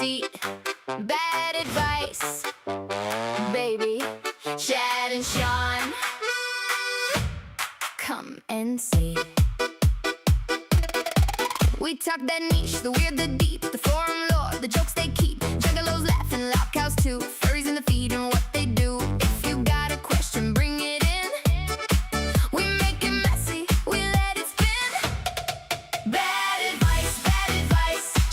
seat. Bad advice, baby. Chad and Sean, come and see. We talk that niche, the weird, the deep, the forum lore, the jokes they keep. Juggalos laughing, loud cows too, furries in the feed and what they do. If you got a question, bring it in. We make it messy, we let it spin. Bad advice,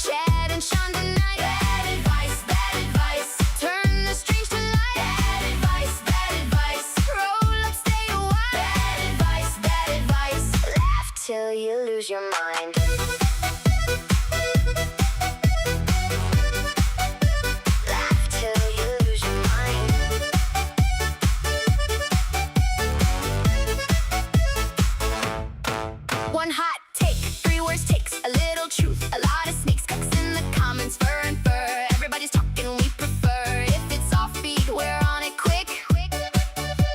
Chad and Sean tonight. Bad advice, turn the strings to light. Bad advice, roll up, stay a while. Bad advice, laugh till you lose your mind. One hot take, 3 worst takes, a little truth, a lot of snakes, cucks in the comments, fur and fur. Everybody's talking, we prefer. If it's offbeat, we're on it quick.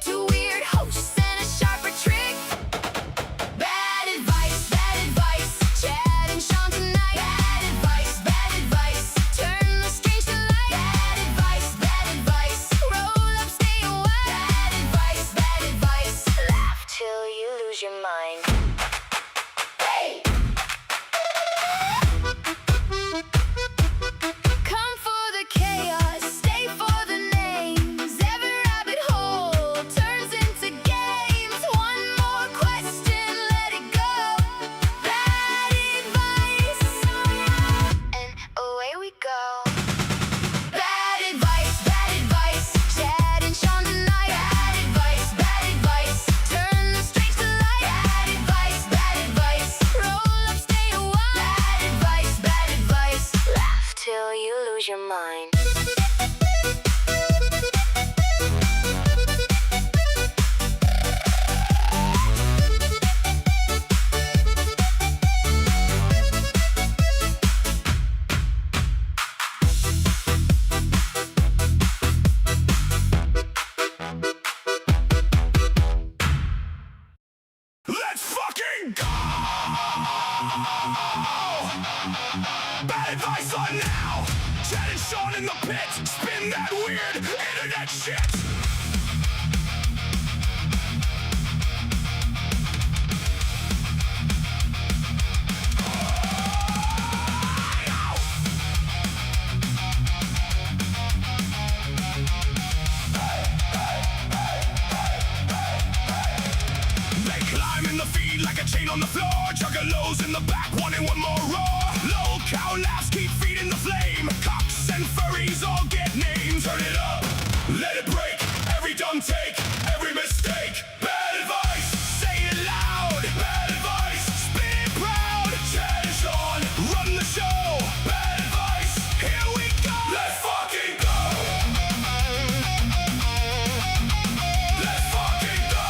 2 weird hosts and a sharper trick. Bad advice, Chad and Sean tonight. Bad advice, turn the stage to light. Bad advice, roll up, stay a while. Bad advice, laugh till you lose your mind. Come for the chaos, stay for the names. Every rabbit hole turns into games. One more question, let it go. Bad advice, and away we go. Bad advice, Chad and Sean tonight. Bad advice, turn the strings to light. Bad advice, roll up, stay a while. Bad advice, laugh till you lose your mind. Let's fucking go! Bad advice on now! Chad and Sean in the pit! Spin that weird internet shit! They climb in the feed like a chain on the floor. Juggalos in the back wanting one more roar. Low cow laughs keep feeding the flame. Cocks and furries all get names. Turn it up, let it break. Every dumb take, every mistake. Bad advice, say it loud. Bad advice, spin it proud. Chad and Sean, run the show. Bad advice, here we go. Let's fucking go. Let's fucking go.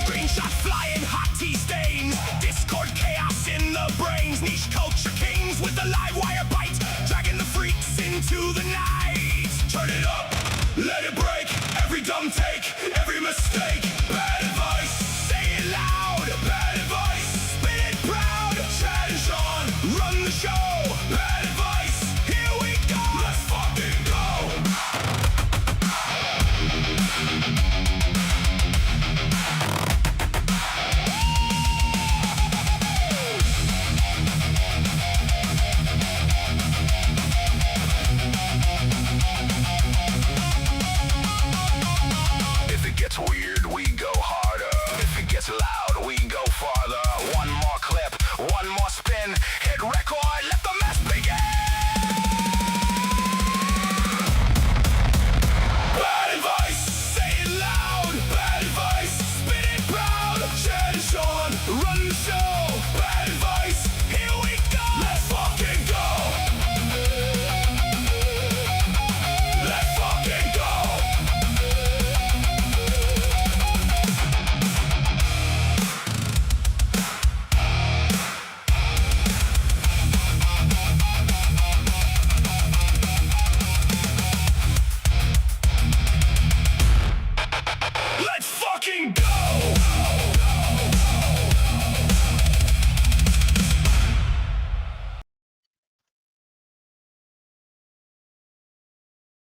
Screenshots flying, hot tea stains. Discord chaos in the brains. Niche culture kings with the live wire bite. Dragging the freaks into the night. Turn it up, let it break. Every dumb take, every mistake. Bad advice, say it loud. Bad advice, spin it proud. Chad and Sean, run the show. Bad advice, here we go. Let's fucking go. If it gets weird,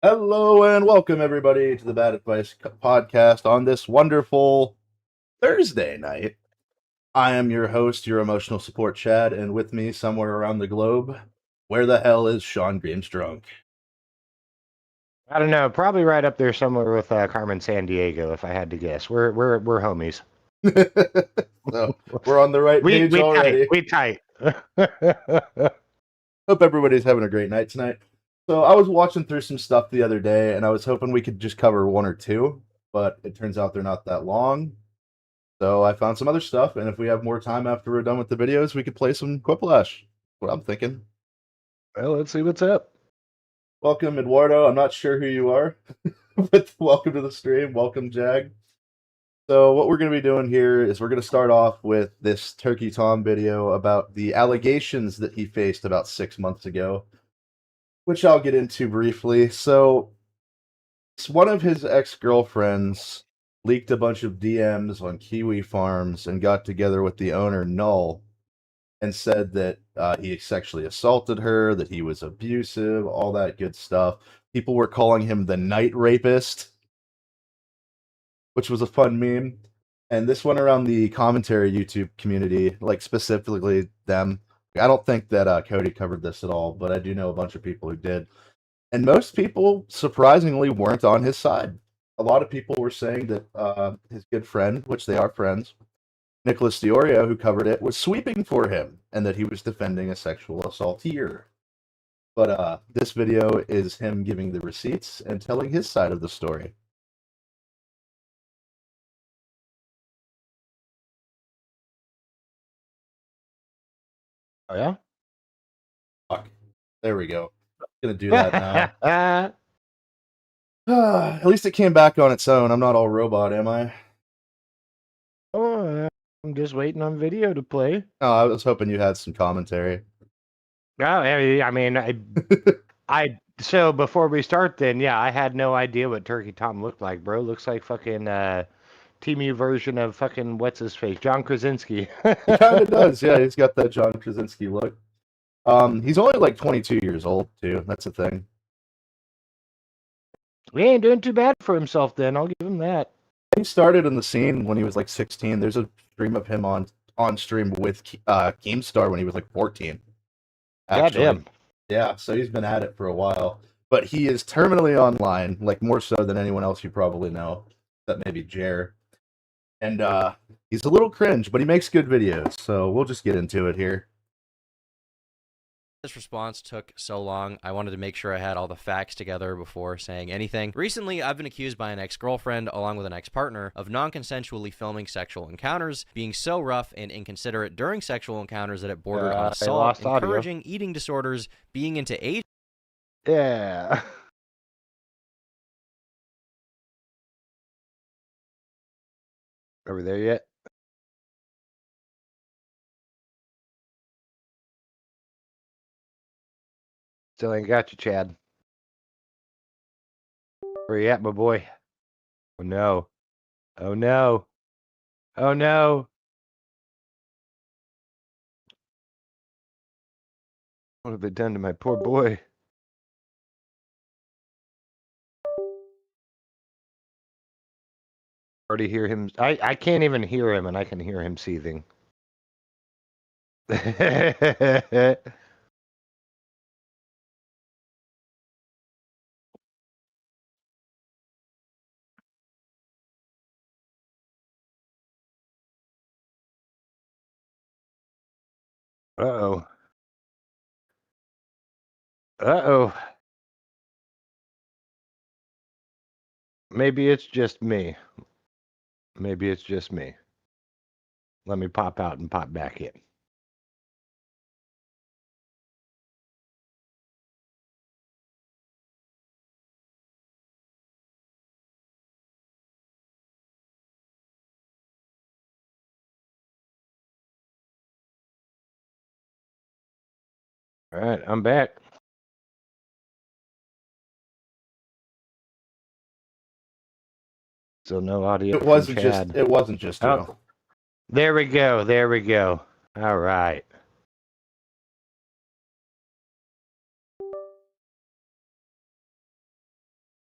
Hello and welcome everybody to the Bad Advice podcast on this wonderful Thursday night. I am your host, your emotional support Chad, and with me somewhere around the globe, where the hell is Sean Grimes drunk? I don't know. Probably right up there somewhere with Carmen Sandiego, if I had to guess. We're homies. So we're on the right We page already. tight. Hope everybody's having a great night tonight. So I was watching through some stuff the other day, and I was hoping we could just cover one or two, but it turns out they're not that long. So I found some other stuff, and if we have more time after we're done with the videos, we could play some Quiplash. What I'm thinking. Well, let's see what's up. Welcome, Eduardo. I'm not sure who you are, but welcome to the stream. Welcome, Jag. So what we're going to be doing here is we're going to start off with this Turkey Tom video about the allegations that he faced about 6 months ago, which I'll get into briefly. So one of his ex-girlfriends leaked a bunch of DMs on Kiwi Farms and got together with the owner, Null, and said that he sexually assaulted her, that he was abusive, all that good stuff. People were calling him the night rapist, which was a fun meme. And this went around the commentary YouTube community, like specifically them. I don't think that Cody covered this at all, but I do know a bunch of people who did. And most people, surprisingly, weren't on his side. A lot of people were saying that his good friend, which they are friends, Nicholas Diorio, who covered it, was sweeping for him and that he was defending a sexual assaulteer. But this video is him giving the receipts and telling his side of the story. Oh yeah. Fuck. There we go. I'm gonna do that now. At least it came back on its own. I'm not all robot, am I? Oh, I'm just waiting on video to play. Oh, I was hoping you had some commentary. Oh, I mean, So before we start, then yeah, I had no idea what Turkey Tom looked like, bro. Looks like fucking TMU version of fucking what's his face, John Krasinski. He kind of does, yeah. He's got that John Krasinski look. He's only like 22 years old too. That's the thing. He ain't doing too bad for himself. Then I'll give him that. He started in the scene when he was like 16. There's a stream of him on stream with Keemstar when he was like 14. Actually. Goddamn. Yeah, so he's been at it for a while. But he is terminally online, like more so than anyone else you probably know, except maybe Jer. And he's a little cringe, but he makes good videos, so we'll just get into it here. This response took so long, I wanted to make sure I had all the facts together before saying anything. Recently, I've been accused by an ex-girlfriend, along with an ex-partner, of non-consensually filming sexual encounters, being so rough and inconsiderate during sexual encounters that it bordered on assault, encouraging eating disorders, being into age. Yeah. Are we there yet? Still ain't got you, Chad. Where you at, my boy? Oh no. Oh no. Oh no. What have they done to my poor boy? Already hear him. I can't even hear him, and I can hear him seething. Uh-oh. Uh-oh. Maybe it's just me. Maybe it's just me. Let me pop out and pop back in. All right, I'm back. So no audio. It wasn't from Chad. it wasn't just Oh. you. There we go. There we go. All right.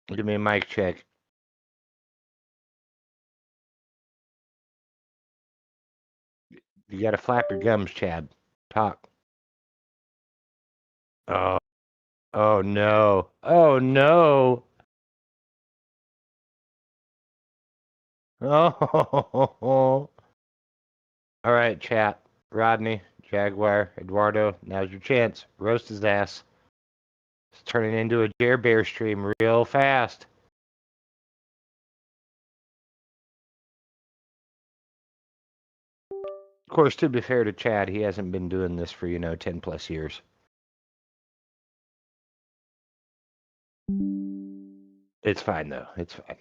Give me a mic check. You gotta flap your gums, Chad. Talk. Oh, oh no. Oh no. Oh. All right, chat. Rodney, Jaguar, Eduardo, now's your chance. Roast his ass. It's turning into a Dare Bear stream real fast. Of course, to be fair to Chad, he hasn't been doing this for, 10 plus years. It's fine, though. It's fine.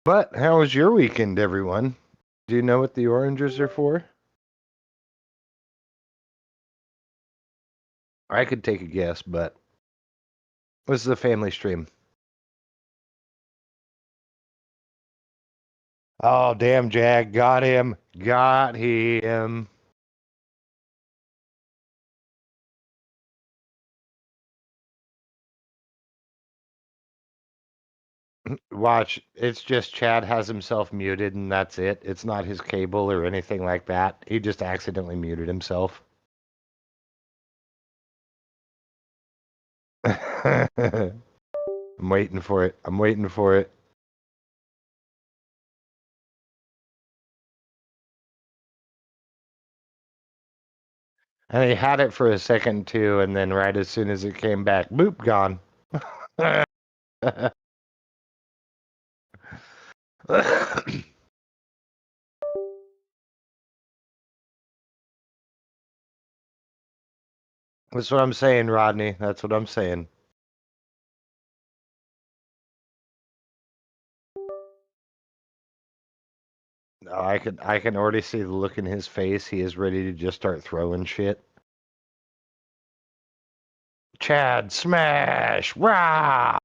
But how was your weekend, everyone? Do you know what the oranges are for? I could take a guess, but this is a family stream. Oh, damn, Jag. Got him. Got him. Watch. It's just Chad has himself muted, and that's it. It's not his cable or anything like that. He just accidentally muted himself. I'm waiting for it. I'm waiting for it. And he had it for a second too, and then right as soon as it came back, boop, gone. That's what I'm saying, Rodney. That's what I'm saying. Oh, I can already see the look in his face. He is ready to just start throwing shit. Chad, smash! Rah!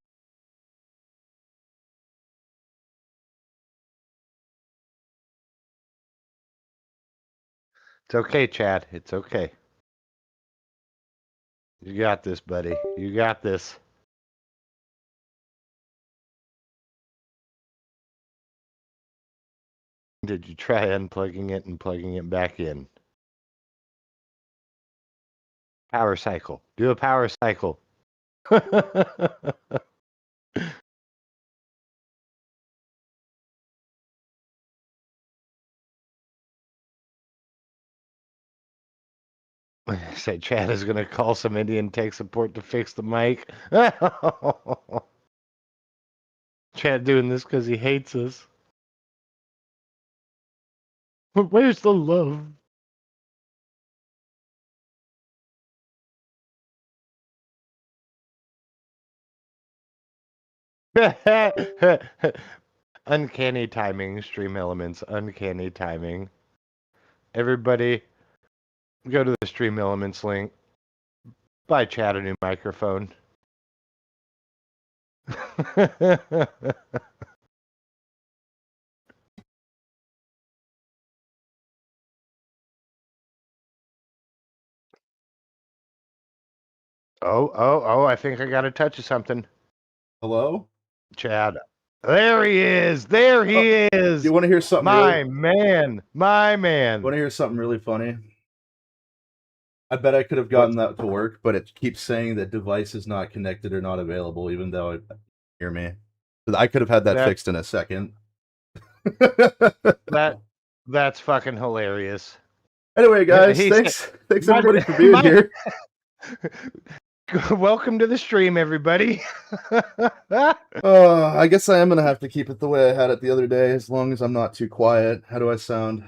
It's okay, Chad. It's okay. You got this, buddy. You got this. Did you try unplugging it and plugging it back in? Power cycle. Do a power cycle. Say Chad is going to call some Indian tech support to fix the mic. Chad doing this because he hates us. Where's the love? Uncanny timing, stream elements, uncanny timing. Everybody, go to the stream elements link. Buy Chad a new microphone. Oh, I think I got a touch of something. Hello? Chad. There he is. There he is. Do you want to hear something My man. My man. Want to hear something really funny? I bet I could have gotten that to work, but it keeps saying that device is not connected or not available, even though it hear me. I could have had that fixed in a second. That's fucking hilarious. Anyway, guys, thanks everybody for being here. Welcome to the stream, everybody. I guess I am gonna have to keep it the way I had it the other day, as long as I'm not too quiet. How do I sound?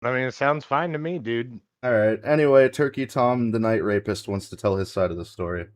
I mean, it sounds fine to me, dude. All right. Anyway, Turkey Tom, the night rapist, wants to tell his side of the story.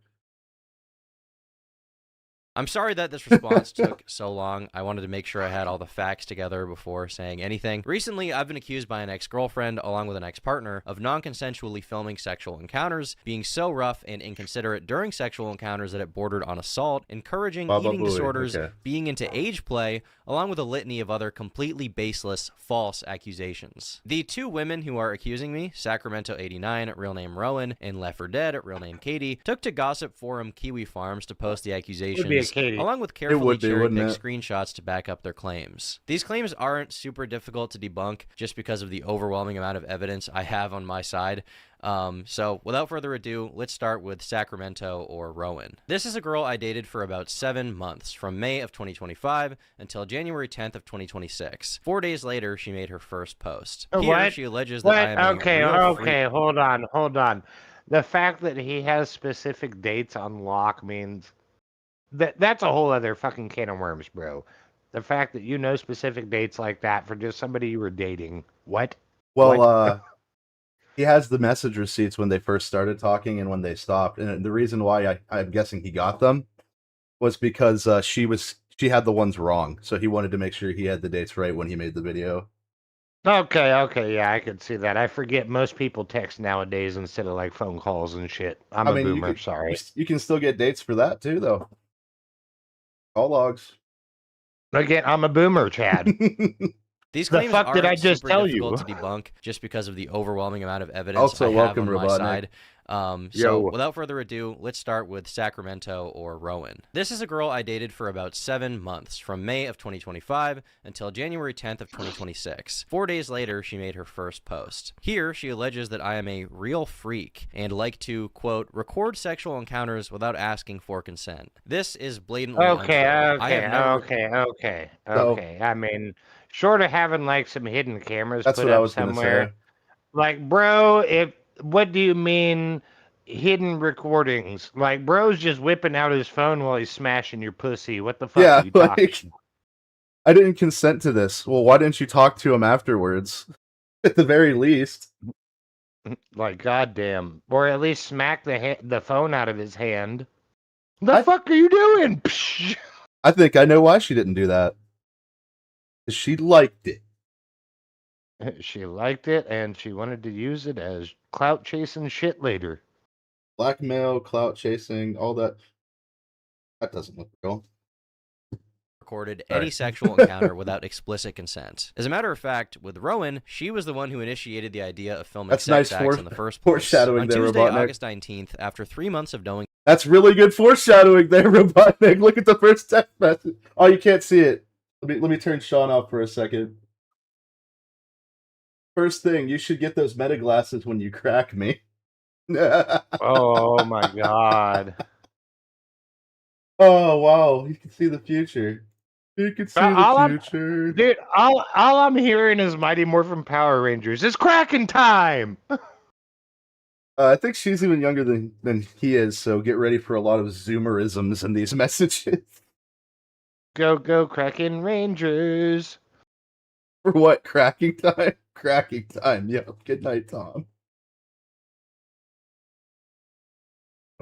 I'm sorry that this response took so long. I wanted to make sure I had all the facts together before saying anything. Recently, I've been accused by an ex-girlfriend, along with an ex-partner, of non-consensually filming sexual encounters, being so rough and inconsiderate during sexual encounters that it bordered on assault, encouraging Baba eating Booey, disorders, okay. being into age play, along with a litany of other completely baseless, false accusations. The two women who are accusing me, Sacramento89, real name Rowan, and Left 4 Dead, real name Katie, took to gossip forum Kiwi Farms to post the accusations, Katie. along with carefully would be, cherry-picked wouldn't it? screenshots to back up their claims. These claims aren't super difficult to debunk just because of the overwhelming amount of evidence I have on my side. So without further ado, let's start with Sacramento or Rowan. This is a girl I dated for about 7 months, from May of 2025 until January 10th of 2026. 4 days later, she made her first post. Here, What? she alleges that I am Okay, a real freak. okay, hold on. The fact that he has specific dates on lock means that's a whole other fucking can of worms, bro. The fact that you know specific dates like that for just somebody you were dating. What? Well, What? he has the message receipts when they first started talking and when they stopped. And the reason why I'm guessing he got them was because she had the ones wrong. So he wanted to make sure he had the dates right when he made the video. Okay, yeah, I could see that. I forget most people text nowadays instead of like phone calls and shit. I'm a boomer, sorry. You can still get dates for that too, though. Call logs. Again, I'm a boomer, Chad. These The claims fuck did I aren't just super tell difficult you? to debunk just because of the overwhelming amount of evidence Also, I have welcome, on my Robotnik. side. Yo. So without further ado, let's start with Sacramento or Rowan. This is a girl I dated for about 7 months, from May of 2025 until January 10th of 2026. 4 days later, she made her first post. Here, she alleges that I am a real freak and like to, quote, record sexual encounters without asking for consent. This is blatantly untrue. I have never... Okay. I mean, short of having like some hidden cameras That's put what I up was gonna somewhere. say. Like, bro, what do you mean hidden recordings? Like, bro's just whipping out his phone while he's smashing your pussy. What the fuck Yeah, are you talking? I didn't consent to this. Well, why didn't you talk to him afterwards? At the very least. Like, goddamn. Or at least smack the phone out of his hand. The fuck are you doing? Psh! I think I know why she didn't do that. She liked it. She liked it, and she wanted to use it as clout chasing shit later. Blackmail, clout chasing, all that. That doesn't look real. Recorded Sorry. any sexual encounter without explicit consent. As a matter of fact, with Rowan, she was the one who initiated the idea of filming That's sex nice acts in the first place. foreshadowing On there, Tuesday, Robotnik. August 19th, after 3 months of knowing... That's really good foreshadowing there, Robotnik. Look at the first text message. Oh, you can't see it. Let me turn Sean off for a second. First thing, you should get those meta glasses when you crack me. Oh my god. Oh, wow. You can see the future. You can see the future. Dude, all I'm hearing is Mighty Morphin Power Rangers. It's cracking time! I think she's even younger than he is, so get ready for a lot of Zoomerisms in these messages. Go, cracking Rangers. For what? Cracking time? Cracking time. Yeah. Good night, Tom.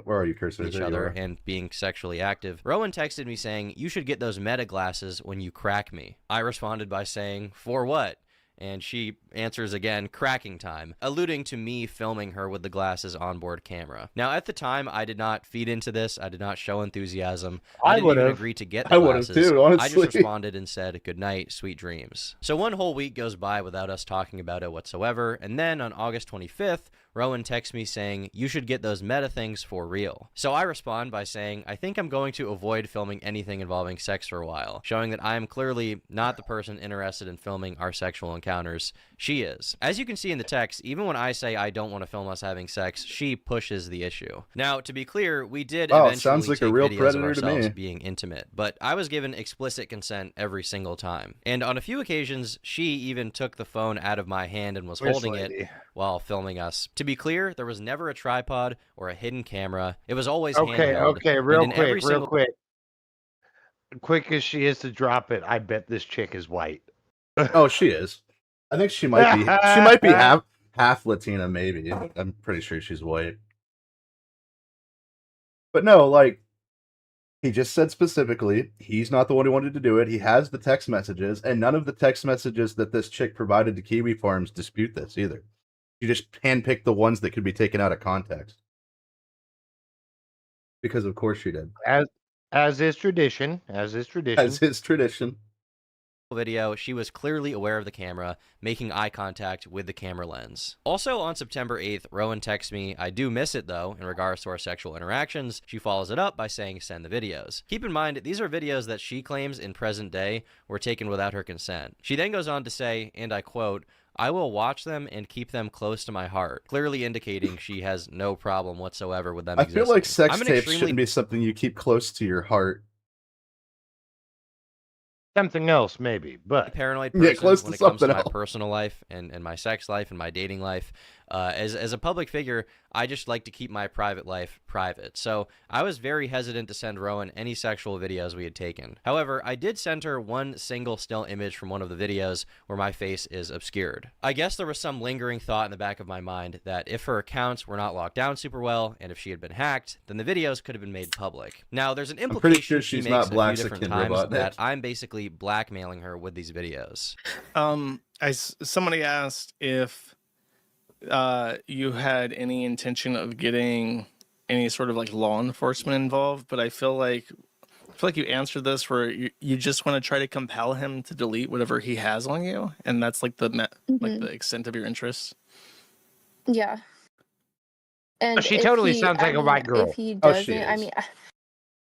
Where are you, Cursor? each There you other are. and being sexually active. Rowan texted me saying, "You should get those meta glasses when you crack me." I responded by saying, "For what?" And she answers again, "Cracking time," alluding to me filming her with the glasses onboard camera. Now, at the time, I did not feed into this. I did not show enthusiasm. I didn't even agree to get the I would've glasses. too, honestly. I just responded and said, "Good night, sweet dreams." So 1 whole week goes by without us talking about it whatsoever, and then on August 25th, Rowan texts me saying, "You should get those meta things for real." So I respond by saying, "I think I'm going to avoid filming anything involving sex for a while," showing that I am clearly not the person interested in filming our sexual encounters. She is. As you can see in the text, even when I say I don't want to film us having sex, she pushes the issue. Now, to be clear, we did eventually sounds like a take real videos predator of to ourselves me. being intimate, but I was given explicit consent every single time. And on a few occasions, she even took the phone out of my hand and was holding it while filming us. To be clear, there was never a tripod or a hidden camera. It was always handheld. Okay, real quick. Quick as she is to drop it, I bet this chick is white. Oh, she is. I think she might be. She might be half Latina, maybe. I'm pretty sure she's white. But no, like, He just said specifically he's not the one who wanted to do it. He has the text messages, and none of the text messages that this chick provided to Kiwi Farms dispute this either. You just handpicked the ones that could be taken out of context. Because of course she did. As is tradition. As is tradition. As his tradition. Video, she was clearly aware of the camera, making eye contact with the camera lens. Also on September 8th, Rowan texts me, "I do miss it though," in regards to our sexual interactions. She follows it up by saying, "Send the videos." Keep in mind, these are videos that she claims in present day were taken without her consent. She then goes on to say, and I quote, "I will watch them and keep them close to my heart," clearly indicating she has no problem whatsoever with them existing. I feel like sex I'm an tapes extremely- shouldn't be something you keep close to your heart. Something else, maybe, but paranoid Yeah, person close when to it comes to something my else. personal life and my sex life and my dating life. As a public figure, I just like to keep my private life private. So I was very hesitant to send Rowan any sexual videos we had taken. However, I did send her one single still image from one of the videos where my face is obscured. I guess there was some lingering thought in the back of my mind that if her accounts were not locked down super well and if she had been hacked, then the videos could have been made public. Now, there's an implication pretty sure she she's makes not a Black few different Skin times Robot, that Nick. I'm basically blackmailing her with these videos. Somebody asked if you had any intention of getting any sort of like law enforcement involved, but I feel like you answered this where you just want to try to compel him to delete whatever he has on you, and that's like the extent of your interest. Yeah. And she if totally he- sounds I like a mean, white girl. If he Oh, she doesn't, I is. mean,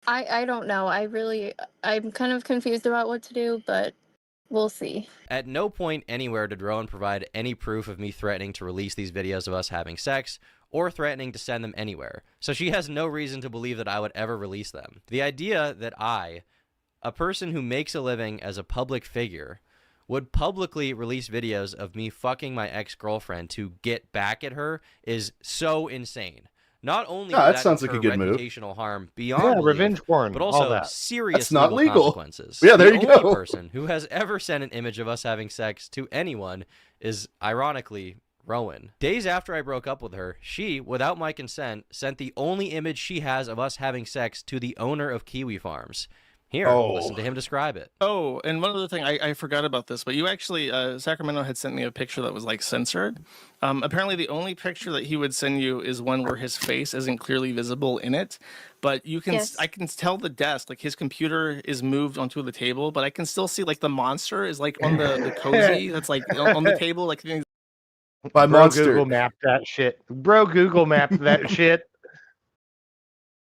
I don't know. I'm kind of confused about what to do, but we'll see. At no point anywhere did Rowan provide any proof of me threatening to release these videos of us having sex or threatening to send them anywhere. So she has no reason to believe that I would ever release them. The idea that I, a person who makes a living as a public figure, would publicly release videos of me fucking my ex-girlfriend to get back at her is so insane. Not only No, would that that sounds like a incur good move. reputational harm beyond yeah, belief, revenge porn, but all also that. serious That's not legal legal. consequences. Yeah, there the you only go. person who has ever sent an image of us having sex to anyone is, ironically, Rowan. Days after I broke up with her, she, without my consent, sent the only image she has of us having sex to the owner of Kiwi Farms. Here, listen to him describe it. Oh, and one other thing, I forgot about this, but you actually, Sacramento had sent me a picture that was like censored. Apparently the only picture that he would send you is one where his face isn't clearly visible in it, but you can, Yes. I can tell the desk, like his computer is moved onto the table, but I can still see like the monster is like on the cozy that's like on the table, like By Bro, monster. Google mapped that shit. Bro, Google mapped that shit.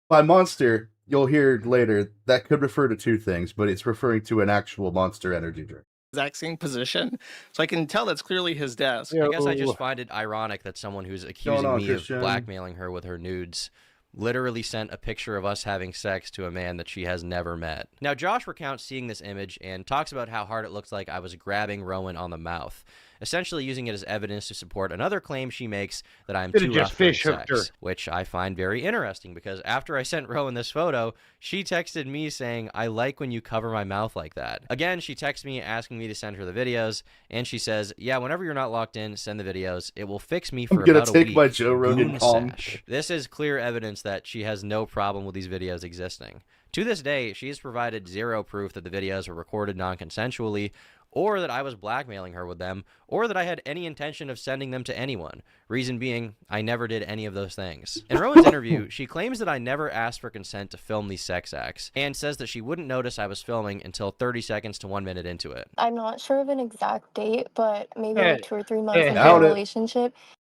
By monster, you'll hear later, that could refer to two things, but it's referring to an actual Monster energy drink. exact same position. So I can tell that's clearly his desk. Yeah. I guess I Oh. just find it ironic that someone who's accusing on, me Christian? of blackmailing her with her nudes literally sent a picture of us having sex to a man that she has never met. Now, Josh recounts seeing this image and talks about how hard it looks like I was grabbing Rowan on the mouth, essentially using it as evidence to support another claim she makes that I'm Could've too just rough during fish hooked her. sex, which I find very interesting because after I sent Rowan this photo, she texted me saying, "I like when you cover my mouth like that." Again, she texts me asking me to send her the videos, and she says, "Yeah, whenever you're not locked in, send the videos. It will fix me for I'm gonna about a take week." my Joe Rogan Goon palm. sash. This is clear evidence that she has no problem with these videos existing. To this day, she has provided zero proof that the videos were recorded non-consensually, or that I was blackmailing her with them, or that I had any intention of sending them to anyone. Reason being, I never did any of those things. In Rowan's interview, she claims that I never asked for consent to film these sex acts, and says that she wouldn't notice I was filming until 30 seconds to 1 minute into it. I'm not sure of an exact date, but maybe Yeah. like 2 or 3 months into Doubt the it. relationship,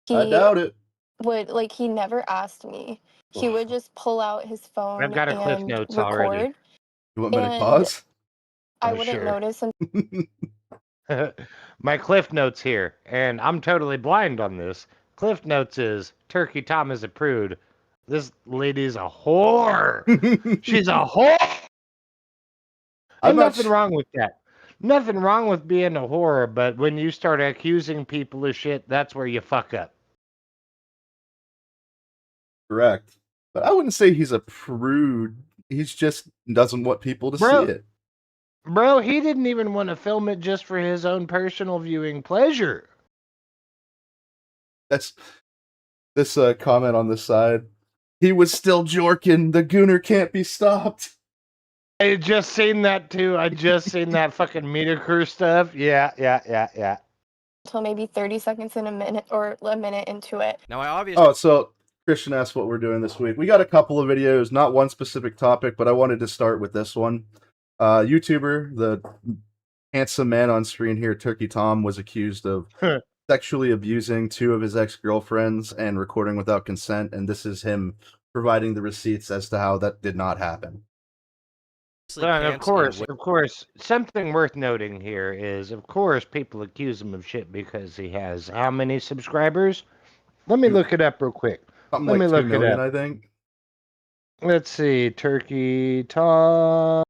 I doubt it. he never asked me. He would just pull out his phone I've got her Cliff and Notes record. already. You want me to And- pause? I Oh, wouldn't sure. notice My Cliff Notes here, and I'm totally blind on this. Cliff Notes is Turkey Tom is a prude. This lady's a whore. She's a whore. I'm And not nothing wrong with that. Nothing wrong with being a whore, but when you start accusing people of shit, that's where you fuck up. correct. But I wouldn't say he's a prude. He's just doesn't want people to Bro. see it. Bro, he didn't even want to film it just for his own personal viewing pleasure. That's this comment on the side. He was still jorking. The gooner can't be stopped. I just seen that too. I just seen that fucking meter crew stuff. Yeah. Until maybe 30 seconds in a minute or a minute into it. Now, I obviously Oh, so Christian asked what we're doing this week. We got a couple of videos, not one specific topic, but I wanted to start with this one. YouTuber, the handsome man on screen here, Turkey Tom, was accused of sexually abusing 2 of his ex-girlfriends and recording without consent, and this is him providing the receipts as to how that did not happen. But of can't stand course, something worth noting here is, of course, people accuse him of shit because he has how many subscribers? Let me look it up real quick. Something Let like me 2 look it million, up. I think. Let's see, Turkey Tom.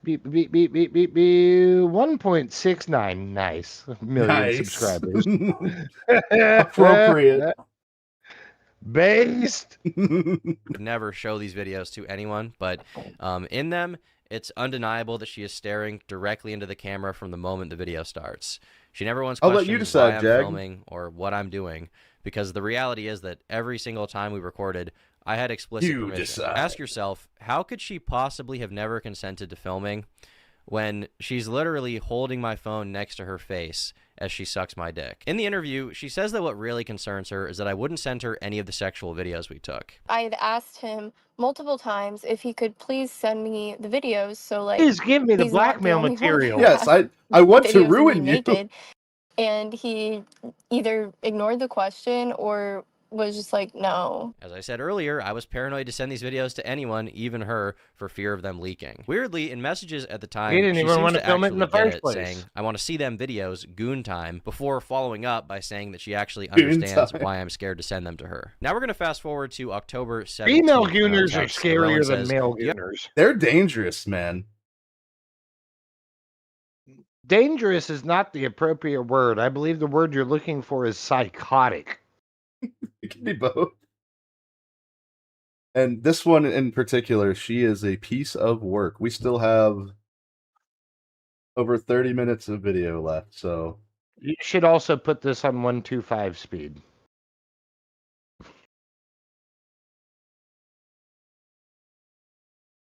Beep, 1.69 nice million Nice. subscribers. Appropriate. Based. would never show these videos to anyone, but in them, it's undeniable that she is staring directly into the camera from the moment the video starts. She never once I'll questions let you decide, why I'm Jag. filming or what I'm doing, because the reality is that every single time we recorded, I had explicit You permission. decide. Ask yourself, how could she possibly have never consented to filming when she's literally holding my phone next to her face as she sucks my dick? In the interview, she says that what really concerns her is that I wouldn't send her any of the sexual videos we took. I had asked him multiple times if he could please send me the videos, so like Please give me the he's not blackmail only one who material. Yes, has I want to videos of me ruin you. naked. And he either ignored the question or was just like, no. As I said earlier, I was paranoid to send these videos to anyone, even her, for fear of them leaking. Weirdly, in messages at the time, He didn't she even seems want to film it in actually the get first it, place. saying, I want to see them videos, goon time, before following up by saying that she actually Goon understands time. why I'm scared to send them to her. Now we're going to fast forward to October 17th. Female in our gooners are text, where Rowan scarier than says, male "Do you gooners. They're dangerous, man. Dangerous is not the appropriate word. I believe the word you're looking for is psychotic. It can be both. And this one in particular, she is a piece of work. We still have over 30 minutes of video left, so You should also put this on 125 speed.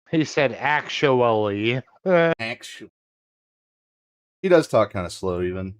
He said, actually. actually, he does talk kind of slow, even.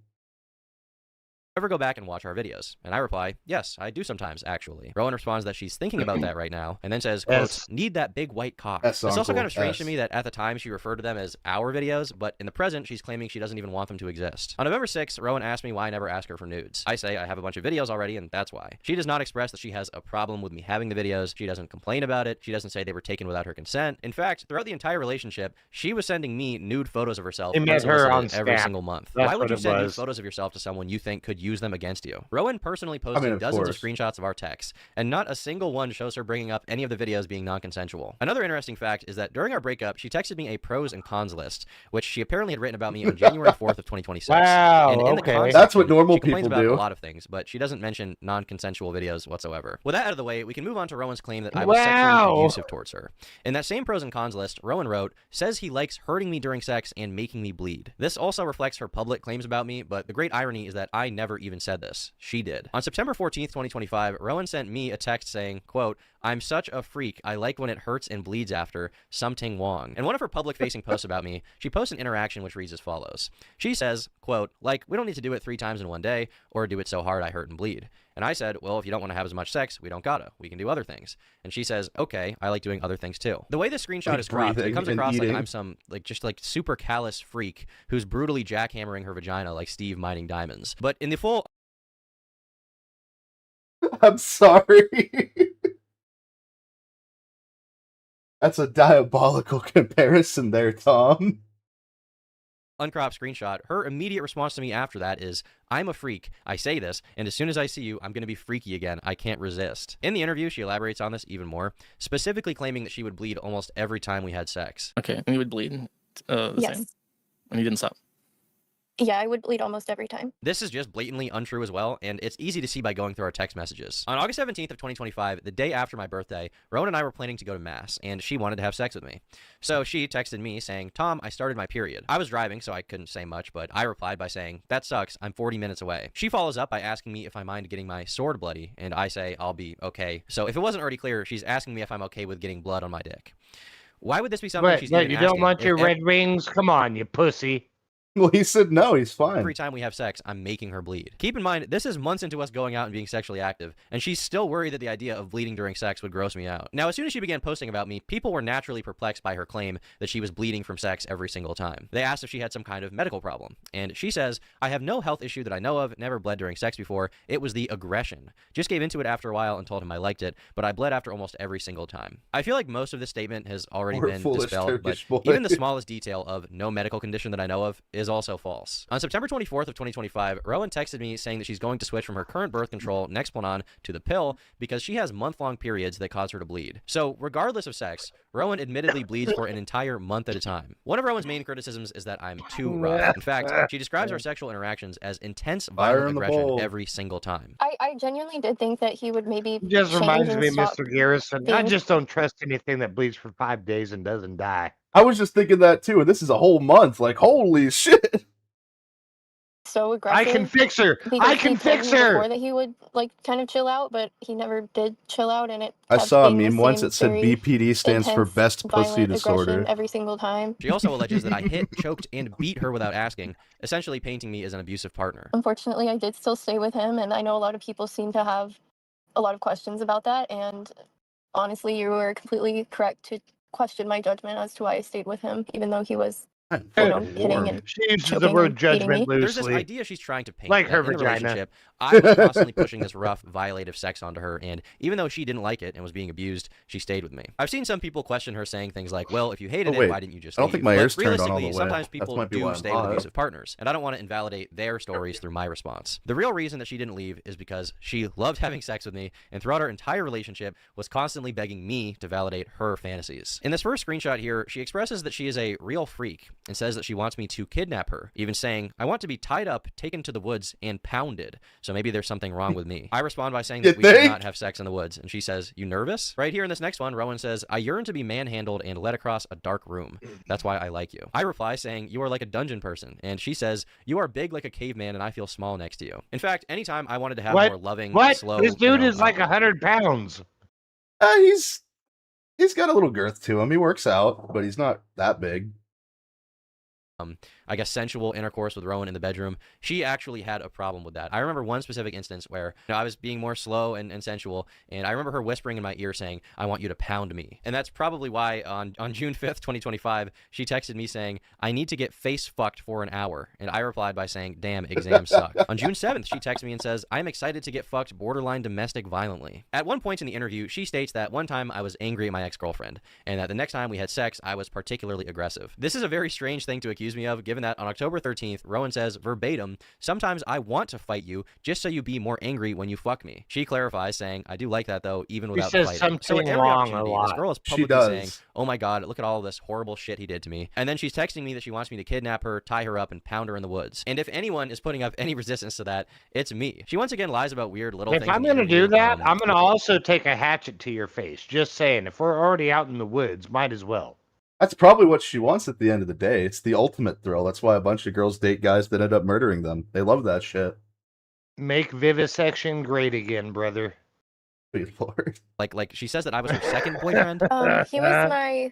ever go back and watch our videos?" And I reply, "Yes, I do sometimes, actually." Rowan responds that she's thinking about that right now, and then says, quote, S. "Need that big white cock." S, It's also uncle, kind of strange S. to me that at the time she referred to them as our videos, but in the present she's claiming she doesn't even want them to exist. On November 6th, Rowan asked me why I never ask her for nudes. I say I have a bunch of videos already, and that's why. She does not express that she has a problem with me having the videos. She doesn't complain about it. She doesn't say they were taken without her consent. In fact, throughout the entire relationship, she was sending me nude photos of herself He met her unsolicited on every Snap. single month. That's Why would what you it send nude was. photos of yourself to someone you think could use them against you? Rowan personally posted of dozens of course. screenshots of our texts, and not a single one shows her bringing up any of the videos being non-consensual. Another interesting fact is that during our breakup, she texted me a pros and cons list, which she apparently had written about me on January 4th of 2026. Wow, And in the okay. cons That's what section, normal she complains people about do. a lot of things, but she doesn't mention non-consensual videos whatsoever. With that out of the way, we can move on to Rowan's claim that I was sexually Wow. abusive towards her. In that same pros and cons list, Rowan wrote, "Says he likes hurting me during sex and making me bleed." This also reflects her public claims about me, but the great irony is that I never even said this. She did. On September 14th, 2025, Rowan sent me a text saying, quote, "I'm such a freak. I like when it hurts and bleeds after. Something Wong." In one of her public-facing posts about me, she posts an interaction which reads as follows. She says, quote, "Like, we don't need to do it 3 times in one day, or do it so hard I hurt and bleed." And I said, "Well, if you don't want to have as much sex, we don't gotta. We can do other things." And she says, "Okay, I like doing other things too." The way this screenshot Like is cropped, it breathing comes and across like eating. I'm some, just super callous freak who's brutally jackhammering her vagina like Steve mining diamonds. But in the full I'm sorry. That's a diabolical comparison there, Tom. uncropped screenshot, her immediate response to me after that is, "I'm a freak. I say this, and as soon as I see you, I'm going to be freaky again. I can't resist." In the interview, she elaborates on this even more, specifically claiming that she would bleed almost every time we had sex. Okay, and you would bleed the Yes. same, and you didn't stop. Yeah, I would bleed almost every time. This is just blatantly untrue as well, and it's easy to see by going through our text messages. On August 17th of 2025, the day after my birthday, Rowan and I were planning to go to Mass, and she wanted to have sex with me. So she texted me saying, "Tom, I started my period." I was driving, so I couldn't say much, but I replied by saying, "That sucks. I'm 40 minutes away." She follows up by asking me if I mind getting my sword bloody, and I say I'll be okay. So if it wasn't already clear, she's asking me if I'm okay with getting blood on my dick. Why would this be something she's But even you asking? don't want If your red wings? Come on, you pussy. Well, he said no, he's every fine. time we have sex, I'm making her bleed. Keep in mind, this is months into us going out and being sexually active, and she's still worried that the idea of bleeding during sex would gross me out. Now, as soon as she began posting about me, people were naturally perplexed by her claim that she was bleeding from sex every single time. They asked if she had some kind of medical problem, and she says, I have no health issue that I know of, never bled during sex before. It was the aggression. Just gave into it after a while and told him I liked it, but I bled after almost every single time. I feel like most of this statement has already Poor been foolish dispelled, but Turkish boy. even the smallest detail of no medical condition that I know of is also false. On September 24th of 2025, Rowan texted me saying that she's going to switch from her current birth control, Nexplanon, to the pill because she has month-long periods that cause her to bleed. So, regardless of sex, Rowan admittedly bleeds for an entire month at a time. One of Rowan's main criticisms is that I'm too rough. In fact, she describes our sexual interactions as intense, Fire violent in the aggression bowl. every single time. I genuinely did think that he would maybe Just change reminds and me of stop Mr. Garrison. I being just don't trust anything that bleeds for 5 days and doesn't die. I was just thinking that too, and this is a whole month. Like, holy shit. so I aggressive. can fix her. Because I he can told fix me her. before that he would like kind of chill out, but he never did chill out, and it I kept saw a being the meme once same that said very BPD stands for intense, best pussy violent disorder. aggression every single time. She also alleges that I hit, choked, and beat her without asking, essentially painting me as an abusive partner. Unfortunately, I did still stay with him, and I know a lot of people seem to have a lot of questions about that. And honestly, you were completely correct to question my judgment as to why I stayed with him, even though he was, I'm you know, fucking hitting warm. and She uses the choking word and beating me. judgment There's this loosely. idea she's trying to paint Like that her in a vagina. relationship, I was constantly pushing this rough, violative sex onto her, and even though she didn't like it and was being abused, she stayed with me. I've seen some people question her saying things like, well, if you hated Oh, wait. it, why didn't you just I don't leave? think my But ears turned on all realistically, the way. sometimes That people might be why do I'm stay with hot. abusive partners, and I don't want to invalidate their stories through my response. The real reason that she didn't leave is because she loved having sex with me, and throughout our entire relationship was constantly begging me to validate her fantasies. In this first screenshot here, she expresses that she is a real freak and says that she wants me to kidnap her, even saying, I want to be tied up, taken to the woods, and pounded, so maybe there's something wrong with me. I respond by saying that You we should think? not have sex in the woods, and she says, you nervous? Right here in this next one, Rowan says, I yearn to be manhandled and led across a dark room. That's why I like you. I reply saying, you are like a dungeon person, and she says, you are big like a caveman and I feel small next to you. In fact, anytime I wanted to have What? more loving, What? slow, This dude you know, is like 100 pounds. He's got a little girth to him. He works out, but he's not that big. I guess, sensual intercourse with Rowan in the bedroom, she actually had a problem with that. I remember one specific instance where I was being more slow and sensual, and I remember her whispering in my ear saying, I want you to pound me. And that's probably why on June 5th, 2025, she texted me saying, I need to get face fucked for an hour. And I replied by saying, damn, exams suck. On June 7th, she texted me and says, I'm excited to get fucked borderline domestic violently. At one point in the interview, she states that one time I was angry at my ex-girlfriend, and that the next time we had sex, I was particularly aggressive. This is a very strange thing to accuse me of, given that on October 13th, Rowan says, verbatim, sometimes I want to fight you just so you be more angry when you fuck me. She clarifies saying, I do like that though, even without says fighting. So at something every wrong a opportunity, this lot. girl is She publicly does. saying, oh my god, look at all this horrible shit he did to me. And then she's texting me that she wants me to kidnap her, tie her up, and pound her in the woods. And if anyone is putting up any resistance to that, it's me. She once again lies about weird little If things. I'm in the going to interview. do that, I'm going to also take a hatchet to your face. Just saying, if we're already out in the woods, might as well. That's probably what she wants at the end of the day. It's the ultimate thrill. That's why a bunch of girls date guys that end up murdering them. They love that shit. Make vivisection great again, brother. Sweet Lord. Like she says that I was her second boyfriend. He was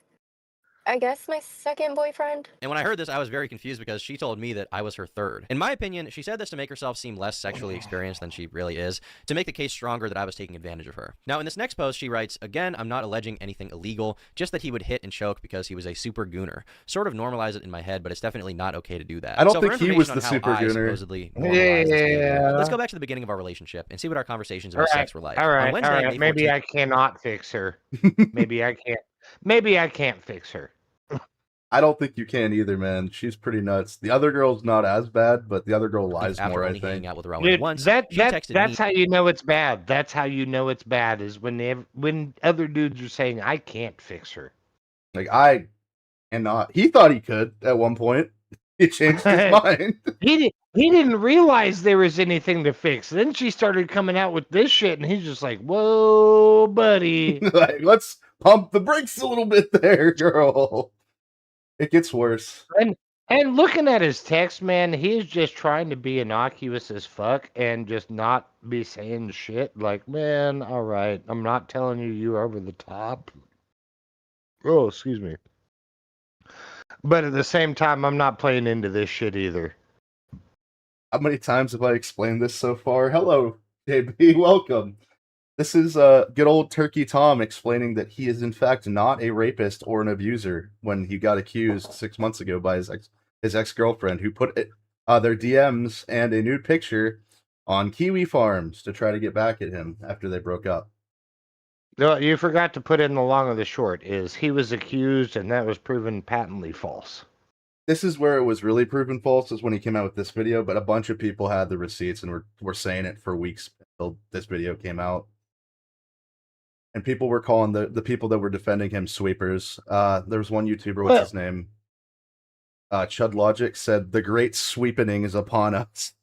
I guess my second boyfriend. And when I heard this, I was very confused because she told me that I was her third. In my opinion, she said this to make herself seem less sexually experienced than she really is, to make the case stronger that I was taking advantage of her. Now, in this next post, she writes, again, I'm not alleging anything illegal, just that he would hit and choke because he was a super gooner. Sort of normalize it in my head, but it's definitely not okay to do that. I don't So for think he was information the on how super I gooner. supposedly normalized this behavior, Yeah. let's go back to the beginning of our relationship and see what our conversations All about right, sex were like. all On right, all Wednesday, right. May Maybe 14th, I cannot fix her. Maybe I can't. Maybe I can't fix her. I don't think you can either, man. She's pretty nuts. The other girl's not as bad, but the other girl lies after more, I only hanging think. out with Rowan Dude, once, that's she texted me. how you know it's bad. That's how you know it's bad is when other dudes are saying, I can't fix her. Like, I cannot. He thought he could at one point. He changed his mind. He didn't realize there was anything to fix. Then she started coming out with this shit, and he's just like, whoa, buddy. Like, let's pump the brakes a little bit there, girl. It gets worse. And looking at his text, man, he's just trying to be innocuous as fuck and just not be saying shit. Like, man, all right, I'm not telling you you're over the top. Oh, excuse me. But at the same time, I'm not playing into this shit either. How many times have I explained this so far? Hello, JB, welcome. This is good old Turkey Tom explaining that he is in fact not a rapist or an abuser when he got accused 6 months ago by his ex-girlfriend who put their DMs and a nude picture on Kiwi Farms to try to get back at him after they broke up. No, you forgot to put in the long or the short is he was accused and that was proven patently false. This is where it was really proven false, is when he came out with this video, but a bunch of people had the receipts and were saying it for weeks until this video came out. And people were calling the people that were defending him sweepers. There was one YouTuber, what's his name? Chud Logic said, "The great sweepening is upon us."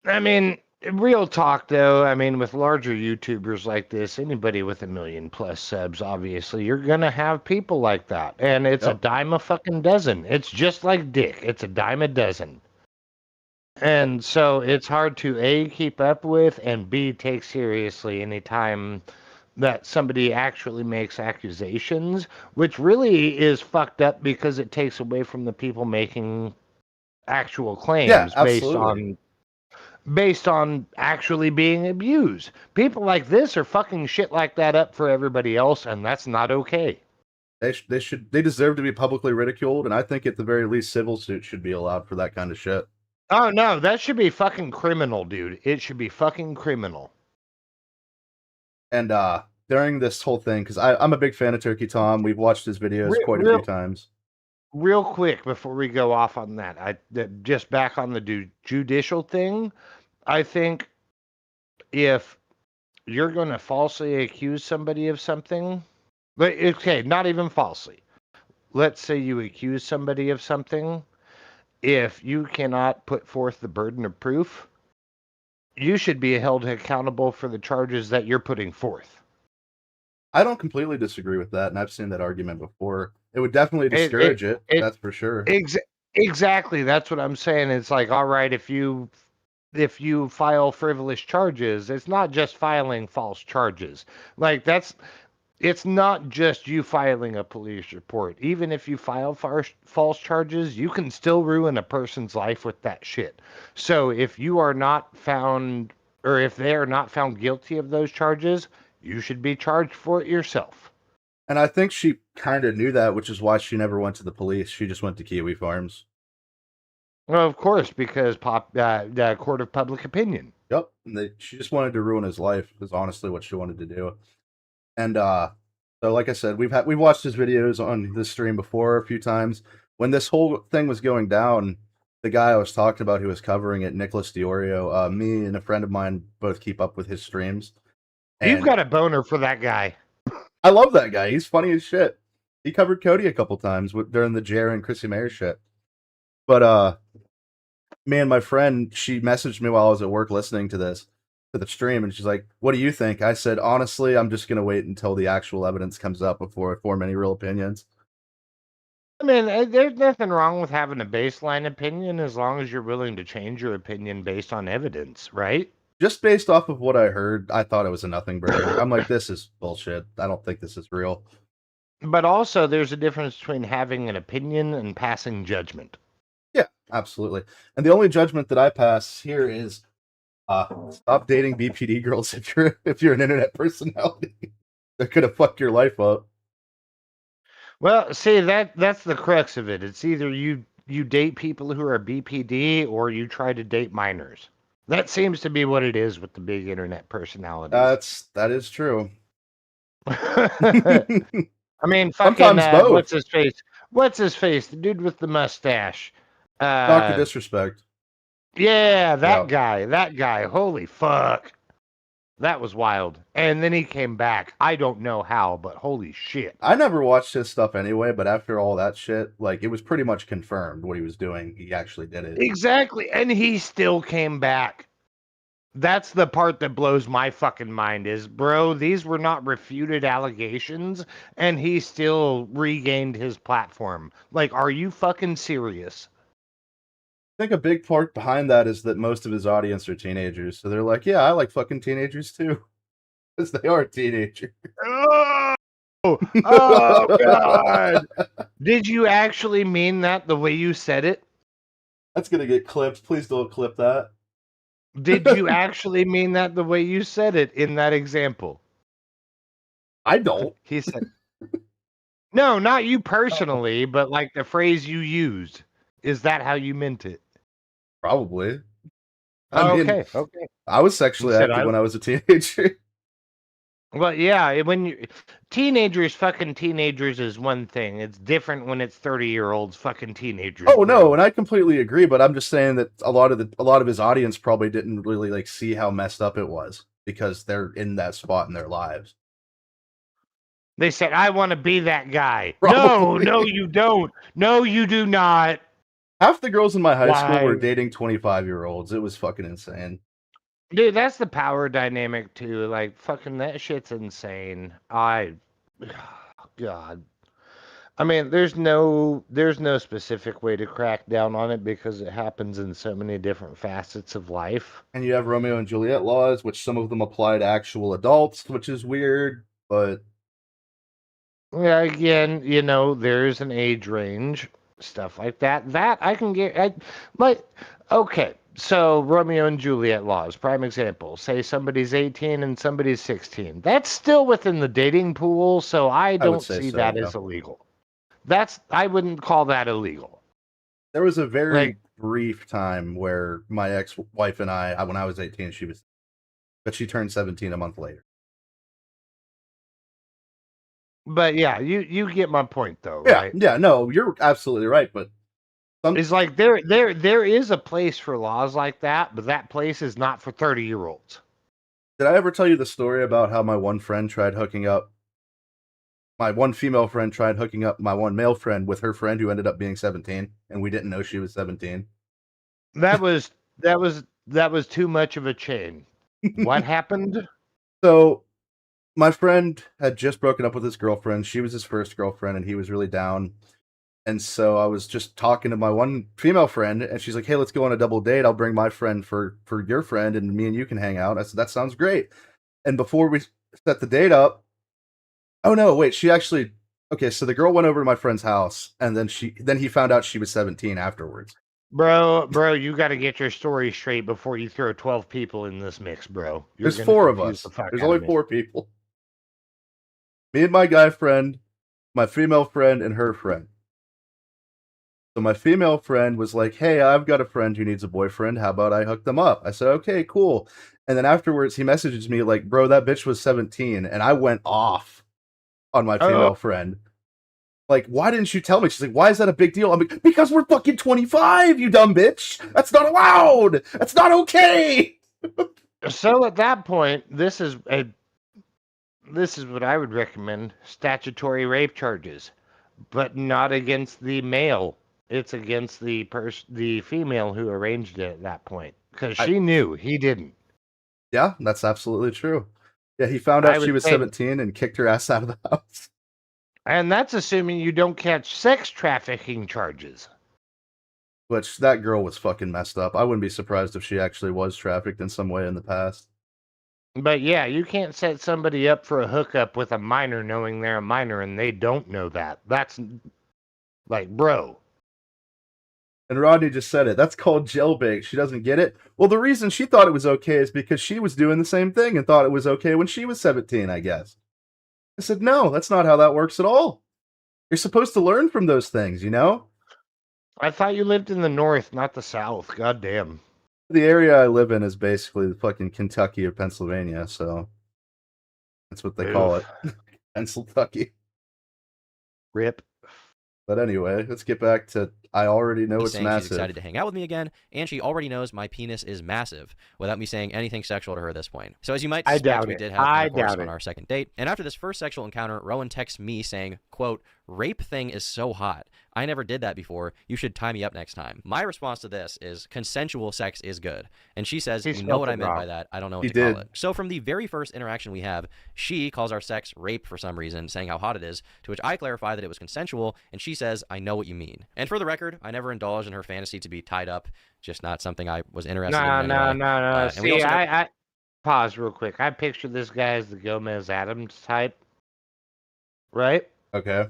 I mean, real talk though, I mean, with larger YouTubers like this, anybody with 1 million plus subs, obviously, you're gonna have people like that. And it's a dime a fucking dozen. It's just like dick. It's a dime a dozen. And so it's hard to A, keep up with, and B, take seriously anytime that somebody actually makes accusations, which really is fucked up because it takes away from the people making actual claims based on actually being abused. People like this are fucking shit like that up for everybody else, and that's not okay. They deserve to be publicly ridiculed, and I think at the very least civil suits should be allowed for that kind of shit. Oh no, that should be fucking criminal, dude. It should be fucking criminal. And during this whole thing, because I'm a big fan of Turkey Tom, we've watched his videos quite a few times. Real quick before we go off on that, just back on the judicial thing, I think if you're going to falsely accuse somebody of something, okay, not even falsely. Let's say you accuse somebody of something. If you cannot put forth the burden of proof, you should be held accountable for the charges that you're putting forth. I don't completely disagree with that, and I've seen that argument before. It would definitely discourage it, that's for sure. Exactly, that's what I'm saying. It's like, all right, if you file frivolous charges, it's not just filing false charges. Like it's not just you filing a police report. Even if you file false charges, you can still ruin a person's life with that shit. So if you are not found, or if they are not found guilty of those charges, you should be charged for it yourself. And I think she kind of knew that, which is why she never went to the police. She just went to Kiwi Farms. Well, of course, because the court of public opinion. Yep, and she just wanted to ruin his life. Is honestly what she wanted to do. And so, like I said, we've watched his videos on this stream before a few times. When this whole thing was going down, the guy I was talking about who was covering it, Nicholas Diorio, me and a friend of mine both keep up with his streams. And you've got a boner for that guy. I love that guy. He's funny as shit. He covered Cody a couple times during the Jer and Chrissy Mayer shit. But me and my friend, she messaged me while I was at work listening to the stream, and she's like, "What do you think?" I said, "Honestly, I'm just gonna wait until the actual evidence comes up before I form any real opinions." I mean, there's nothing wrong with having a baseline opinion as long as you're willing to change your opinion based on evidence, right? Just based off of what I heard, I thought it was a nothing burger. I'm like, this is bullshit. I don't think this is real. But also, there's a difference between having an opinion and passing judgment. Yeah, absolutely. And the only judgment that I pass here is stop dating BPD girls if you're an internet personality. They're gonna fuck your life up. Well, see, that's the crux of it. It's either you date people who are BPD or you try to date minors. That seems to be what it is with the big internet personalities. That is true. I mean, fucking, sometimes both. What's his face? The dude with the mustache. Dr. Disrespect. Yeah, that guy. Holy fuck. That was wild. And then he came back. I don't know how, but holy shit. I never watched his stuff anyway, but after all that shit, like, it was pretty much confirmed what he was doing. He actually did it. Exactly. And he still came back. That's the part that blows my fucking mind is, bro, these were not refuted allegations, and he still regained his platform. Like, are you fucking serious? I think a big part behind that is that most of his audience are teenagers. So they're like, yeah, I like fucking teenagers too. Because they are teenagers. Oh God! Did you actually mean that the way you said it? That's gonna get clipped. Please don't clip that. Did you actually mean that the way you said it in that example? I don't. He said, "No, not you personally, but like the phrase you used. Is that how you meant it?" Probably. I Oh, mean, okay. I was He sexually said, active when I was a teenager. Well, yeah, when you teenagers fucking teenagers is one thing. It's different when it's 30-year-olds fucking teenagers. Oh no, bro. and I completely agree, but I'm just saying that a lot of his audience probably didn't really like see how messed up it was because they're in that spot in their lives. They said, "I want to be that guy." Probably. No, you don't. No, you do not. Half the girls in my high school were Why? dating 25-year-olds. It was fucking insane. Dude, that's the power dynamic too. Like fucking that shit's insane. God. I mean, there's no specific way to crack down on it because it happens in so many different facets of life. And you have Romeo and Juliet laws, which some of them apply to actual adults, which is weird, but Yeah, again, there's an age range, stuff like that. That I can get. Okay, so Romeo and Juliet laws, prime example. Say somebody's 18 and somebody's 16. That's still within the dating pool, so I would don't say see so, that yeah. as illegal. I wouldn't call that illegal. there was a very Like- brief time where my ex-wife and I, when I was 18, but she turned 17 a month later. But yeah, you get my point though, Yeah, right? yeah, no, you're absolutely right, but It's like there is a place for laws like that, but that place is not for 30-year-olds. did I ever tell you the story about how my one female friend tried hooking up my one male friend with her friend who ended up being 17, and we didn't know she was 17? That was too much of a chain. What happened? So my friend had just broken up with his girlfriend. She was his first girlfriend, and he was really down. And so I was just talking to my one female friend, and she's like, "Hey, let's go on a double date. I'll bring my friend for your friend, and me and you can hang out." I said, "That sounds great." And before we set the date up, oh no, wait, okay, so the girl went over to my friend's house, and then he found out she was 17 afterwards. Bro, you got to get your story straight before you throw 12 people in this mix, bro. You're There's gonna 4 of confuse us. the fuck There's out of only me. 4 people. Me and my guy friend, my female friend, and her friend. So my female friend was like, "Hey, I've got a friend who needs a boyfriend. How about I hook them up?" I said, "Okay, cool." And then afterwards, he messages me like, "Bro, that bitch was 17." And I went off on my female friend. Like, "Why didn't you tell me?" She's like, "Why is that a big deal?" I'm like, "Because we're fucking 25, you dumb bitch. That's not allowed. That's not okay." So at that point, this is what I would recommend: statutory rape charges, but not against the male. It's against the female who arranged it at that point, because she knew he didn't. Yeah, that's absolutely true. Yeah, he found out I she would was say- 17 and kicked her ass out of the house. And that's assuming you don't catch sex trafficking charges. Which, that girl was fucking messed up. I wouldn't be surprised if she actually was trafficked in some way in the past. But yeah, you can't set somebody up for a hookup with a minor knowing they're a minor and they don't know that. That's like, bro. And Rodney just said it. That's called jailbait. She doesn't get it. Well, the reason she thought it was okay is because she was doing the same thing and thought it was okay when she was 17, I guess. I said, no, that's not how that works at all. You're supposed to learn from those things, you know? I thought you lived in the north, not the south. God damn. The area I live in is basically the fucking Kentucky of Pennsylvania, so that's what they call it. Pennsylvania. Rip. But anyway, let's get back to I already know it's saying massive. she's excited to hang out with me again, and she already knows my penis is massive, without me saying anything sexual to her at this point. So as you might I suspect, doubt we it. did have I intercourse doubt on it. our second date, and after this first sexual encounter, Rowan texts me saying, quote, "Rape thing is so hot. I never did that before. You should tie me up next time." My response to this is, consensual sex is good. And she says, He "You know spelled what it I meant wrong. by that. I don't know what He to call did. it." So from the very first interaction we have, she calls our sex rape for some reason, saying how hot it is, to which I clarify that it was consensual, and she says, "I know what you mean." And for the record, I never indulged in her fantasy to be tied up, just not something I was interested in anyway. No. and we See, also I pause real quick. I picture this guy as the Gomez Adams type. right? Okay.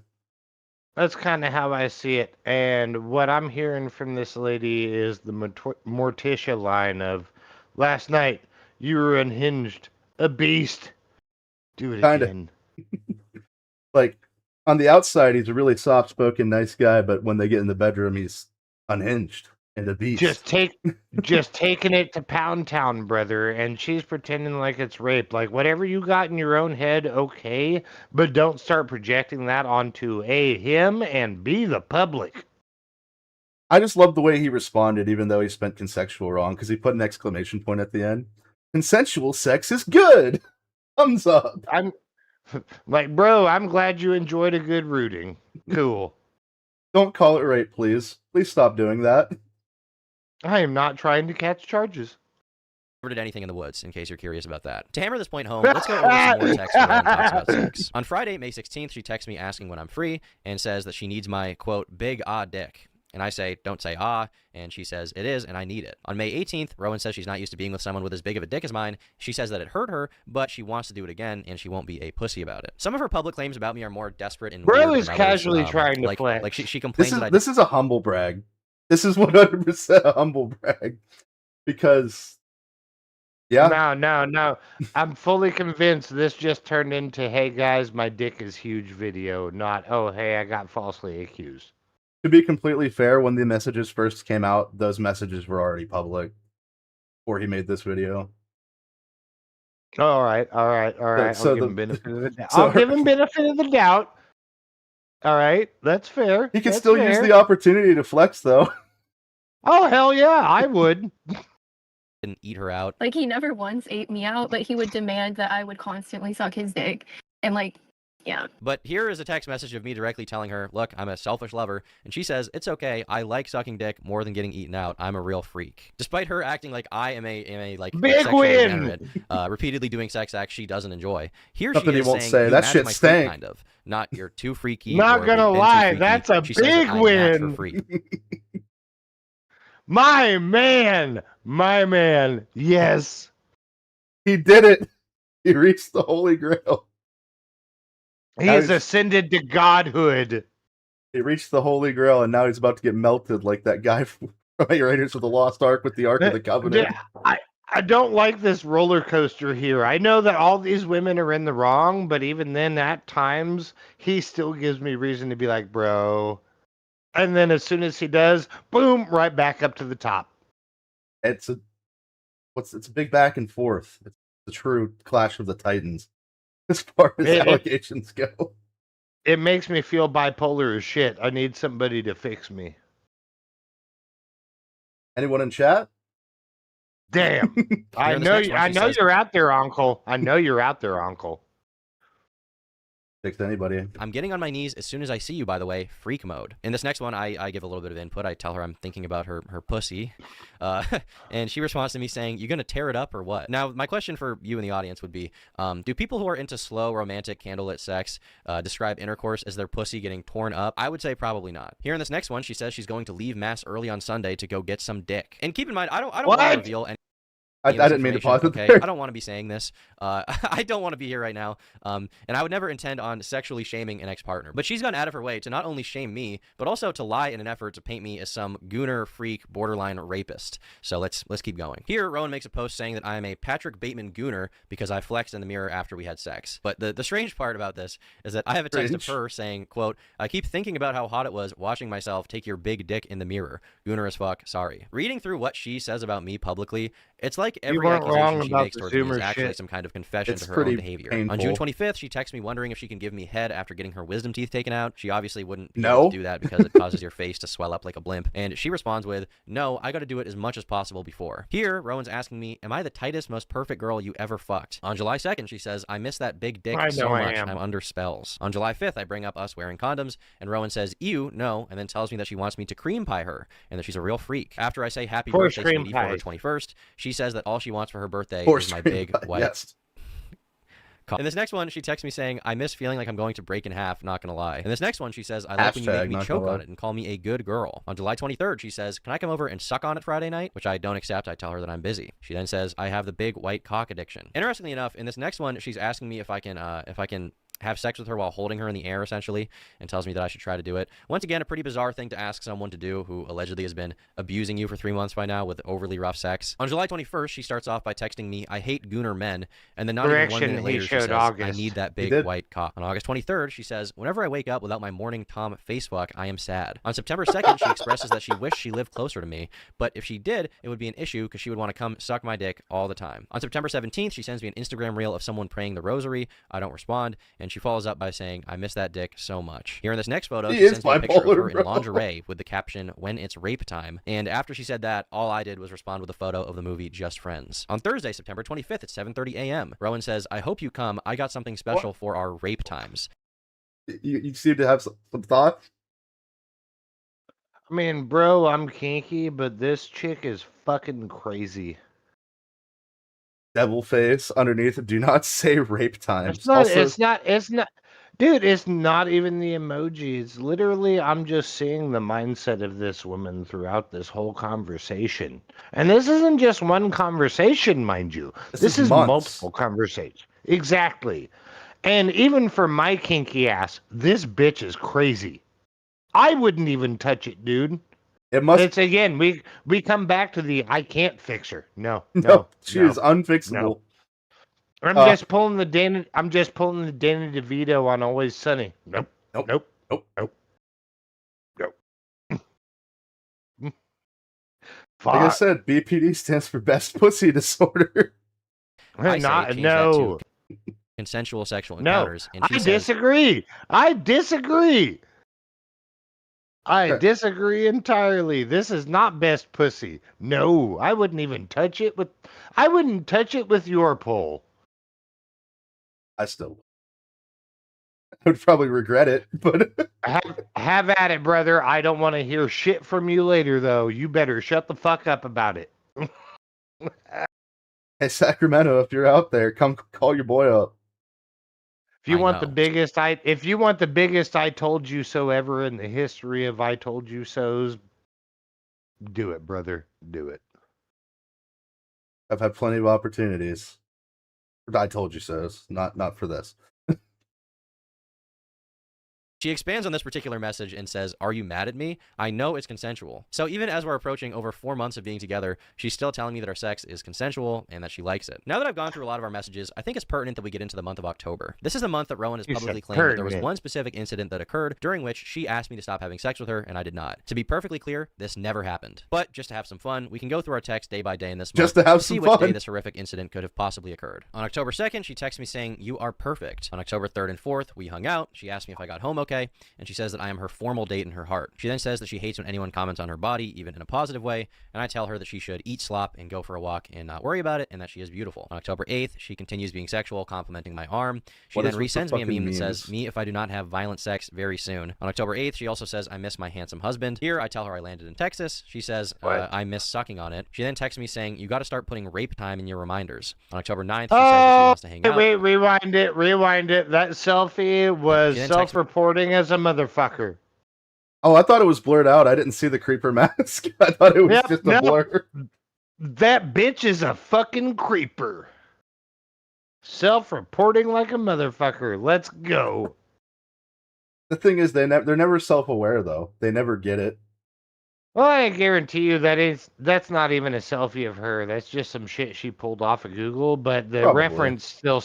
That's kind of how I see it. And what I'm hearing from this lady is the Morticia line of, last night, you were unhinged, a beast. Do it Kinda. again. Like, on the outside, he's a really soft-spoken, nice guy, but when they get in the bedroom, he's unhinged and a beast. Just taking it to Pound Town, brother, and she's pretending like it's rape. Like, whatever you got in your own head, okay, but don't start projecting that onto A, him, and B, the public. I just love the way he responded, even though he spent consensual wrong, because he put an exclamation point at the end. Consensual sex is good! Thumbs up! I'm like, bro, I'm glad you enjoyed a good rooting. Cool. Don't call it rape, please. Please stop doing that. I am not trying to catch charges. Did anything in the woods, in case you're curious about that. To hammer this point home, let's go over some more text where Rowan talks about sex. On Friday, May 16th, she texts me asking when I'm free and says that she needs my, quote, big dick. And I say, don't say and she says, it is, and I need it. On May 18th, Rowan says she's not used to being with someone with as big of a dick as mine. She says that it hurt her, but she wants to do it again, and she won't be a pussy about it. Some of her public claims about me are more desperate and Bro weird is than others. casually trying to like, flex. Like she complains that I This is a humble brag. This is 100% a humble brag. Because, yeah. No. I'm fully convinced this just turned into, hey guys, my dick is huge video, not, oh, hey, I got falsely accused. To be completely fair, when the messages first came out, those messages were already public before he made this video. All right. So I'll give him benefit of the doubt. so I'll give him benefit of the doubt. All right, that's fair. He can That's still fair. use the opportunity to flex, though. Oh, hell yeah, I would. didn't eat her out. Like, he never once ate me out, but he would demand that I would constantly suck his dick. And, like, yeah. But here is a text message of me directly telling her, look, I'm a selfish lover. And she says, it's okay. I like sucking dick more than getting eaten out. I'm a real freak. Despite her acting like I am a like big sexually win, degenerate, repeatedly doing sex acts she doesn't enjoy. Here Something she he is won't saying, say. "You That match shit my freak," stank. kind of. Not you're too freaky. Not or gonna "You've been too lie, freaky." that's a She says that big I match win. her freak. my man, yes. He did it. He reached the Holy Grail. He has ascended to godhood. He reached the Holy Grail, and now he's about to get melted like that guy from Raiders of the Lost Ark with the Ark of the Covenant. I don't like this roller coaster here. I know that all these women are in the wrong, but even then, at times, he still gives me reason to be like, bro. And then as soon as he does, boom, right back up to the top. It's a big back and forth. It's the true clash of the titans, as far as allegations go. It makes me feel bipolar as shit. I need somebody to fix me. Anyone in chat? Damn. I know you're out there, Uncle. I know you're out there, Uncle. Fix anybody. I'm getting on my knees as soon as I see you, by the way, freak mode. In this next one, I give a little bit of input. I tell her I'm thinking about her pussy. And she responds to me saying, you gonna tear it up or what? Now, my question for you in the audience would be, do people who are into slow, romantic, candlelit sex describe intercourse as their pussy getting torn up? I would say probably not. Here in this next one, she says she's going to leave mass early on Sunday to go get some dick. And keep in mind, I don't want to reveal any. I didn't mean to pause it okay? there. I don't want to be saying this. I don't want to be here right now. And I would never intend on sexually shaming an ex-partner. But she's gone out of her way to not only shame me, but also to lie in an effort to paint me as some gooner, freak, borderline rapist. So let's keep going. Here, Rowan makes a post saying that I am a Patrick Bateman gooner because I flexed in the mirror after we had sex. But the strange part about this is that I have a text of her saying, quote, I keep thinking about how hot it was watching myself take your big dick in the mirror. Gooner as fuck, sorry. Reading through what she says about me publicly, it's like every accusation she makes towards me is actually some kind of confession to her own behavior. Painful. On June 25th, she texts me wondering if she can give me head after getting her wisdom teeth taken out. She obviously wouldn't be able to do that because it causes your face to swell up like a blimp. And she responds with, no, I gotta do it as much as possible before. Here, Rowan's asking me, am I the tightest, most perfect girl you ever fucked? On July 2nd, she says, I miss that big dick so much. I'm under spells. On July 5th, I bring up us wearing condoms, and Rowan says, ew, no, and then tells me that she wants me to cream pie her, and that she's a real freak. After I say happy birthday, sweetie, for her 21st, she says that all she wants for her birthday is my big white. Yes. In this next one, she texts me saying, I miss feeling like I'm going to break in half, not gonna lie. In this next one, she says, I like when you make me choke on it and call me a good girl. On July 23rd, she says, can I come over and suck on it Friday night? Which I don't accept. I tell her that I'm busy. She then says, I have the big white cock addiction. Interestingly enough, in this next one, she's asking me if I can have sex with her while holding her in the air, essentially, and tells me that I should try to do it. Once again, a pretty bizarre thing to ask someone to do who allegedly has been abusing you for 3 months by now with overly rough sex. On July 21st, she starts off by texting me, "I hate gooner men," and then not even 1 minute later, she says, "I need that big white cock." On August 23rd, she says, "Whenever I wake up without my morning Tom face fuck, I am sad." On September 2nd, she expresses that she wished she lived closer to me, but if she did, it would be an issue because she would want to come suck my dick all the time. On September 17th, she sends me an Instagram reel of someone praying the rosary. I don't respond, and she follows up by saying, "I miss that dick so much." Here in this next photo, she sends me a picture of her in lingerie with the caption, "When it's rape time." And after she said that, all I did was respond with a photo of the movie Just Friends. On Thursday, September 25th at 7:30 a.m., Rowan says, "I hope you come. I got something special for our rape times." You seem to have some thoughts. I mean, bro, I'm kinky, but this chick is fucking crazy. Devil face underneath. Do not say rape times. It's not. It's not. Dude, it's not even the emoji. It's literally, I'm just seeing the mindset of this woman throughout this whole conversation. And this isn't just one conversation, mind you. This is multiple conversations. Exactly. And even for my kinky ass, this bitch is crazy. I wouldn't even touch it, dude. It's again, we come back to the I can't fix her. No. She is unfixable. No. I'm just pulling the Danny DeVito on Always Sunny. Nope. Like I said, BPD stands for Best Pussy Disorder. No. Consensual sexual encounters. No, I disagree. I disagree entirely. This is not best pussy. No, I wouldn't even touch it with. I wouldn't touch it with your pole. I still would probably regret it, but have at it, brother. I don't want to hear shit from you later, though. You better shut the fuck up about it. Hey, Sacramento, if you're out there, come call your boy up. If you want the biggest I told you so ever in the history of I told you so's, do it, brother. Do it. I've had plenty of opportunities. I told you so's, not for this. She expands on this particular message and says, "Are you mad at me? I know it's consensual." So even as we're approaching over 4 months of being together, she's still telling me that our sex is consensual and that she likes it. Now that I've gone through a lot of our messages, I think it's pertinent that we get into the month of October. This is the month that Rowan has publicly claimed that there was one specific incident that occurred during which she asked me to stop having sex with her, and I did not. To be perfectly clear, this never happened. But just to have some fun, we can go through our text day by day in this month just to have see some which fun. day this horrific incident could have possibly occurred. On October 2nd, she texts me saying, "You are perfect." On October 3rd and 4th, we hung out. She asked me if I got home okay, and she says that I am her formal date in her heart. She then says that she hates when anyone comments on her body, even in a positive way, and I tell her that she should eat slop and go for a walk and not worry about it, and that she is beautiful. On October 8th, she continues being sexual, complimenting my arm. She then resends me a meme that says, "Me if I do not have violent sex very soon." On October 8th, she also says, "I miss my handsome husband." Here, I tell her I landed in Texas. She says, "I miss sucking on it." She then texts me saying, "You got to start putting rape time in your reminders." On October 9th, she says that she wants to hang out. Wait, rewind it. That selfie was self-reporting as a motherfucker. Oh, I thought it was blurred out. I didn't see the creeper mask. I thought it was just a blur. That bitch is a fucking creeper. Self-reporting like a motherfucker. Let's go. The thing is, they're never self-aware, though. They never get it. Well, I guarantee you that's not even a selfie of her. That's just some shit she pulled off of Google. But the reference still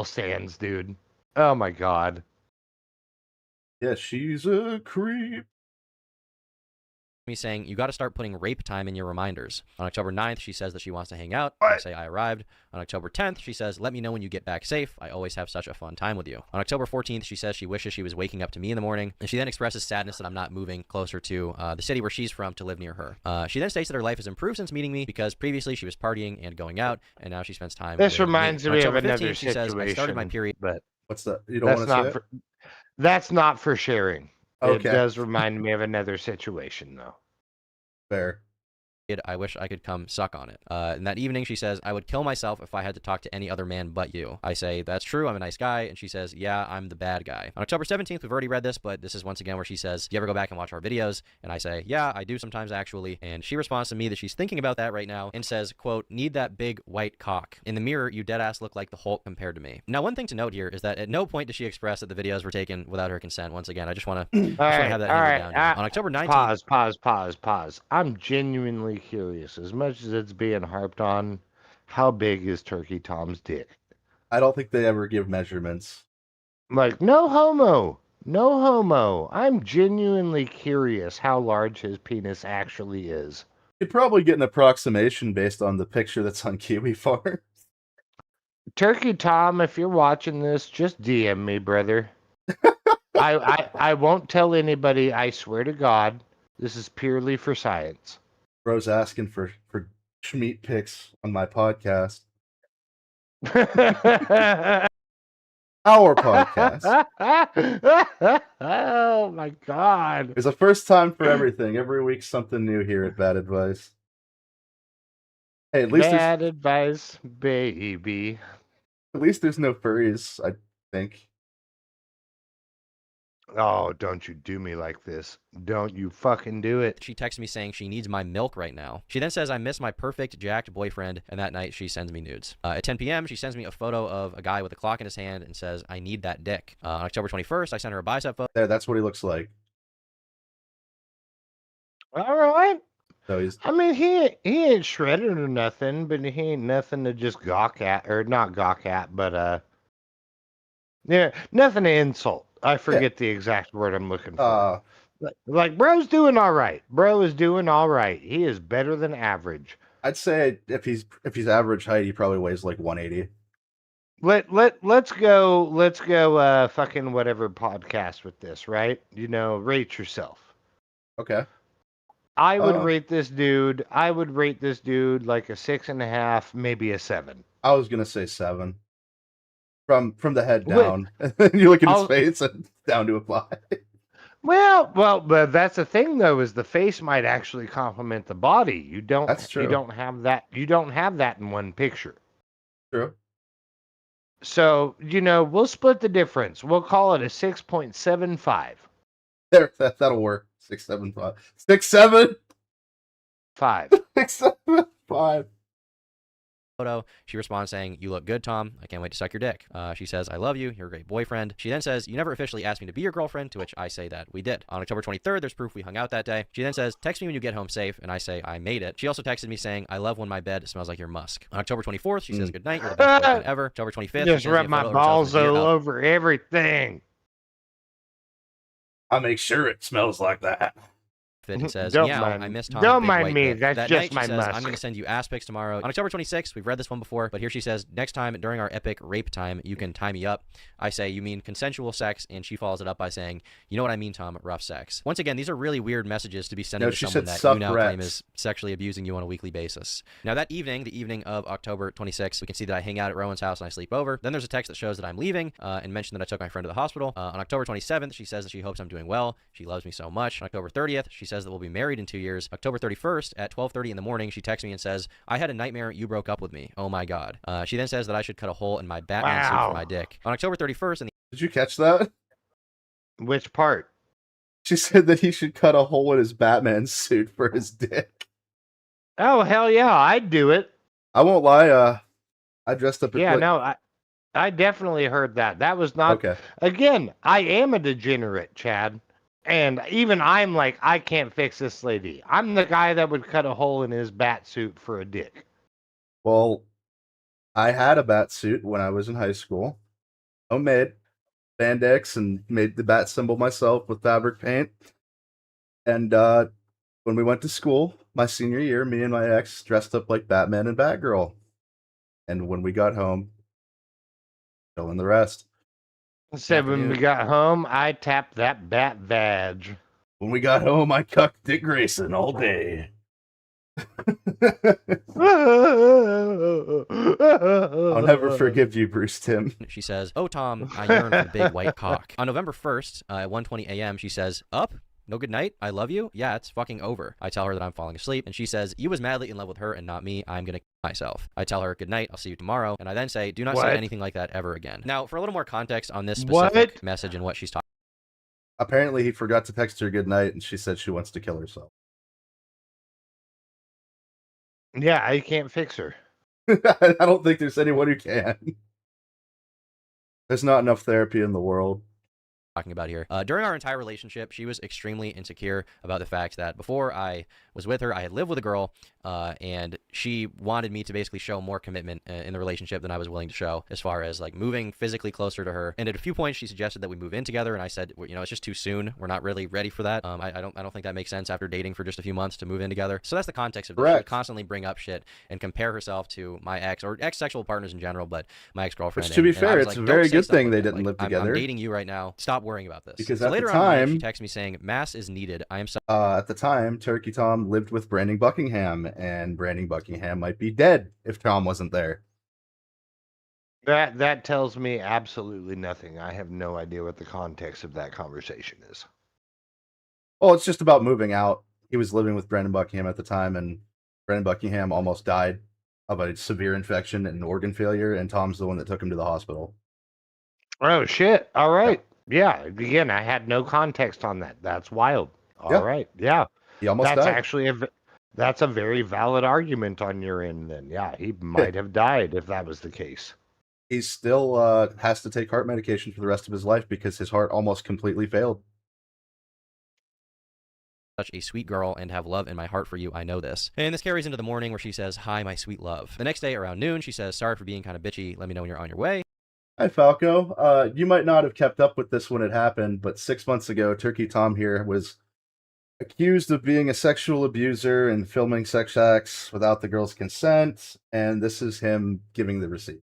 stands, dude. Oh my god. Yeah, she's a creep. Me saying, "You got to start putting rape time in your reminders." On October 9th, she says that she wants to hang out. I say I arrived. On October 10th, she says, "Let me know when you get back safe. I always have such a fun time with you." On October 14th, she says she wishes she was waking up to me in the morning, and she then expresses sadness that I'm not moving closer to the city where she's from to live near her. She then states that her life has improved since meeting me because previously she was partying and going out, and now she spends time This with reminds me. me On of October another 15th, she says, "I started my period." But what's that? You don't want to say it? That's not for sharing. Okay. It does remind me of another situation, though. Fair. I wish I could come suck on it. And that evening, she says, I would kill myself if I had to talk to any other man but you. I say, that's true, I'm a nice guy. And she says, yeah, I'm the bad guy. On October 17th, we've already read this, but this is once again where she says, do you ever go back and watch our videos? And I say, yeah, I do sometimes actually. And she responds to me that she's thinking about that right now and says, quote, need that big white cock. In the mirror, you deadass look like the Hulk compared to me. Now, one thing to note here is that at no point does she express that the videos were taken without her consent. Once again, I just want to have that handed down here. On October 19th, Pause. I'm genuinely curious. As much as it's being harped on, how big is Turkey Tom's dick? I don't think they ever give measurements. Like, no homo. No homo. I'm genuinely curious how large his penis actually is. You'd probably get an approximation based on the picture that's on Kiwi Farm. Turkey Tom, if you're watching this, just DM me, brother. I won't tell anybody, I swear to God. This is purely for science. Bro's asking for Schmeat pics on my podcast. Our podcast. Oh my God. There's a first time for everything. Every week something new here at Bad Advice. Hey, at least Bad advice, baby. at least there's no furries, I think. Oh, don't you do me like this. Don't you fucking do it. she texts me saying she needs my milk right now. She then says I miss my perfect jacked boyfriend, and that night she sends me nudes. At 10 p.m., she sends me a photo of a guy with a clock in his hand and says, I need that dick. On October 21st, I sent her a bicep photo. There, that's what he looks like. All right. So he's I mean, he ain't shredded or nothing, but he ain't nothing to just gawk at, or not gawk at, but yeah, nothing to insult. I forget the exact word I'm looking for. Like, bro's doing all right. Bro is doing all right. He is better than average. I'd say if he's average height, he probably weighs like 180. Let's go fucking whatever podcast with this, right? You know, rate yourself. Okay. I would rate this dude like a 6.5, maybe a 7. I was gonna say 7. From the head down. And then you look at his face and down to a 5. Well, but that's the thing though, is the face might actually complement the body. You don't. That's true. You don't have that. You don't have that in one picture. True. So we'll split the difference. We'll call it a 6.75. There, that'll work. 6, 7, 5. 6, 7. 5. 6, 7, 5. Photo. She responds saying, you look good, Tom. I can't wait to suck your dick. She says, I love you. You're a great boyfriend. She then says, you never officially asked me to be your girlfriend, to which I say that we did. On October 23rd, there's proof we hung out that day. She then says, text me when you get home safe, and I say, I made it. She also texted me saying, I love when my bed smells like your musk. On October 24th, she says, good night. You're the best boyfriend ever. October 25th, Just rub my balls all over everything. I'll make sure it smells like that. And says, Don't yeah, mind I miss Tom. Don't mind me. That's that just night, my she says, musk. I'm going to send you ass pics tomorrow. On October 26th, we've read this one before, but here she says, next time during our epic rape time, you can tie me up. I say, you mean consensual sex? And she follows it up by saying, you know what I mean, Tom, rough sex. Once again, these are really weird messages to be sending to someone that you now claim is sexually abusing you on a weekly basis. Now that evening, the evening of October 26th, we can see that I hang out at Rowan's house and I sleep over. Then there's a text that shows that I'm leaving and mention that I took my friend to the hospital. On October 27th, she says that she hopes I'm doing well. She loves me so much. On October 30th, she says that we'll be married in 2 years. October 31st at 12:30 in the morning, she texts me and says, I had a nightmare you broke up with me. Oh my God. She then says that I should cut a hole in my Batman suit for my dick. On October 31st, Did you catch that? Which part? She said that he should cut a hole in his Batman suit for his dick. Oh, hell yeah, I'd do it. I won't lie, I dressed up no, I definitely heard that. That was not... Okay. Again, I am a degenerate, Chad. And even I'm like, I can't fix this lady. I'm the guy that would cut a hole in his bat suit for a dick. Well, I had a bat suit when I was in high school. Homemade. Spandex, and made the bat symbol myself with fabric paint. And when we went to school, my senior year, me and my ex dressed up like Batman and Batgirl. And when we got home, fill in the rest. Said when we got home, I tapped that bat vag. When we got home, I cucked Dick Grayson all day. I'll never forgive you, Bruce Timm. she says, oh, Tom, I yearn for the big white cock. On November 1st at 1:20 a.m., she says, up? No good night? I love you? Yeah, it's fucking over. I tell her that I'm falling asleep, and she says, you was madly in love with her and not me. I'm gonna kill myself. I tell her, good night, I'll see you tomorrow, and I then say, do not say What? anything like that ever again. Now, for a little more context on this specific What? message and what she's talking Apparently, he forgot to text her good night, and she said she wants to kill herself. Yeah, I can't fix her. I don't think there's anyone who can. There's not enough therapy in the world. about here. During our entire relationship, she was extremely insecure about the fact that before I was with her, I had lived with a girl, and she wanted me to basically show more commitment in the relationship than I was willing to show, as far as like moving physically closer to her. And at a few points, she suggested that we move in together, and I said, you know, it's just too soon. We're not really ready for that. I don't think that makes sense after dating for just a few months to move in together. So that's the context of this. She would constantly bring up shit and compare herself to my ex or ex-sexual partners in general, but my ex-girlfriend. Which, to be fair, it's like, a very good thing they like didn't live together. I'm dating you right now. Stop worrying about this. Because so at later the on, time, she texts me saying, "Mass is needed. I am." At the time, Turkey Tom lived with Brandon Buckingham, and Brandon Buckingham might be dead if Tom wasn't there. That tells me absolutely nothing. I have no idea what the context of that conversation is. Well, it's just about moving out. He was living with Brandon Buckingham at the time, and Brandon Buckingham almost died of a severe infection and organ failure, and Tom's the one that took him to the hospital. Oh, shit. All right. Yeah. Again, I had no context on that. That's wild. All right. Yeah. He almost That's died. actually that's a very valid argument on your end then. Yeah, he might have died if that was the case. He still has to take heart medication for the rest of his life because his heart almost completely failed. Such a sweet girl and have love in my heart for you. I know this. And this carries into the morning where she says, hi, my sweet love. The next day around noon, she says, sorry for being kind of bitchy. Let me know when you're on your way. Hi, Falco. You might not have kept up with this when it happened, but 6 months ago, Turkey Tom here was accused of being a sexual abuser and filming sex acts without the girl's consent, and this is him giving the receipt.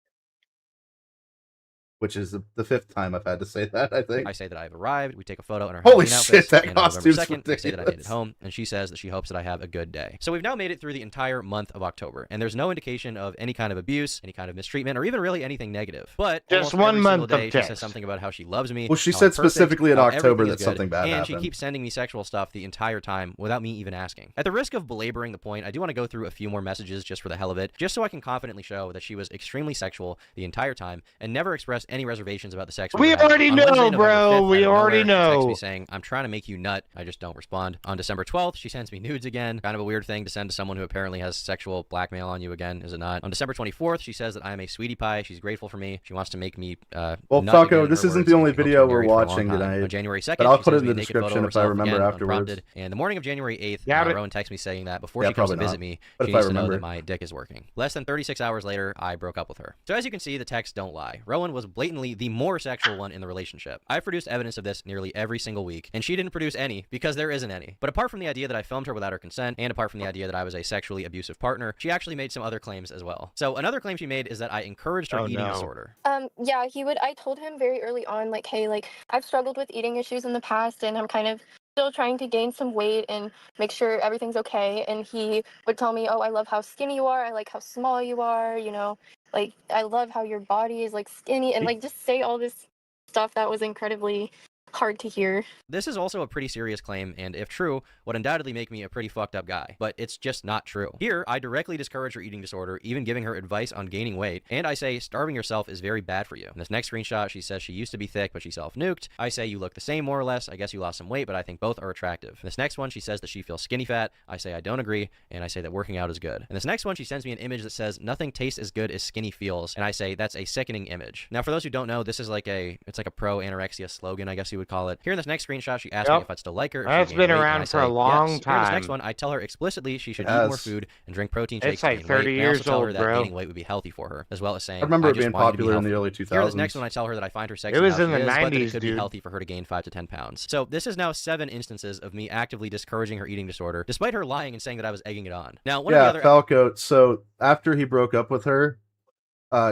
Which is the fifth time I've had to say that, I think. I say that I've arrived. We take a photo in her Holy Halloween shit, outfits, that and on November costume's 2nd, I say that I made it ridiculous. home, and she says that she hopes that I have a good day. So we've now made it through the entire month of October, and there's no indication of any kind of abuse, any kind of mistreatment, or even really anything negative. But just almost one every month single day, of she text. says something about how she loves me. Well, she how said I'm perfect, specifically in how October everything that is good, something bad and happened. she keeps sending me sexual stuff the entire time without me even asking. At the risk of belaboring the point, I do want to go through a few more messages just for the hell of it, just so I can confidently show that she was extremely sexual the entire time and never expressed any reservations about the sex. We had. already On know, Wednesday, November bro. 5th, We out of already nowhere, she texts know. me saying, I'm trying to make you nut. I just don't respond. On December 12th, she sends me nudes again. Kind of a weird thing to send to someone who apparently has sexual blackmail on you again, is it not? On December 24th, she says that I am a sweetie pie. She's grateful for me. She wants to make me well, nut Falco, again, this in her isn't words, the only and she hopes to video be we're married for a long watching time. tonight. On January 2nd, But I'll she put it sends in me the a naked photo description of if I herself remember again, afterwards. unprompted. And the morning of January 8th, Yeah, Rowan texts me saying that before Yeah, she comes to probably visit not. me, But she if I needs to know remember. that my dick is working. Less than 36 hours later, I broke up with her. So as you can see, the texts don't lie. Rowan was blatantly the more sexual one in the relationship. I've produced evidence of this nearly every single week, and she didn't produce any because there isn't any. But apart from the idea that I filmed her without her consent, and apart from the idea that I was a sexually abusive partner, she actually made some other claims as well. So another claim she made is that I encouraged her eating disorder. Yeah, I told him very early on, like, hey, like, I've struggled with eating issues in the past, and I'm kind of still trying to gain some weight and make sure everything's okay. And he would tell me, oh, I love how skinny you are. I like how small you are. You know, like, I love how your body is, like, skinny, and, like, just say all this stuff that was incredibly hard to hear. This is also a pretty serious claim, and if true, would undoubtedly make me a pretty fucked up guy, but it's just not true. Here, I directly discourage her eating disorder, even giving her advice on gaining weight, and I say starving yourself is very bad for you. In this next screenshot, she says she used to be thick, but she self-nuked. I say you look the same more or less. I guess you lost some weight, but I think both are attractive. In this next one, she says that she feels skinny fat. I say I don't agree, and I say that working out is good. In this next one, she sends me an image that says nothing tastes as good as skinny feels, and I say that's a sickening image. Now, for those who don't know, this is like it's like a pro-anorexia slogan, I guess you would call it. Here in this next screenshot, she asked me if I'd still like her. That's been around for a long time. Here in this next one, I tell her explicitly she should eat more food and drink protein shakes. It's like to gain 30 weight. years I also tell her old, that bro. gaining weight would be healthy for her, as well as saying I remember it just being want you to be popular in the healthy. early 2000s. Here in this next one, I tell her that I find her sexy It was how in she the is, but that it 90s, could be dude. healthy for her to gain 5 to 10 pounds. So this is now 7 instances of me actively discouraging her eating disorder, despite her lying and saying that I was egging it on. Now, one of the other Falco. So after he broke up with her,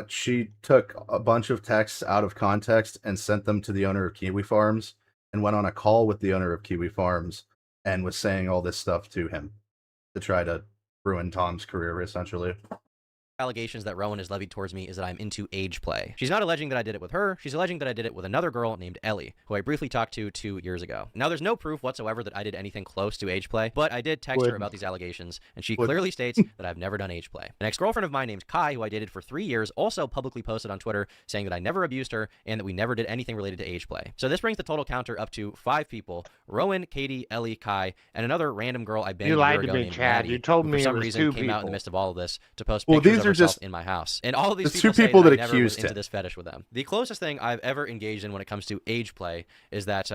she took a bunch of texts out of context and sent them to the owner of Kiwi Farms and went on a call with the owner of Kiwi Farms and was saying all this stuff to him to try to ruin Tom's career, essentially. allegations that Rowan has levied towards me is that I'm into age play. She's not alleging that I did it with her. She's alleging that I did it with another girl named Ellie, who I briefly talked to 2 years ago. Now, there's no proof whatsoever that I did anything close to age play, but I did text her about these allegations, and she clearly states that I've never done age play. An ex-girlfriend of mine named Kai, who I dated for 3 years, also publicly posted on Twitter saying that I never abused her and that we never did anything related to age play. So this brings the total counter up to 5 people: Rowan, Katie, Ellie, Kai, and another random girl I banged a year ago named Chad. Maddie, You told who me for some it was reason 2 came out in the people. midst of all of this to post Well, pictures these of are herself just- in my house. And all of these It's people 2 say people that that I never was accused into him. this fetish with them. The closest thing I've ever engaged in when it comes to age play is that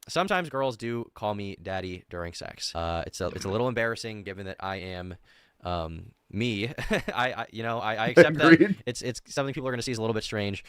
sometimes girls do call me daddy during sex. It's a little embarrassing given that I am me. I accept that Agreed. it's something people are going to see is a little bit strange.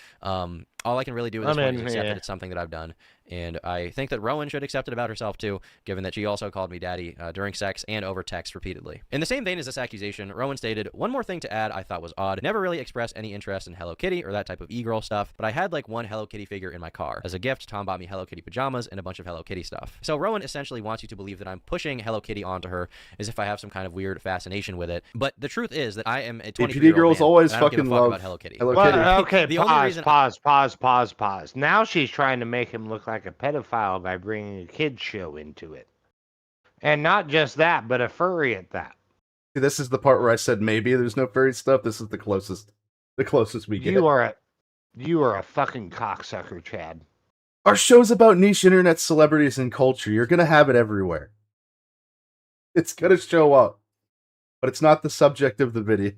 All I can really do at this point is accept that it's something that I've done. And I think that Rowan should accept it about herself too, given that she also called me daddy during sex and over text repeatedly. In the same vein as this accusation, Rowan stated, "One more thing to add I thought was odd. Never really expressed any interest in Hello Kitty or that type of e-girl stuff, but I had like one Hello Kitty figure in my car. As a gift, Tom bought me Hello Kitty pajamas and a bunch of Hello Kitty stuff." So Rowan essentially wants you to believe that I'm pushing Hello Kitty onto her as if I have some kind of weird fascination with it. But the truth is that I am a 23-year-old girls man, always and I don't give a fucking fuck love about Hello Kitty. Hello Well, Kitty. okay, The only reason pause. Now she's trying to make him look like a pedophile by bringing a kid's show into it. And not just that, but a furry at that. This is the part where I said maybe there's no furry stuff. This is the closest we get. You are a fucking cocksucker, Chad. Our show's about niche internet celebrities and culture. You're gonna have it everywhere. It's gonna show up. But it's not the subject of the video.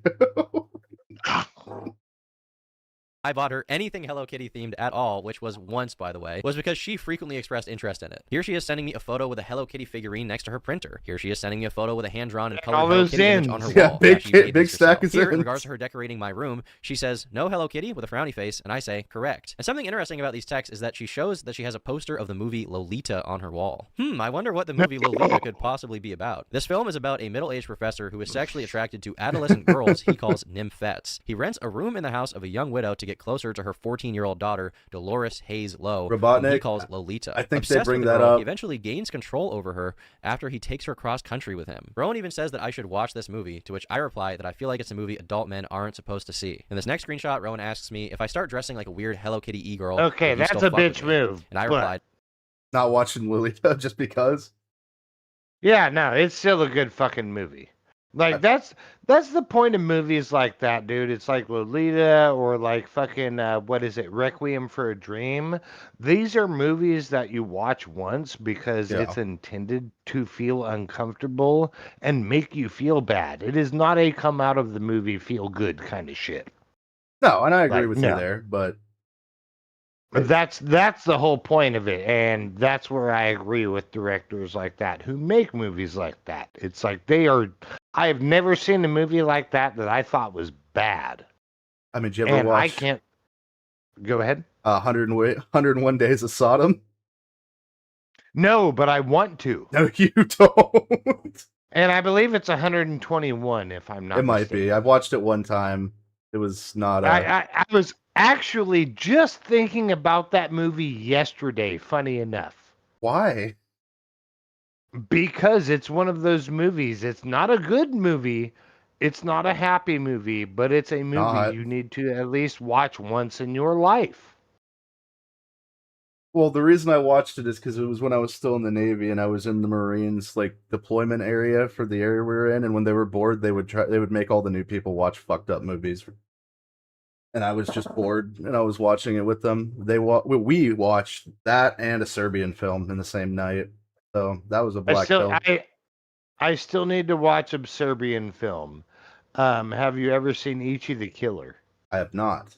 I bought her anything Hello Kitty themed at all, which was once, by the way, was because she frequently expressed interest in it. Here she is sending me a photo with a Hello Kitty figurine next to her printer. Here she is sending me a photo with a hand-drawn and colored all Hello those Kitty image on her ends. Yeah, wall. big She made big this stack herself. of Here, in ends. regards to her decorating my room, she says, "No Hello Kitty," with a frowny face, and I say, "Correct." And something interesting about these texts is that she shows that she has a poster of the movie Lolita on her wall. I wonder what the movie Lolita could possibly be about. This film is about a middle-aged professor who is sexually attracted to adolescent girls he calls nymphets. He rents a room in the house of a young widow to get closer to her 14-year-old daughter, Dolores Hayes Lowe, whom he Robotnik, calls Lolita. I think they Obsessed bring with the that girl, up. He eventually gains control over her after he takes her cross-country with him. Rowan even says that I should watch this movie, to which I reply that I feel like it's a movie adult men aren't supposed to see. In this next screenshot, Rowan asks me if I start dressing like a weird Hello Kitty e-girl. Okay, will you that's still a fuck with bitch me? move. And I but- replied, Not watching Lolita just because. Yeah, no, it's still a good fucking movie. Like that's the point of movies like that, dude. It's like Lolita or like fucking what is it, Requiem for a Dream. These are movies that you watch once because Yeah. it's intended to feel uncomfortable and make you feel bad. It is not a come out of the movie feel good kind of shit. No, and I agree Like, with no. you there, but That's the whole point of it, and that's where I agree with directors like that who make movies like that. It's like I have never seen a movie like that I thought was bad, I mean, did you ever and I watch can't. Go ahead. 101 Days of Sodom? No, but I want to, No, you don't. and I believe it's 121 if I'm not. It might mistaken. be. I've watched it one time. It was not. I was actually just thinking about that movie yesterday. Funny enough. Why? Because it's one of those movies. It's not a good movie. It's not a happy movie, but it's a movie Not. you need to at least watch once in your life. Well, the reason I watched it is because it was when I was still in the Navy and I was in the Marines like deployment area for the area we were in, and when they were bored, they would make all the new people watch fucked up movies. And I was just bored, and I was watching it with them. We watched that and a Serbian film in the same night, so that was a black film. I still need to watch a Serbian film. Have you ever seen Ichi the Killer? I have not.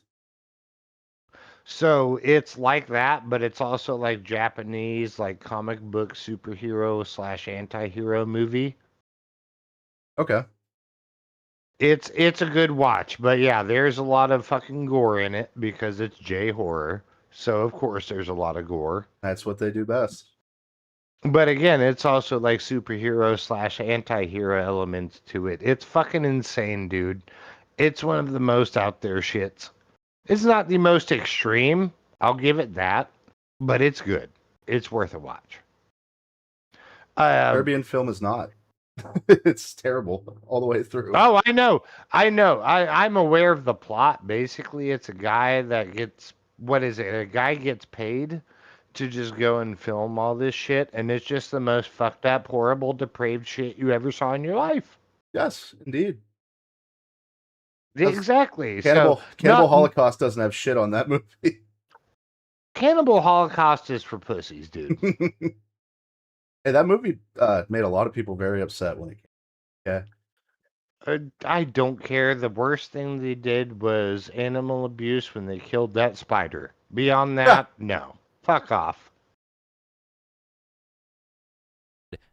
So it's like that, but it's also like Japanese, like comic book superhero / anti-hero movie. Okay. It's a good watch, but yeah, there's a lot of fucking gore in it because it's J horror. So of course there's a lot of gore. That's what they do best. But again, it's also like superhero / anti-hero elements to it. It's fucking insane, dude. It's one of the most out there shits. It's not the most extreme, I'll give it that, but it's good. It's worth a watch. Serbian film is not. It's terrible all the way through. Oh, I know. I'm aware of the plot. Basically, it's a guy that gets, what is it? A guy gets paid to just go and film all this shit, and it's just the most fucked up, horrible, depraved shit you ever saw in your life. Yes, indeed. That's- Exactly. Cannibal So, Cannibal not, Holocaust doesn't have shit on that movie. Cannibal Holocaust is for pussies, dude. Hey, that movie made a lot of people very upset when it came. Yeah. I don't care. The worst thing they did was animal abuse when they killed that spider. Beyond that, no. Fuck off.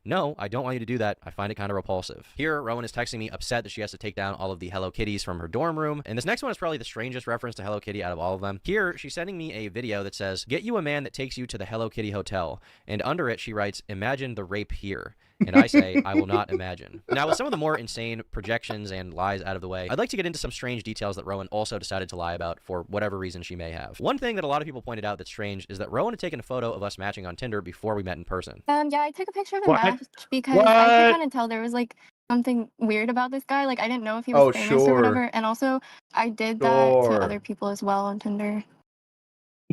No, I don't want you to do that. I find it kind of repulsive. Here, Rowan is texting me upset that she has to take down all of the Hello Kitties from her dorm room. And this next one is probably the strangest reference to Hello Kitty out of all of them. Here, she's sending me a video that says, "Get you a man that takes you to the Hello Kitty hotel." And under it, she writes, "Imagine the rape here." And I say, I will not imagine. Now, with some of the more insane projections and lies out of the way, I'd like to get into some strange details that Rowan also decided to lie about for whatever reason she may have. One thing that a lot of people pointed out that's strange is that Rowan had taken a photo of us matching on Tinder before we met in person. Yeah, I took a picture of the What? match because I could kind of tell there was like something weird about this guy. Like I didn't know if he was Oh, famous sure. or whatever. And also, I did that Sure. to other people as well on Tinder.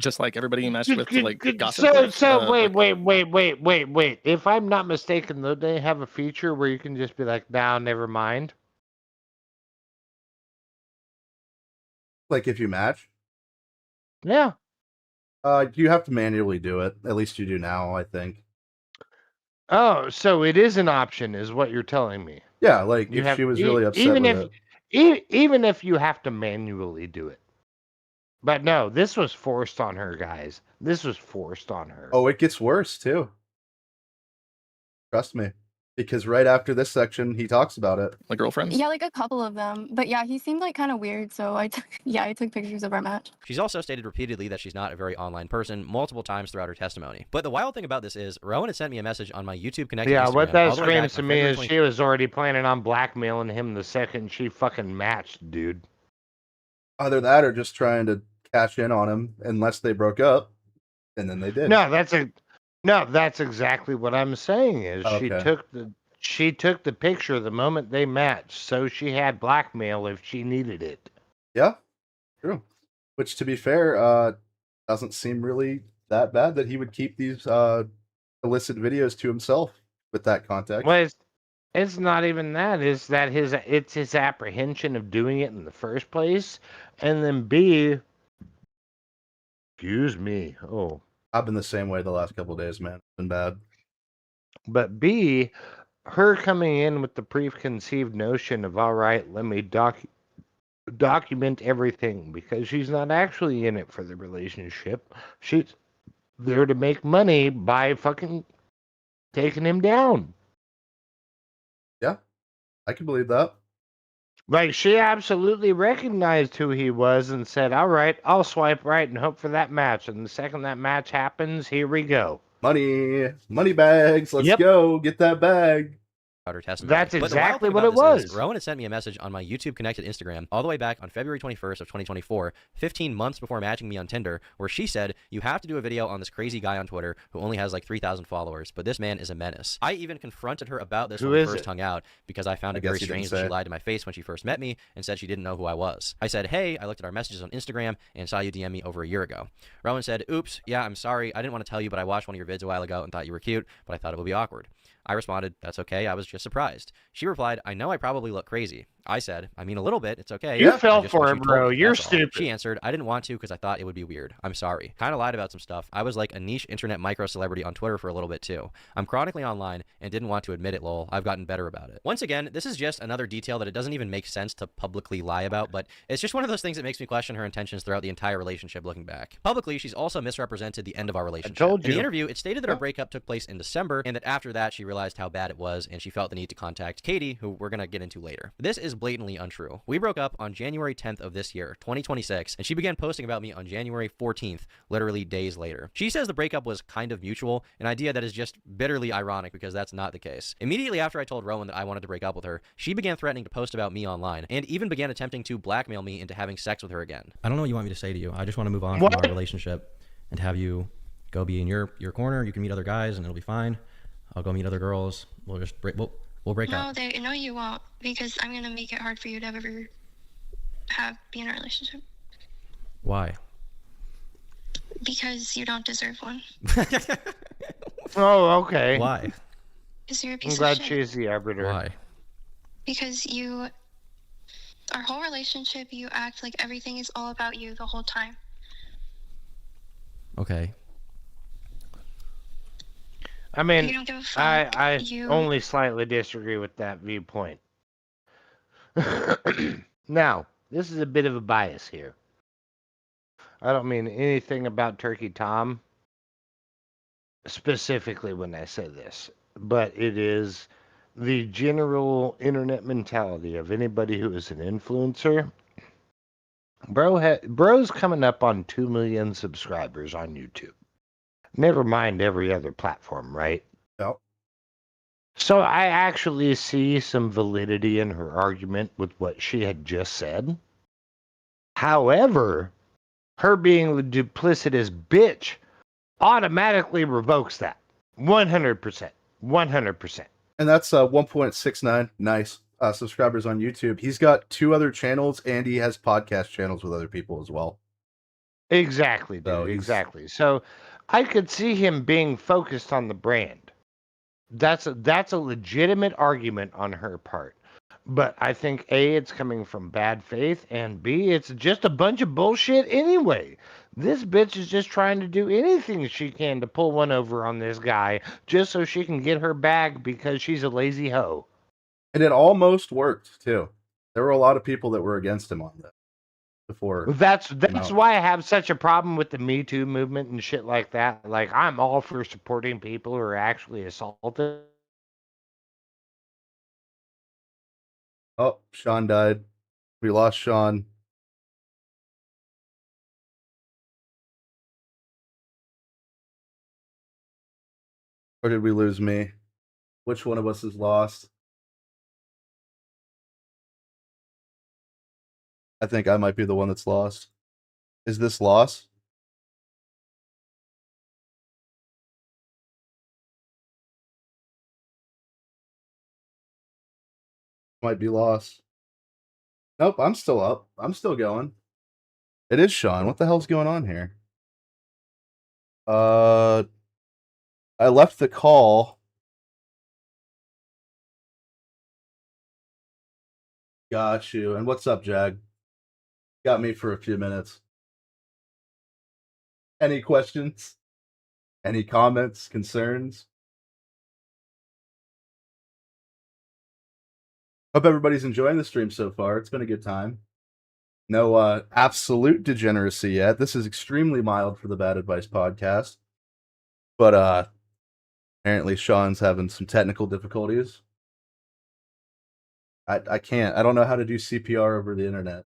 Just like everybody you matched with to like gossip with. So wait. If I'm not mistaken, though, they have a feature where you can just be like, "Now, never mind." Like if you match, Yeah. you have to manually do it. At least you do now, I think. Oh, so it is an option, is what you're telling me. Yeah, like You if have she was really upset even with if it. even if you have to manually do it. But no, this was forced on her, guys. This was forced on her. Oh, it gets worse too. Trust me. Because right after this section, he talks about it. Like girlfriends? Yeah, like a couple of them. But yeah, he seemed like kind of weird. So I took pictures of our match. She's also stated repeatedly that she's not a very online person multiple times throughout her testimony. But the wild thing about this is, Rowan had sent me a message on my YouTube connected Yeah, Instagram what that all the way back screams to on me February is 20 she was already planning on blackmailing him the second she fucking matched, dude. Either that or just trying to cash in on him unless they broke up. And then they did. No, that's exactly what I'm saying is Okay. she took the picture the moment they matched, so she had blackmail if she needed it. Yeah, true. Which, to be fair, doesn't seem really that bad that he would keep these illicit videos to himself with that context. Well, it's not even that. It's that it's his apprehension of doing it in the first place, and then B. Excuse me. Oh, I've been the same way the last couple of days, man. It's been bad. but B. Her coming in with the preconceived notion of, all right, let me document everything, because she's not actually in it for the relationship. She's there to make money by fucking taking him down. Yeah, I can believe that. Like, she absolutely recognized who he was and said, all right, I'll swipe right and hope for that match. And the second that match happens, here we go. Money bags. Let's Yep. go get that bag. her testimony. That's But the wild exactly thing what about it this is, was. Rowan had sent me a message on my YouTube connected Instagram all the way back on February 21st of 2024, 15 months before matching me on Tinder, where she said, "You have to do a video on this crazy guy on Twitter who only has like 3,000 followers, but this man is a menace." I even confronted her about this Who when we is first it? hung out, because I found I it very guess you didn't strange that she say. lied to my face when she first met me and said she didn't know who I was. I said, "Hey, I looked at our messages on Instagram and saw you DM me over a year ago." Rowan said, "Oops, yeah, I'm sorry. I didn't want to tell you, but I watched one of your vids a while ago and thought you were cute, but I thought it would be awkward." I responded, "That's okay, I was just surprised." She replied, "I know I probably look crazy." I said, "I mean, a little bit, it's okay. You I fell just for wish it, you told bro. me, You're that's all." stupid. She answered, "I didn't want to because I thought it would be weird. I'm sorry." Kind of lied about some stuff. I was like a niche internet micro celebrity on Twitter for a little bit too. I'm chronically online and didn't want to admit it, lol. I've gotten better about it. Once again, this is just another detail that it doesn't even make sense to publicly lie about, but it's just one of those things that makes me question her intentions throughout the entire relationship looking back. Publicly, she's also misrepresented the end of our relationship. told In the you. interview, it stated that our breakup took place in December and that after that she realized how bad it was and she felt the need to contact Katie, who we're gonna get into later. This is blatantly untrue. We broke up on January 10th of this year, 2026, and she began posting about me on January 14th, literally days later. She says the breakup was kind of mutual, an idea that is just bitterly ironic because that's not the case. Immediately after I told Rowan that I wanted to break up with her, she began threatening to post about me online and even began attempting to blackmail me into having sex with her again. I don't know what you want me to say to you. I just want to move on What? from our relationship and have you go be in your corner. You can meet other guys and it'll be fine. I'll go meet other girls. We'll We'll break No, up. no, you won't, because I'm gonna make it hard for you to ever be in a relationship. Why? Because you don't deserve one. Oh, okay. Why? Because you're a I'm piece of glad shit. she's the arbiter. Why? Because our whole relationship, you act like everything is all about you the whole time. Okay. I mean, You don't give a fuck. I only slightly disagree with that viewpoint. Now, this is a bit of a bias here. I don't mean anything about Turkey Tom specifically when I say this, but it is the general internet mentality of anybody who is an influencer. Bro's coming up on 2 million subscribers on YouTube. Never mind every other platform, right? Yep. So I actually see some validity in her argument with what she had just said. However, her being the duplicitous bitch automatically revokes that. 100%. 100%. And that's 1.69 nice subscribers on YouTube. He's got 2 other channels, and he has podcast channels with other people as well. Exactly, dude. So Exactly. So I could see him being focused on the brand. That's a legitimate argument on her part. But I think A, it's coming from bad faith, and B, it's just a bunch of bullshit anyway. This bitch is just trying to do anything she can to pull one over on this guy just so she can get her bag because she's a lazy hoe. And it almost worked too. There were a lot of people that were against him on that before. That's out. why I have such a problem with the Me Too movement and shit like that. Like, I'm all for supporting people who are actually assaulted. Oh, Sean died. We lost Sean. Or did we lose me? Which one of us is lost? I think I might be the one that's lost. Is this loss? Might be lost. Nope, I'm still up. I'm still going. It is Sean. What the hell's going on here? I left the call. Got you. And what's up, Jag? Got me for a few minutes. Any questions? Any comments, concerns? Hope everybody's enjoying the stream so far. It's been a good time. No absolute degeneracy yet. This is extremely mild for the Bad Advice podcast. But apparently Sean's having some technical difficulties. I can't. I don't know how to do CPR over the internet.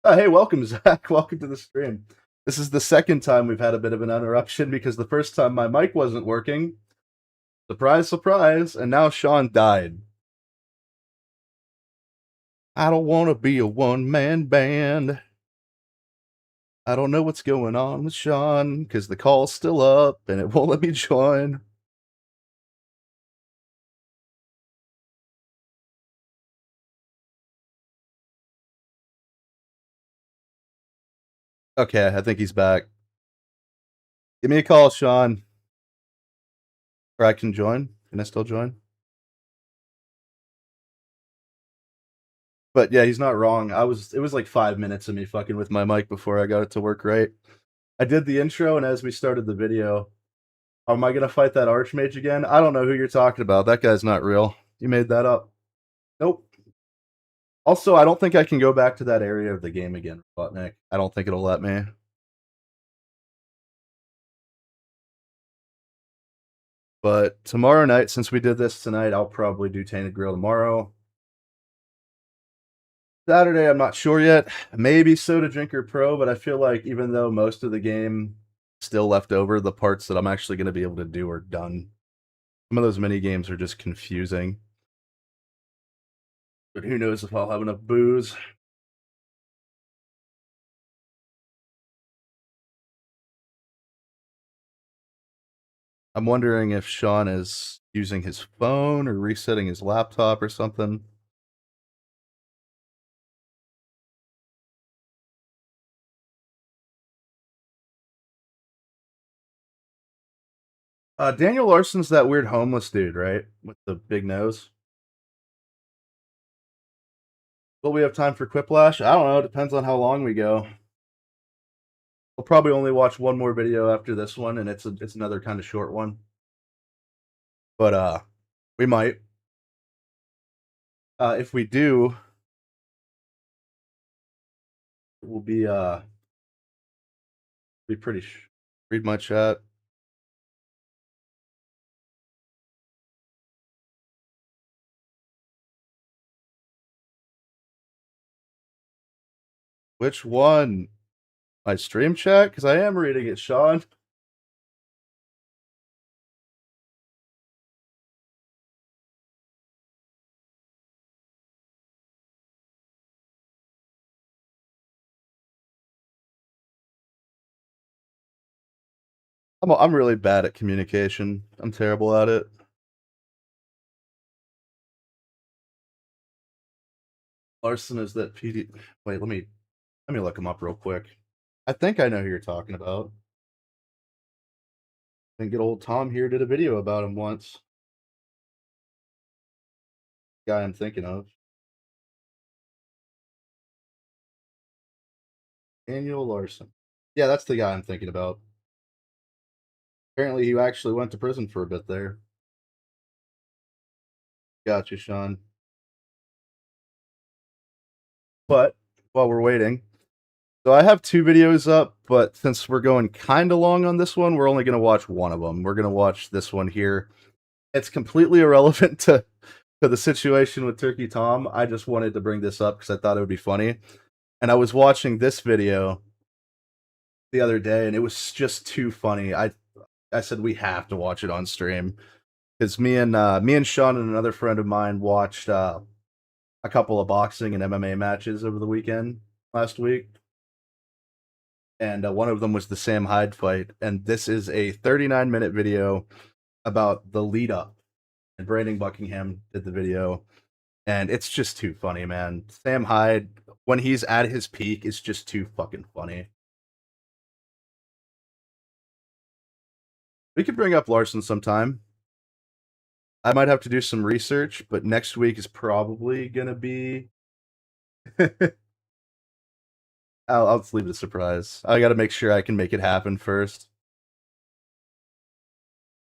Oh, hey, welcome, Zach. Welcome to the stream. This is the second time we've had a bit of an interruption because the first time my mic wasn't working. Surprise, surprise. And now Sean died. I don't want to be a one-man band. I don't know what's going on with Sean because the call's still up and it won't let me join. Okay, I think he's back. Give me a call, Sean. Or I can join. Can I still join? But yeah, he's not wrong. It was like 5 minutes of me fucking with my mic before I got it to work right. I did the intro, and as we started the video, am I gonna fight that Archmage again? I don't know who you're talking about. That guy's not real. You made that up. Nope. Also, I don't think I can go back to that area of the game again, Botnik. I don't think it'll let me. But tomorrow night, since we did this tonight, I'll probably do Tainted Grill tomorrow. Saturday, I'm not sure yet. Maybe Soda Drinker Pro, but I feel like even though most of the game still left over, the parts that I'm actually going to be able to do are done. Some of those mini games are just confusing. But who knows if I'll have enough booze. I'm wondering if Sean is using his phone or resetting his laptop or something. Daniel Larson's that weird homeless dude, right? With the big nose. Will we have time for Quiplash? I don't know. It depends on how long we go. We'll probably only watch one more video after this one, and it's another kind of short one. But we might. If we do, we'll be pretty. Read my chat. Which one? My stream chat? Because I am reading it, Sean. I'm really bad at communication. I'm terrible at it. Larson is that PD. Wait, let me look him up real quick. I think I know who you're talking about. I think good old Tom here did a video about him once. Guy I'm thinking of. Daniel Larson. Yeah, that's the guy I'm thinking about. Apparently, he actually went to prison for a bit there. Gotcha, Sean. But while we're waiting, so I have 2 videos up, but since we're going kind of long on this one, we're only going to watch one of them. We're going to watch this one here. It's completely irrelevant to the situation with Turkey Tom. I just wanted to bring this up because I thought it would be funny. And I was watching this video the other day, and it was just too funny. I said we have to watch it on stream because me and Sean and another friend of mine watched a couple of boxing and MMA matches over the weekend last week, and one of them was the Sam Hyde fight. And this is a 39-minute video about the lead up, and Brandon Buckingham did the video, and it's just too funny, man. Sam Hyde, when he's at his peak, is just too fucking funny. We could bring up Larson sometime. I might have to do some research, but next week is probably gonna be. I'll just leave it a surprise. I got to make sure I can make it happen first.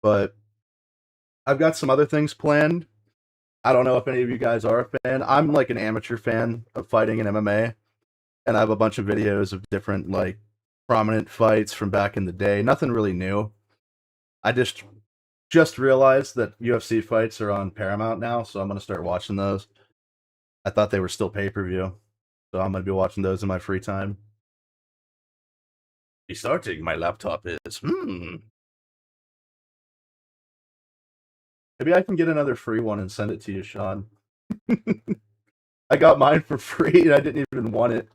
But I've got some other things planned. I don't know if any of you guys are a fan. I'm like an amateur fan of fighting and MMA, and I have a bunch of videos of different like prominent fights from back in the day. Nothing really new. I just realized that UFC fights are on Paramount now, so I'm going to start watching those. I thought they were still pay-per-view, so I'm going to be watching those in my free time. Restarting my laptop is, Maybe I can get another free one and send it to you, Sean. I got mine for free, and I didn't even want it.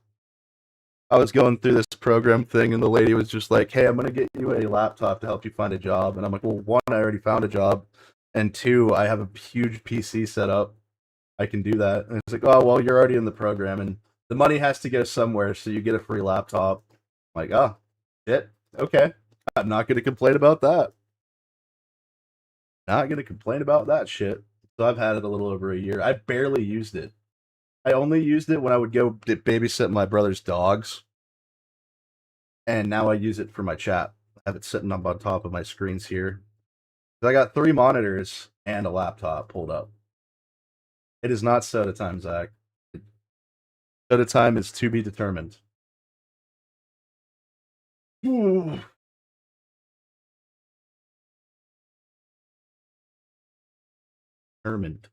I was going through this program thing, and the lady was just like, hey, I'm going to get you a laptop to help you find a job. And I'm like, well, 1, I already found a job. And 2, I have a huge PC set up. I can do that. And it's like, oh, well, you're already in the program, and the money has to go somewhere, so you get a free laptop. I'm like, oh, shit, okay. I'm not going to complain about that. Not going to complain about that shit. So I've had it a little over a year. I barely used it. I only used it when I would go babysit my brother's dogs. And now I use it for my chat. I have it sitting up on top of my screens here. I got 3 monitors and a laptop pulled up. It is not soda time, Zach. Soda time is to be determined. Determined.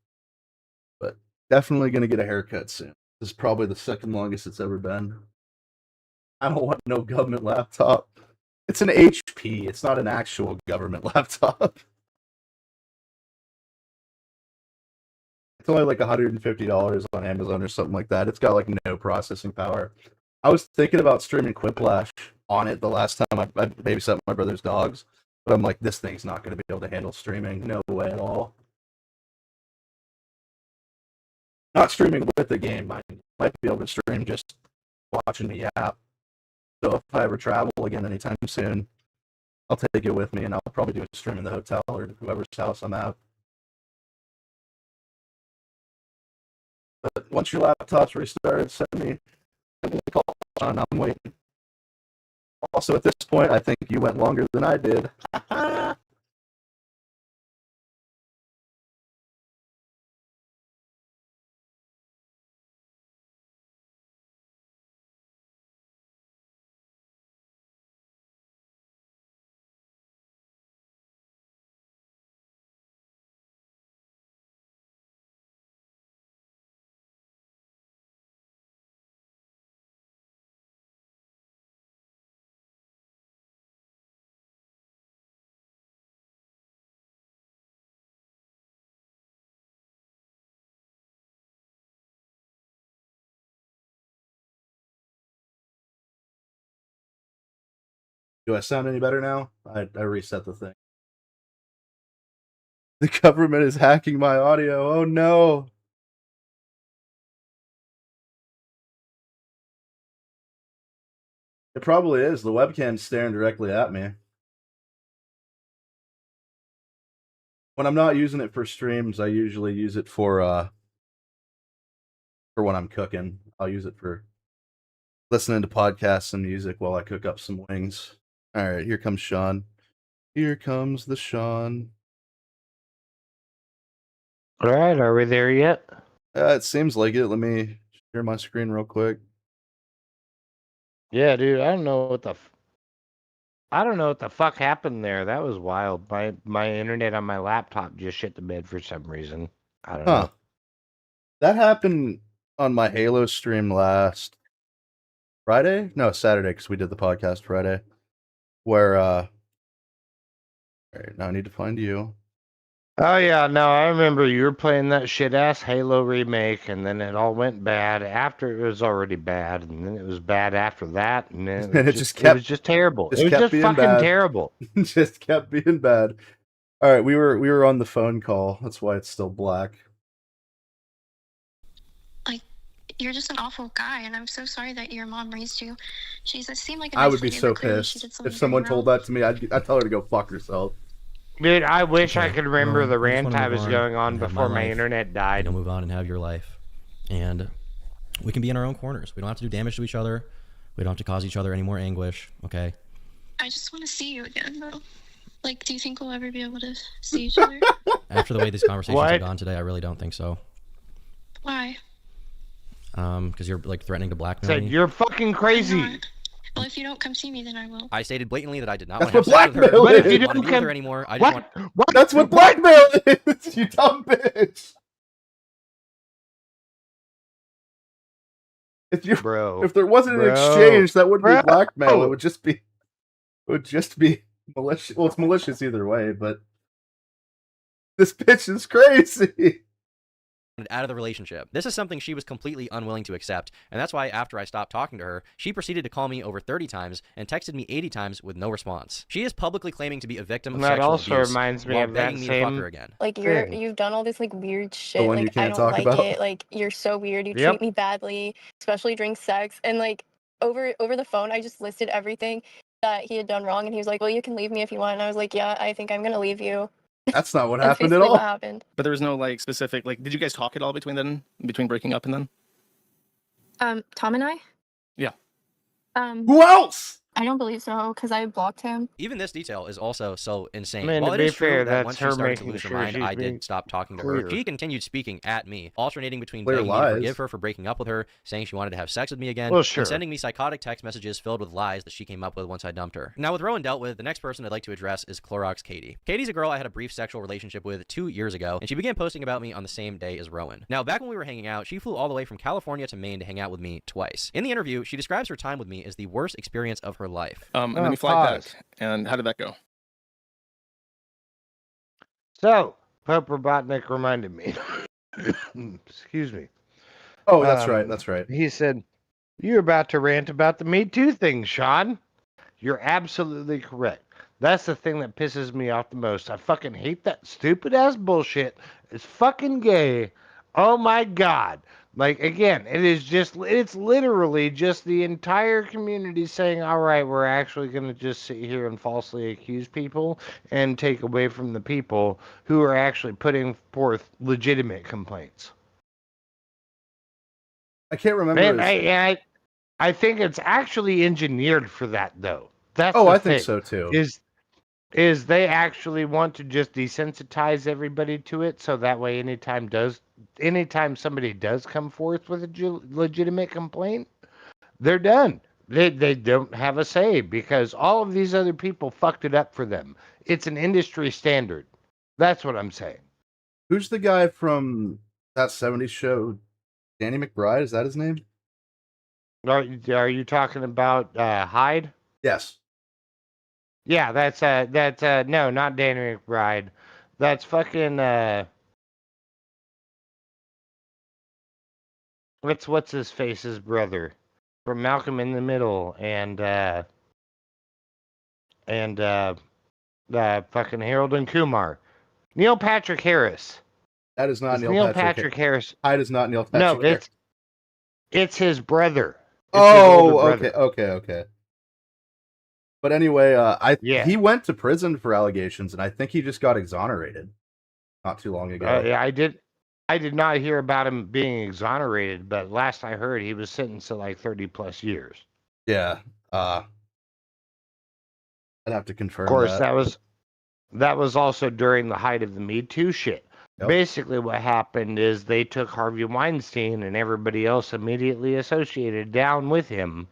But definitely going to get a haircut soon. This is probably the second longest it's ever been. I don't want no government laptop. It's an HP. It's not an actual government laptop. It's only like $150 on Amazon or something like that. It's got like no processing power. I was thinking about streaming Quiplash on it the last time I babysat my brother's dogs, But I'm like, this thing's not going to be able to handle streaming. No way at all. Not streaming with the game, might be able to stream just watching the app. So if I ever travel again anytime soon, I'll take it with me, and I'll probably do a stream in the hotel or whoever's house I'm at. But once your laptop's restarted, send me a call, Sean. I'm waiting. Also, at this point, I think you went longer than I did. Do I sound any better now? I reset the thing. The government is hacking my audio. Oh no. It probably is. The webcam's staring directly at me. When I'm not using it for streams, I usually use it for when I'm cooking. I'll use it for listening to podcasts and music while I cook up some wings. All right, here comes Sean. Here comes the Sean. All right, are we there yet? It seems like it. Let me share my screen real quick. Yeah, dude, I don't know what the fuck happened there. That was wild. My internet on my laptop just shit the bed for some reason. I don't know. That happened on my Halo stream last Friday? No, Saturday, because we did the podcast Friday. Where all right, now I need to find you. Oh yeah, no, I remember you were playing that shit ass Halo remake, and then it all went bad after it was already bad, and then it was bad after that, and then And it was just terrible. It was just being fucking bad. terrible. Just kept being bad. All right, we were on the phone call. That's why it's still black. You're just an awful guy, and I'm so sorry that your mom raised you. It seemed like a I nice would be lady, so but clearly she pissed did something if someone very told wrong. that to me. I'd tell her to go fuck herself. Dude, I wish I Okay, could remember well, the I just rant wanna I move was on going on and have before my my life. internet died. Move on and have your life. And we can be in our own corners. We don't have to do damage to each other. We don't have to cause each other any more anguish, okay? I just want to see you again, though. Like, do you think we'll ever be able to see each other? After the way these conversations What? have gone today, I really don't think so. Why? Because you're like threatening to blackmail Said me. you're fucking I'm crazy. not. Well, if you don't come see me, then I will. I stated blatantly that I did not That's want to what have sex with her. blackmail But if is. you I don't want to don't be with her come, anymore. I just want. what? That's what blackmail is, you dumb bitch. Bro. If there wasn't an Bro. exchange, that wouldn't Bro. be blackmail. It would just be malicious. Well, it's malicious either way, but this bitch is crazy. Out of the relationship. This is something she was completely unwilling to accept, and that's why after I stopped talking to her, she proceeded to call me over 30 times and texted me 80 times with no response. She is publicly claiming to be a victim of That sexual also abuse reminds me while of that begging me to fuck same her again. Like, thing. you've done all this, like, weird shit. one you Like, I can't don't talk like about? it. Like, you're so weird. You Yep. treat me badly, especially during sex. And, like, over the phone, I just listed everything that he had done wrong. And he was like, well, you can leave me if you want. And I was like, yeah, I think I'm going to leave you. That's not what That's happened at basically all. what happened. But there was no like specific like. Did you guys talk at all between breaking up and then? Tom and I? Yeah. Who else? I don't believe so, because I blocked him. Even this detail is also so insane. I mean, While to it be is true fair, that that's once her she started to making lose her sure mind, she's I being did stop talking to clear. her. She continued speaking at me, alternating between Clear begging me lies. to forgive her for breaking up with her, saying she wanted to have sex with me again, Well, sure. and sending me psychotic text messages filled with lies that she came up with once I dumped her. Now, with Rowan dealt with, the next person I'd like to address is Clorox Katie. Katie's a girl I had a brief sexual relationship with 2 years ago, and she began posting about me on the same day as Rowan. Now, back when we were hanging out, she flew all the way from California to Maine to hang out with me twice. In the interview, she describes her time with me as the worst experience of her life. And then you flagged pause. back. And how did that go? So, Pope Robotnik reminded me. Excuse me. Oh, that's Um, right. That's right. He said, you're about to rant about the Me Too thing, Sean. You're absolutely correct. That's the thing that pisses me off the most. I fucking hate that stupid ass bullshit. It's fucking gay. Oh my god. Like again, it's literally just the entire community saying, "All right, we're actually going to just sit here and falsely accuse people and take away from the people who are actually putting forth legitimate complaints." I can't remember. Man, I think it's actually engineered for that though. That's Oh, the I think thing. so too. Is they actually want to just desensitize everybody to it, so that way anytime somebody does come forth with a legitimate complaint, they're done. They don't have a say because all of these other people fucked it up for them. It's an industry standard. That's what I'm saying. Who's the guy from that '70s show? Danny McBride, is that his name? Are you talking about Hyde? Yes. Yeah, that's no, not Danny McBride. That's fucking what's his face's brother from Malcolm in the Middle and fucking Harold and Kumar. Neil Patrick Harris. That is not It's Neil Patrick Harris. Hyde is not Neil Patrick No, Harris. it's his brother. It's his Oh, older brother. okay. But anyway, Yeah. he went to prison for allegations, and I think he just got exonerated not too long ago. Yeah, I did not hear about him being exonerated, but last I heard, he was sentenced to like 30+ years. Yeah, I'd have to confirm. Of course, that. that was also during the height of the Me Too shit. Yep. Basically, what happened is they took Harvey Weinstein and everybody else immediately associated down with him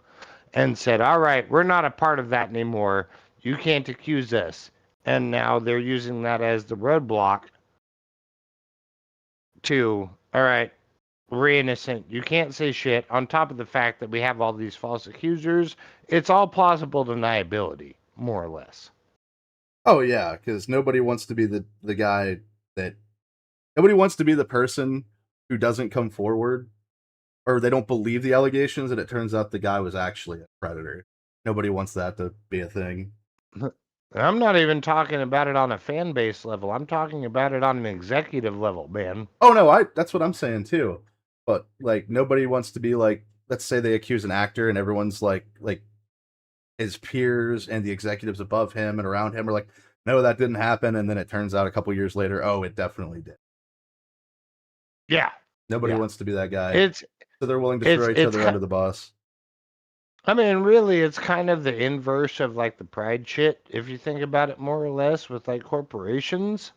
and said, "All right, we're not a part of that anymore. You can't accuse us." And now they're using that as the roadblock to, all right, we're innocent. You can't say shit. On top of the fact that we have all these false accusers, it's all plausible deniability, more or less. Oh yeah, because nobody wants to be the guy that nobody wants to be the person who doesn't come forward, or they don't believe the allegations, and it turns out the guy was actually a predator. Nobody wants that to be a thing. I'm not even talking about it on a fan base level. I'm talking about it on an executive level, man. Oh no, that's what I'm saying too. But like nobody wants to be like, let's say they accuse an actor and everyone's like his peers and the executives above him and around him are like, no, that didn't happen, and then it turns out a couple years later, oh, it definitely did. Yeah. Nobody wants to be that guy. So they're willing to throw each other under the bus. I mean, really, it's kind of the inverse of like the pride shit, if you think about it more or less, with like corporations.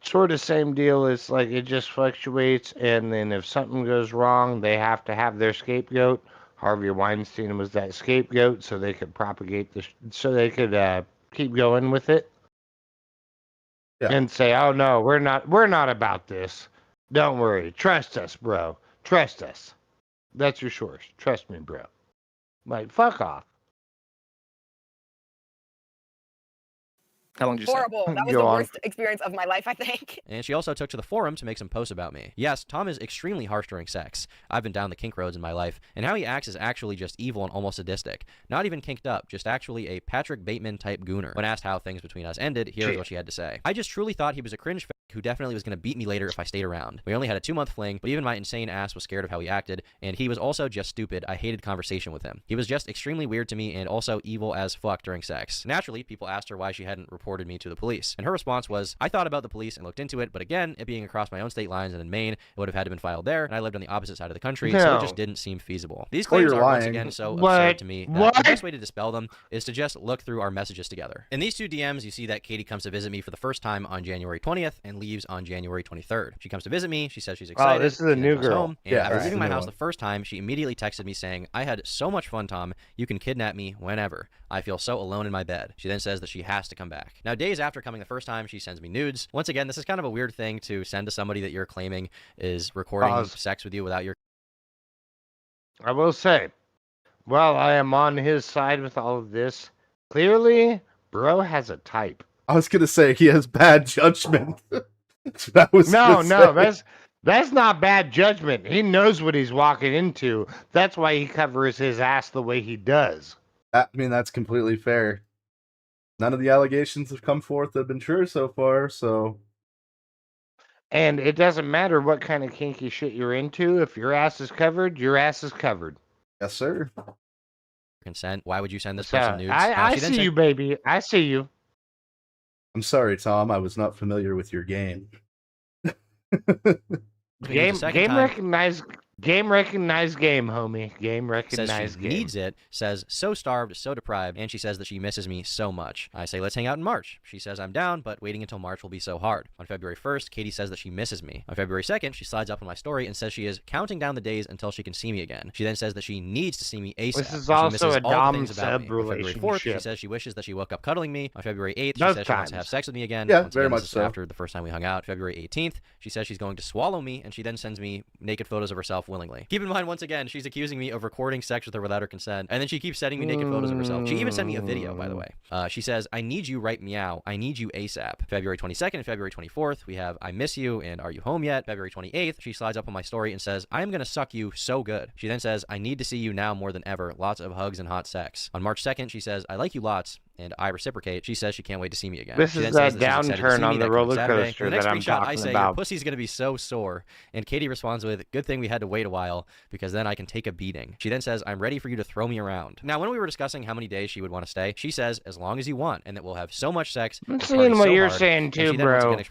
Sort of same deal. It's like it just fluctuates, and then if something goes wrong, they have to have their scapegoat. Harvey Weinstein was that scapegoat, so they could propagate so they could keep going with it. Yeah. And say, "Oh no, we're not about this. Don't worry. Trust us, bro. Trust us. That's your source. Trust me, bro." Like, fuck off. How long did you say? Horrible. That was the worst experience of my life, I think. And she also took to the forum to make some posts about me. Yes, Tom is extremely harsh during sex. I've been down the kink roads in my life, and how he acts is actually just evil and almost sadistic. Not even kinked up, just actually a Patrick Bateman-type gooner. When asked how things between us ended, here's what she had to say. "I just truly thought he was a cringe fag who definitely was going to beat me later if I stayed around. We only had a 2-month fling, but even my insane ass was scared of how he acted, and he was also just stupid. I hated conversation with him. He was just extremely weird to me and also evil as fuck during sex." Naturally, people asked her why she hadn't reported me to the police. And her response was, "I thought about the police and looked into it, but again, it being across my own state lines and in Maine, it would have had to been filed there, and I lived on the opposite side of the country, so it just didn't seem feasible." These claims are once again so absurd to me that the best way to dispel them is to just look through our messages together. In these 2 DMs, you see that Katie comes to visit me for the first time on January 20th and leaves on January 23rd. She comes to visit me, she says she's excited. Oh, this is a new girl. Home, and after leaving my house the first time, she immediately texted me saying, "I had so much fun, Tom. You can kidnap me whenever. I feel so alone in my bed." She then says that she has to come back. Now, days after coming the first time, she sends me nudes. Once again, this is kind of a weird thing to send to somebody that you're claiming is recording sex with you without your... I will say, while I am on his side with all of this, clearly, bro has a type. I was gonna say he has bad judgment. That's not bad judgment. He knows what he's walking into. That's why he covers his ass the way he does. I mean, that's completely fair. none of the allegations have come forth that have been true so far, so... And it doesn't matter what kind of kinky shit you're into. If your ass is covered, your ass is covered. Yes, sir. Consent. Why would you send this So, person nudes? I She then see said- you, baby. I see you. I'm sorry, Tom. I was not familiar with your game. Game time. recognized game, homie. Game Says recognized she game. needs it, says so starved, so deprived, and she says that she misses me so much. I say let's hang out in March. She says I'm down, but waiting until March will be so hard. On February 1st, Katie says that she misses me. On February 2nd, she slides up on my story and says she is counting down the days until she can see me again. She then says that she needs to see me ASAP. This is She also misses a all the dom things about me. sub On February 4th, she relationship. says she wishes that she woke up cuddling me. On February 8th, she Those says she wants to have times. sex with me again. Yeah, Once very again, much this is so. after the first time we hung out. February 18th, she says she's going to swallow me, and she then sends me naked photos of herself willingly. Keep in mind, once again, she's accusing me of recording sex with her without her consent, and then she keeps sending me naked photos of herself. She even sent me a video, by the way. She says, I need you right meow. I need you ASAP. February 22nd and February 24th, we have I miss you and are you home yet? February 28th, she slides up on my story and says, I am going to suck you so good. She then says, I need to see you now more than ever. Lots of hugs and hot sex. On March 2nd, she says, I like you lots. And I reciprocate. She says she can't wait to see me again. This She is then says that that she's excited to downturn see me on the that coming roller Saturday. coaster The next that I'm screenshot, I talking say, about. your pussy's going to be so sore. And Katie responds with, good thing we had to wait a while because then I can take a beating. She then says, I'm ready for you to throw me around. Now, when we were discussing how many days she would want to stay, she says, as long as you want, and that we'll have so much sex. I'm and seeing party what so you're hard. saying And too, she then once bro. again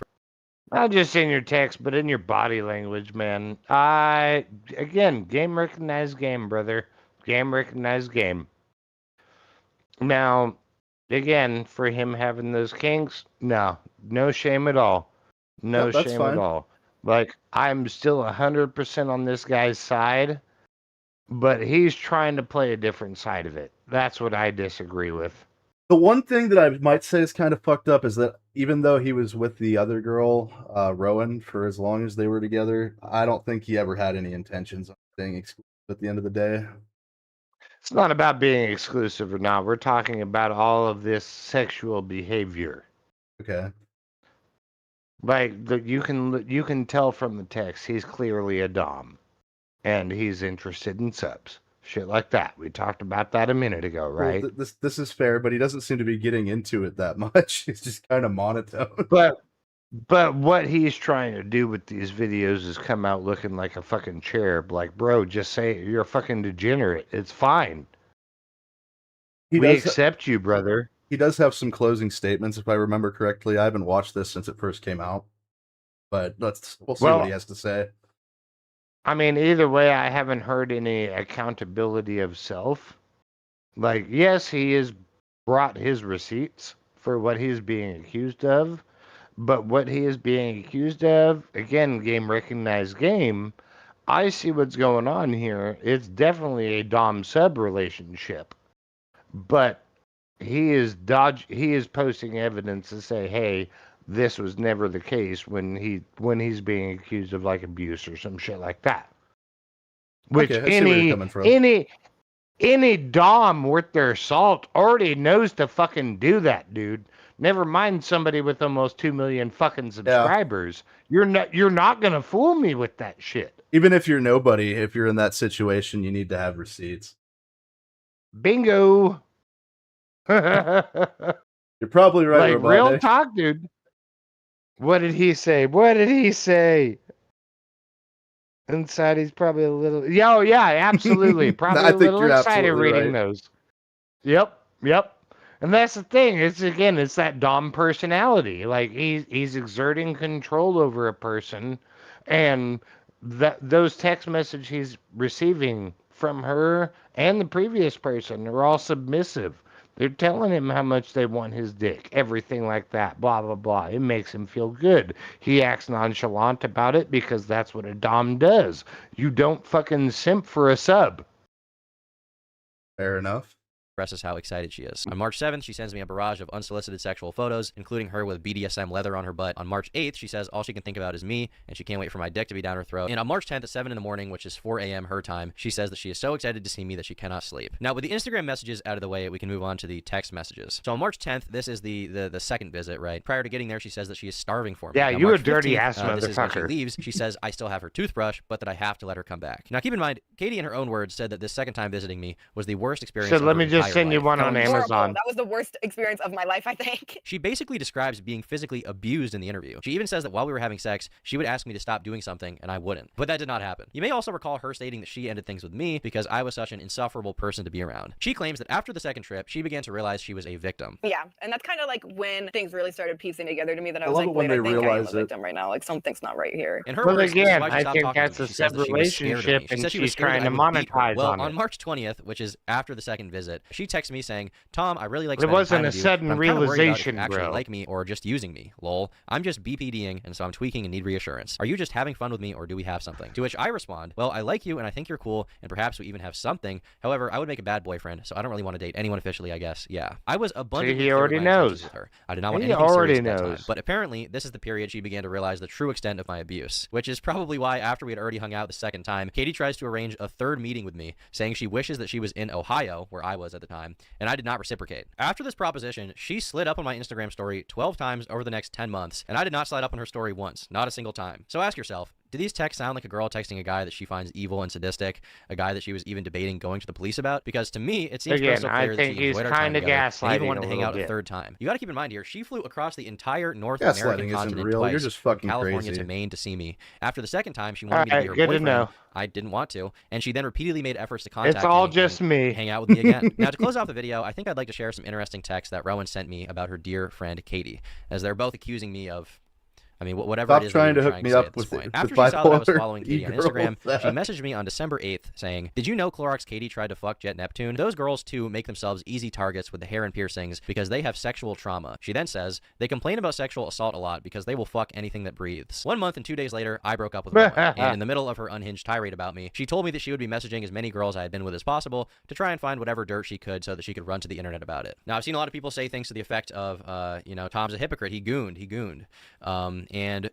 Not just in your text, but in your body language, man. Again, game recognized game, brother. Game recognized game. Now, again, for him having those kinks, no shame at all. No Yep, that's shame fine. at all. Like, I'm still 100% on this guy's side, but he's trying to play a different side of it. That's what I disagree with. The one thing that I might say is kind of fucked up is that even though he was with the other girl, Rowan, for as long as they were together, I don't think he ever had any intentions of staying exclusive at the end of the day. It's not about being exclusive or not. We're talking about all of this sexual behavior. Okay. Like you can tell from the text he's clearly a dom, and he's interested in subs, shit like that. We talked about that a minute ago, right? Well, this is fair, but he doesn't seem to be getting into it that much. He's just kind of monotone. But what he's trying to do with these videos is come out looking like a fucking cherub. Like, bro, just say it. You're a fucking degenerate. It's fine. We accept you, brother. He does have some closing statements, if I remember correctly. I haven't watched this since it first came out, but we'll see what he has to say. I mean, either way, I haven't heard any accountability of self. Like, yes, he has brought his receipts for what he's being accused of, but what he is being accused of, again, game recognized game, I see what's going on here. It's definitely a dom-sub relationship, but he is posting evidence to say, hey, this was never the case when he's being accused of like abuse or some shit like that. Which Okay, I see where you're coming from. any dom worth their salt already knows to fucking do that, dude. Never mind somebody with almost 2 million fucking subscribers. Yeah. You're not gonna fool me with that shit. Even if you're nobody, if you're in that situation, you need to have receipts. Bingo. You're probably right. Like real talk, dude. What did he say? Inside, he's probably a little. Oh yeah, absolutely. Probably a little excited reading those. Yep. And that's the thing. It's that dom personality. Like he's exerting control over a person, and those text messages he's receiving from her and the previous person are all submissive. They're telling him how much they want his dick, everything like that, blah, blah, blah. It makes him feel good. He acts nonchalant about it because that's what a dom does. You don't fucking simp for a sub. Fair enough. Expresses how excited she is. On March 7th, she sends me a barrage of unsolicited sexual photos, including her with BDSM leather on her butt. On March 8th, she says all she can think about is me, and she can't wait for my dick to be down her throat. And on March 10th at 7 in the morning, which is 4 a.m. her time, she says that she is so excited to see me that she cannot sleep. Now, with the Instagram messages out of the way, we can move on to the text messages. So on March 10th, this is the second visit, right? Prior to getting there, she says that she is starving for me. Yeah, now, you March a dirty 15th, ass this is when she motherfucker. leaves. She says I still have her toothbrush, but that I have to let her come back. Now, keep in mind, Katie, in her own words, said that this second time visiting me was the worst experience So of let her me just send you life. one on Felonies- Horrible. Amazon. That was the worst experience of my life, I think. She basically describes being physically abused in the interview. She even says that while we were having sex, she would ask me to stop doing something, and I wouldn't. But that did not happen. You may also recall her stating that she ended things with me because I was such an insufferable person to be around. She claims that after the second trip, she began to realize she was a victim. Yeah, and that's kind of like when things really started piecing together to me. That I was love like, it when wait, they I think I am a realize it. victim right now. Like something's not right here. In her Well, words, this is again, why she I stopped think talking to that's me. a She says that she was scared of me. relationship She and said she was she's scared trying that to I would beat her. monetize Well, on on it. March 20th, which is after the second visit, she texted me saying, Tom, I really like It spending wasn't time a with you, sudden but I'm kinda worried about if you realization, actually bro. like me or just using me. Lol. I'm just BPDing, and so I'm tweaking and need reassurance. Are you just having fun with me, or do we have something? To which I respond, well, I like you, and I think you're cool, and perhaps we even have something. However, I would make a bad boyfriend, so I don't really want to date anyone officially, I guess. Yeah. I was abundantly he clear already with my intentions knows. with her. I did not want He anything already serious at that time. knows. But apparently, this is the period she began to realize the true extent of my abuse, which is probably why after we had already hung out the second time, Katie tries to arrange a third meeting with me, saying she wishes that she was in Ohio, where I was at the time, and I did not reciprocate. After this proposition, she slid up on my Instagram story 12 times over the next 10 months, and I did not slide up on her story once, not a single time. So ask yourself, do these texts sound like a girl texting a guy that she finds evil and sadistic, a guy that she was even debating going to the police about? Because to me, it seems Again, crystal I clear that think she he's enjoyed our time kinda together and gaslighting even wanted a to hang little out a bit. third time. You got to keep in mind here, she flew across the entire North Gaslighting American isn't continent real. twice, You're just from fucking California crazy. to Maine to see me. After the second time, she wanted me to be her Alright, good to boyfriend. know. I didn't want to, and she then repeatedly made efforts to contact It's all me just and me. hang out with me again. Now, to close off the video, I think I'd like to share some interesting texts that Rowan sent me about her dear friend Katie, as they're both accusing me of, I mean, whatever Stop it is trying that to you're hook trying me to say up at this with point. the After she saw that I was bipolar following Katie on e-girl Instagram, that- she messaged me on December 8th saying, did you know Clorox Katie tried to fuck Jet Neptune? Those girls, too, make themselves easy targets with the hair and piercings because they have sexual trauma. She then says, they complain about sexual assault a lot because they will fuck anything that breathes. 1 month and 2 days later, I broke up with Rowan, and in the middle of her unhinged tirade about me, she told me that she would be messaging as many girls I had been with as possible to try and find whatever dirt she could so that she could run to the internet about it. Now, I've seen a lot of people say things to the effect of, you know, Tom's a hypocrite. He gooned. And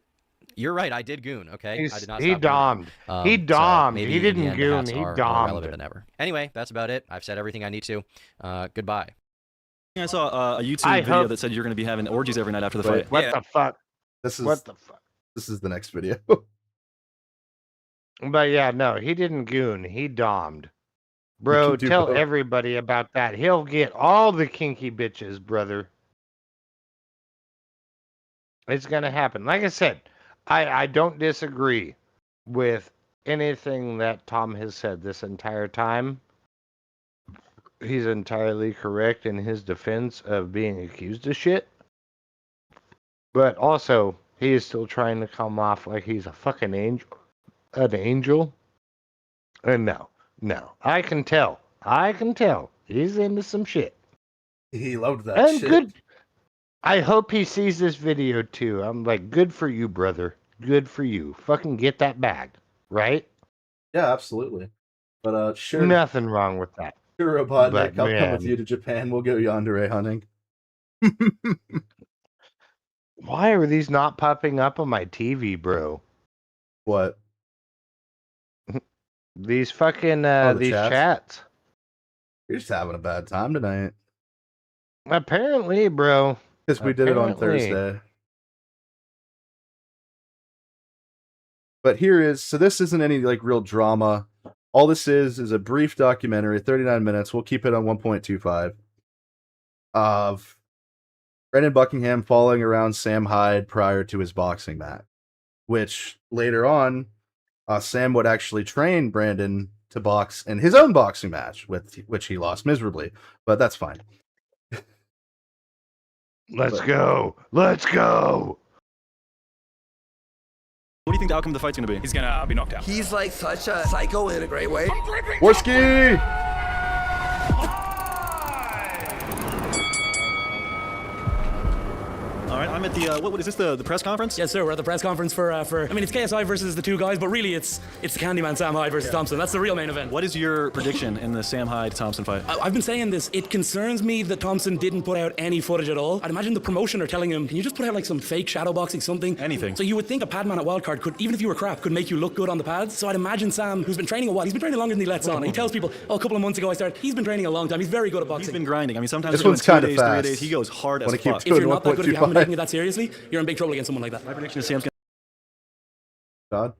you're right, I did goon, okay? I did not He stop doing domed. it. He So domed. maybe He in the didn't end, the goon. hats He are more domed. relevant than ever. Anyway, that's about it. I've said everything I need to. Goodbye. I saw a YouTube I video hope- that said you're going to be having orgies every night after the Wait. fight. What the fuck? This is What the fuck? this is the next video. But yeah, no, he didn't goon. He domed. Bro, can do tell both. everybody about that. He'll get all the kinky bitches, brother. It's gonna happen. Like I said, I don't disagree with anything that Tom has said this entire time. He's entirely correct in his defense of being accused of shit. But also, he is still trying to come off like he's a fucking angel. An angel? And no. I can tell. He's into some shit. He loved that And shit. good. I hope he sees this video too. I'm like, good for you, brother. Good for you. Fucking get that bag, right? Yeah, absolutely. But sure, Nothing wrong with that. sure, Robotnik, but I'll come with man. you to Japan. We'll go yandere hunting. Why are these not popping up on my TV, bro? What? These fucking the these chats? chats. You're just having a bad time tonight. Apparently, bro. Because we did it on Apparently. Thursday. But here is, so this isn't any like real drama. All this is a brief documentary, 39 minutes. We'll keep it on 1.25 of Brendan Buckingham following around Sam Hyde prior to his boxing match, which later on, Sam would actually train Brandon to box in his own boxing match, with which he lost miserably, but that's fine. Let's go. Let's go. What do you think the outcome of the fight's going to be? He's gonna be knocked out. He's like such a psycho in a great way. Worski! All right, I'm at the, what is this, the press conference? Yes, sir. We're at the press conference for I mean, it's KSI versus the two guys, but really it's the Candyman Sam Hyde versus Thompson. That's the real main event. What is your prediction in the Sam Hyde-Thompson fight? I've been saying this. It concerns me that Thompson didn't put out any footage at all. I'd imagine the promotion are telling him, can you just put out like some fake shadow boxing, something? Anything. So you would think a padman at Wildcard could, even if you were crap, could make you look good on the pads. So I'd imagine Sam, who's been training a while, he's been training longer than he lets on. He tells people, oh, a couple of months ago I started. He's been training a long time. He's very good at boxing. He's been grinding. I mean, sometimes This we're one's doing 2 kinda days, 3 fast. days. He goes hard as When it keeps fuck. If you're going not that good, if you haven't 1.25. taken it that seriously, you're in big trouble against someone like that. My prediction is Sam's God.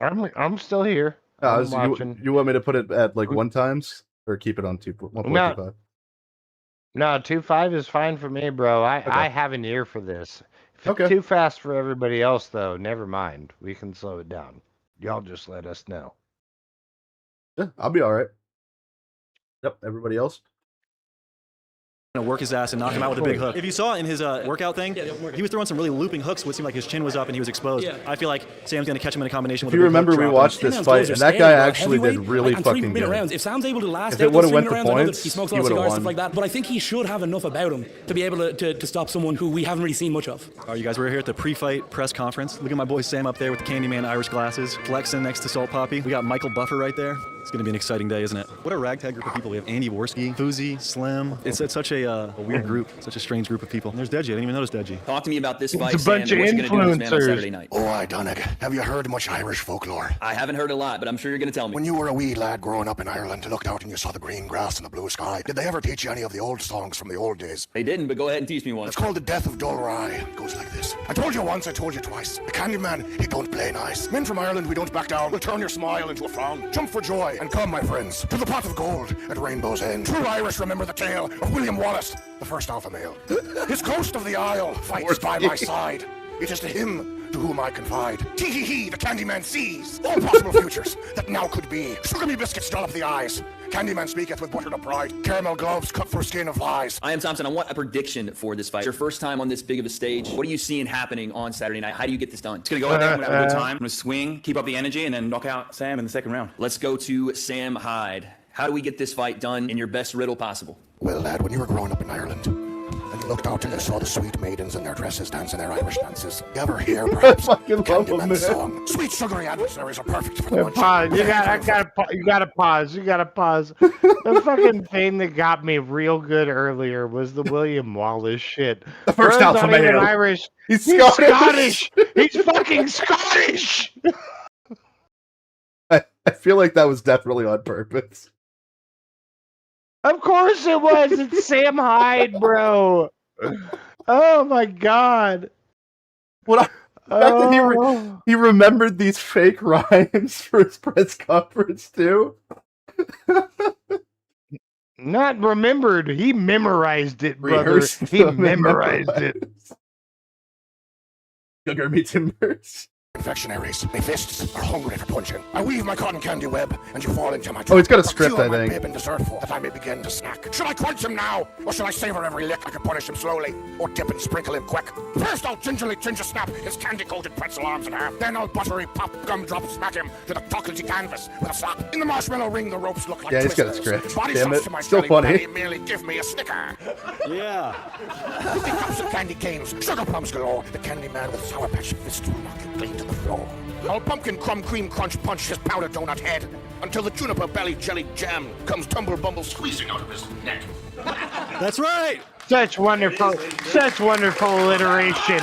I'm still here. No, I'm watching. you want me to put it at like 1 times or keep it on 1.25? No, 2.5 is fine for me, bro. I have an ear for this. If it's Okay. too fast for everybody else, though, never mind. We can slow it down. Y'all just let us know. Yeah, I'll be all right. Yep. Everybody else? Gonna work his ass and knock him out with a big hook. If you saw in his workout thing, he was throwing some really looping hooks, what seemed like his chin was up and he was exposed. I feel like Sam's gonna catch him in a combination with If you remember, we watched this fight, and that guy actually did really fucking good. Rounds. If Sam's able to last If it out would have those went 3 to rounds, I know that points, he smokes a he lot of would have cigars, won. stuff like that, but I think he should have enough about him to be able to stop someone who we haven't really seen much of. All right, you guys, we're here at the pre-fight press conference. Look at my boy Sam up there with the Candyman Irish glasses, flexing next to Salt Poppy. We got Michael Buffer right there. It's going to be an exciting day, isn't it? What a ragtag group of people. We have Andy Worski, Fousey, Slim. It's such a weird group, such a strange group of people. And there's Deji. I didn't even notice Deji. Talk to me about this fight, It's a bunch Sam, and of what you're going to do to this man on influencers. Saturday night. Oh, aye, Donnig. Have you heard much Irish folklore? I haven't heard a lot, but I'm sure you're going to tell me. When you were a wee lad growing up in Ireland, you looked out and you saw the green grass and the blue sky. Did they ever teach you any of the old songs from the old days? They didn't, but go ahead and teach me one. It's called The Death of Dol Rye. It goes like this. I told you once, I told you twice. The Candyman, he don't play nice. Men from Ireland, we don't back down. We'll turn your smile into a frown. Jump for joy and come, my friends, to the pot of gold at Rainbow's End. True Irish remember the tale of William Wallace, the first alpha male. His coast of the Isle fights by my side. It is to him to whom I confide. Tee-hee-hee, the Candyman sees all possible futures that now could be. Sugar me biscuits dollop the eyes. Candyman speaketh with buttered up pride. Caramel gloves cut for skin of flies. I am Thompson. I want a prediction for this fight. It's your first time on this big of a stage. What are you seeing happening on Saturday night? How do you get this done? It's gonna go out there, I'm gonna have a good time. I'm gonna swing, keep up the energy, and then knock out Sam in the second round. Let's go to Sam Hyde. How do we get this fight done in your best riddle possible? Well, lad, when you were growing up in Ireland, and you looked out and you saw the sweet maidens in their dresses dancing their Irish dances, you ever hear perhaps Candyman's song? Sweet sugary adversaries are perfect for the munching. Pause. You gotta pause. You gotta pause. The fucking thing that got me real good earlier was the William Wallace shit. The first Bro's alpha not even male. Irish. He's Scottish. He's fucking Scottish. I feel like that was definitely on purpose. Of course it was. It's Sam Hyde, bro. Oh my god. What? The fact that he remembered these fake rhymes for his press conference too. Not remembered. He memorized it, brother. Rehearsed He them and memorized it. memorized. Sugar me timbers. Confectionaries, my fists are hungry for punching. I weave my cotton candy web, and you fall into my trap. Oh, he's got a But script, you are I my think. bib and dessert for, that I may begin to snack. Should I crunch him now, or should I savor every lick? I can punish him slowly, or dip and sprinkle him quick. First, I'll gingerly ginger snap his candy-coated pretzel arms in half. Then I'll buttery pop gumdrop smack him to the chocolatey canvas with a slap. In the marshmallow ring, the ropes look like Yeah, he's got a twisters. script. Body Damn shots it. to my Still jelly funny. belly, merely give me a snicker. Yeah. 50 cups of candy canes, sugar plums galore. The candy man with sour patch fists will knock you clean to the floor. I'll pumpkin crumb cream crunch punch his powder donut head until the juniper belly jelly jam comes tumble bumble squeezing out of his neck. That's right. Such wonderful alliteration.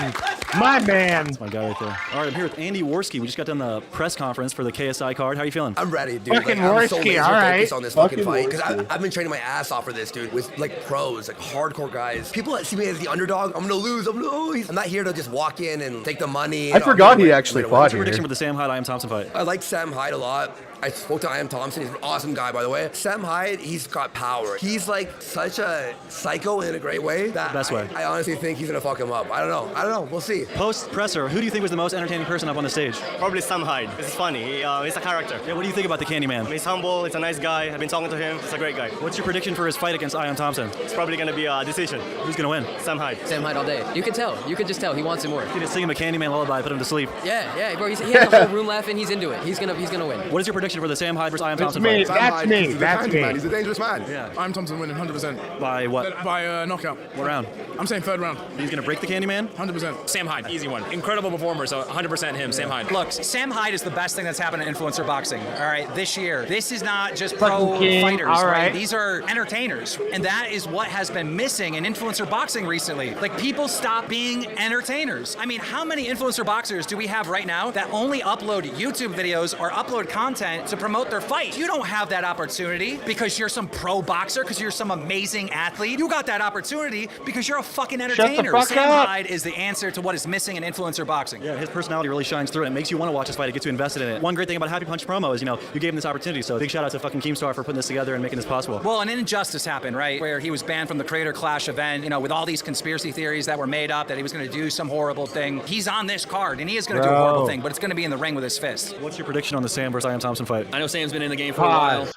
My man. That's my guy right there. All right, I'm here with Andy Worski. We just got done the press conference for the KSI card. How are you feeling? I'm ready, dude. Fucking I'm so Worski, laser all right. focused on this Fucking fucking fight because Worski. I've been training my ass off for this, dude. With like pros, like hardcore guys. People that see me as the underdog, I'm gonna lose. I'm not here to just walk in and take the money. I forgot he actually fought What's your here. prediction for the Sam Hyde I Am Thompson fight? I like Sam Hyde a lot. I spoke to I Am Thompson. He's an awesome guy, by the way. Sam Hyde, he's got power. He's like such a psycho in a great way. That Best way. I honestly think he's gonna fuck him up. I don't know. We'll see. Post presser, who do you think was the most entertaining person up on the stage? Probably Sam Hyde. It's funny. He's a character. Yeah, what do you think about the Candyman? He's humble. He's a nice guy. I've been talking to him. He's a great guy. What's your prediction for his fight against I Am Thompson? It's probably going to be a decision. Who's gonna win? Sam Hyde. Sam Hyde all day. You can tell. You can just tell. He wants it more. You just sing him a Candyman lullaby, put him to sleep. Yeah, bro. He has the whole room laughing. He's into it. He's gonna win. What is your prediction for the Sam Hyde versus I Am Thompson me. fight? That's me. That's me. He's a dangerous man. Yeah. I'm Thompson winning 100%. By what? By knockout. What round? I'm saying third round. He's gonna break the Candyman? 100%. Sam Hyde, easy one. Incredible performer, so 100% him, Sam Hyde. Look, Sam Hyde is the best thing that's happened in influencer boxing, all right, this year. This is not just pro Fucking king, fighters, all right? right. These are entertainers, and that is what has been missing in influencer boxing recently. Like, people stop being entertainers. I mean, how many influencer boxers do we have right now that only upload YouTube videos or upload content event to promote their fight. You don't have that opportunity because you're some pro boxer, because you're some amazing athlete. You got that opportunity because you're a fucking entertainer. fuck Sam up. Hyde is the answer to what is missing in influencer boxing. Yeah, his personality really shines through. It makes you want to watch this fight. It gets you invested in it. One great thing about Happy Punch promo is, you gave him this opportunity. So big shout out to fucking Keemstar for putting this together and making this possible. Well, an injustice happened, right? Where he was banned from the Creator Clash event, with all these conspiracy theories that were made up that he was going to do some horrible thing. He's on this card, and he is going to do a horrible thing, but it's going to be in the ring with his fist. What's your prediction on the Sam versus I Am Thompson fight? I know Sam's been in the game for a while.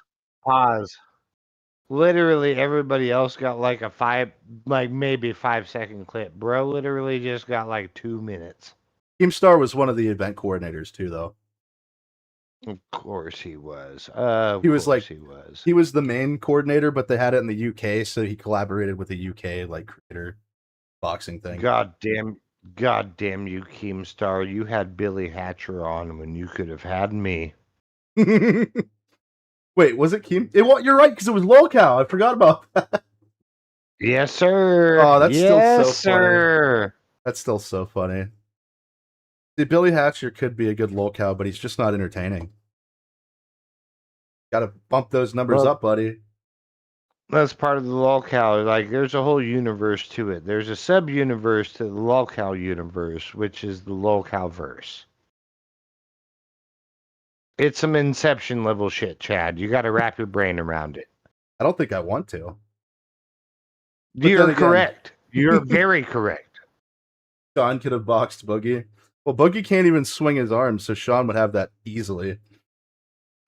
Pause. Literally, everybody else got like a maybe 5-second clip. Bro literally just got like 2 minutes. Keemstar was one of the event coordinators too, though. Of course he was. He was the main coordinator, but they had it in the UK, so he collaborated with the UK creator boxing thing. God damn you, Keemstar. You had Billy Hatcher on when you could have had me. Wait, was it Keem? You're right, because it was LolCow. I forgot about that. Yes, sir. Oh, that's still so sir. funny. That's still so funny. See, Billy Hatcher could be a good LolCow, but he's just not entertaining. Got to bump those numbers up, buddy. That's part of the LolCow. There's a whole universe to it. There's a sub-universe to the LolCow universe, which is the LolCow verse. It's some Inception level shit, Chad. You got to wrap your brain around it. I don't think I want to. But You're correct. You're very correct. Sean could have boxed Boogie. Well, Boogie can't even swing his arms, so Sean would have that easily.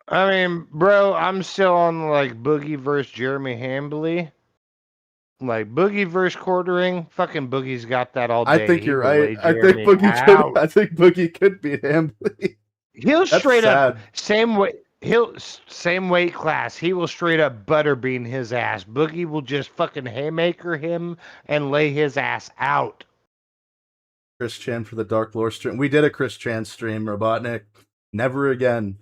I mean, bro, I'm still on Boogie versus Jeremy Hambly. Boogie versus quartering. Fucking Boogie's got that all day. I think you're right. I think Boogie could beat Hambly. He'll straight up same weight class. He will straight up butterbean his ass. Boogie will just fucking haymaker him and lay his ass out. Chris Chan for the Dark Lore stream. We did a Chris Chan stream, Robotnik. Never again.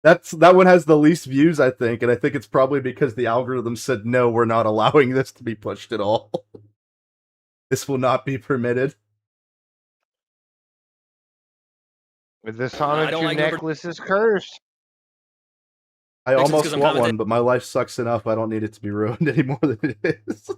That one has the least views, I think, and I think it's probably because the algorithm said no, we're not allowing this to be pushed at all. This will not be permitted. With this on it, your necklace is cursed. I almost want one, but my life sucks enough. I don't need it to be ruined any more than it is.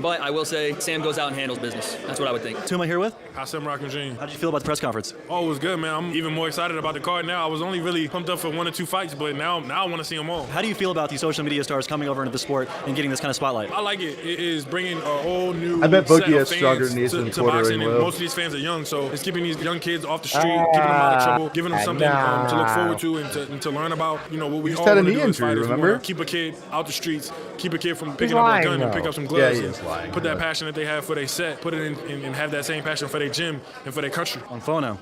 But I will say, Sam goes out and handles business. That's what I would think. Who am I here with? Hassan Rakajin. How did you feel about the press conference? Oh, it was good, man. I'm even more excited about the card now. I was only really pumped up for 1 or 2 fights, but now I want to see them all. How do you feel about these social media stars coming over into the sport and getting this kind of spotlight? I like it. It is bringing a whole new I bet set Boogie of has stronger fans knees than to boxing, and Will. most of these fans are young, so it's keeping these young kids off the street, keeping them out of trouble, giving them something to look forward to and to learn about. What we all want to do as fighters. Remember? Keep a kid out the streets, keep a kid from picking up a gun and pick up some gloves, and put that passion that they have for their set, put it in and have that same passion for their gym and for their country. On Phono.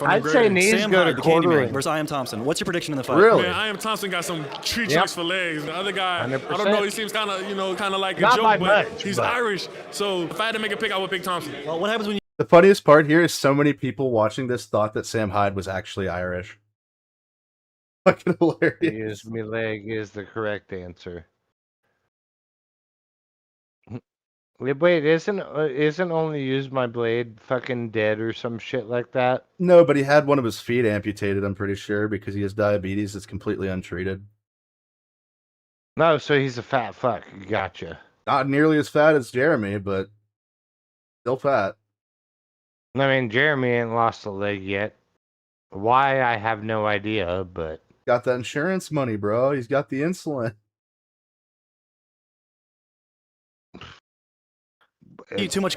I'd say knees Sam go Hyde, to the Candyman quartering. versus I Am Thompson. What's your prediction in the fight? Really? Man, I Am Thompson got some tree trunks for legs. The other guy, 100%. I don't know, he seems kind of like a Not by joke, but much, he's but- Irish. So if I had to make a pick, I would pick Thompson. Well, what happens when you... The funniest part here is so many people watching this thought that Sam Hyde was actually Irish. Fucking hilarious. Use me leg is the correct answer. Wait, isn't only use my blade fucking dead or some shit like that? No, but he had one of his feet amputated, I'm pretty sure, because he has diabetes that's completely untreated. No, so he's a fat fuck. Gotcha. Not nearly as fat as Jeremy, but still fat. I mean, Jeremy ain't lost a leg yet. Why, I have no idea, but... Got that insurance money, bro. He's got the insulin. Eat too much...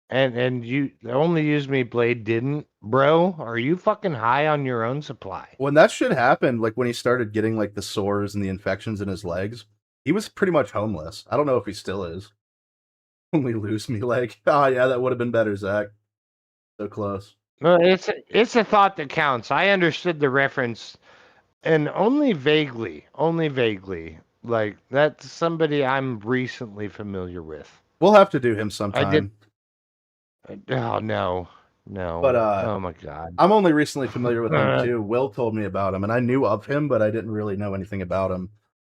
And you only use me blade didn't? Bro, are you fucking high on your own supply? When that shit happened, when he started getting the sores and the infections in his legs, he was pretty much homeless. I don't know if he still is. Only lose me leg. Oh yeah, that would have been better, Zach. So close. No, it's a thought that counts. I understood the reference, and only vaguely. That's somebody I'm recently familiar with. We'll have to do him sometime. I did. Oh no. But oh my god. I'm only recently familiar with him too. Will told me about him, and I knew of him, but I didn't really know anything about him.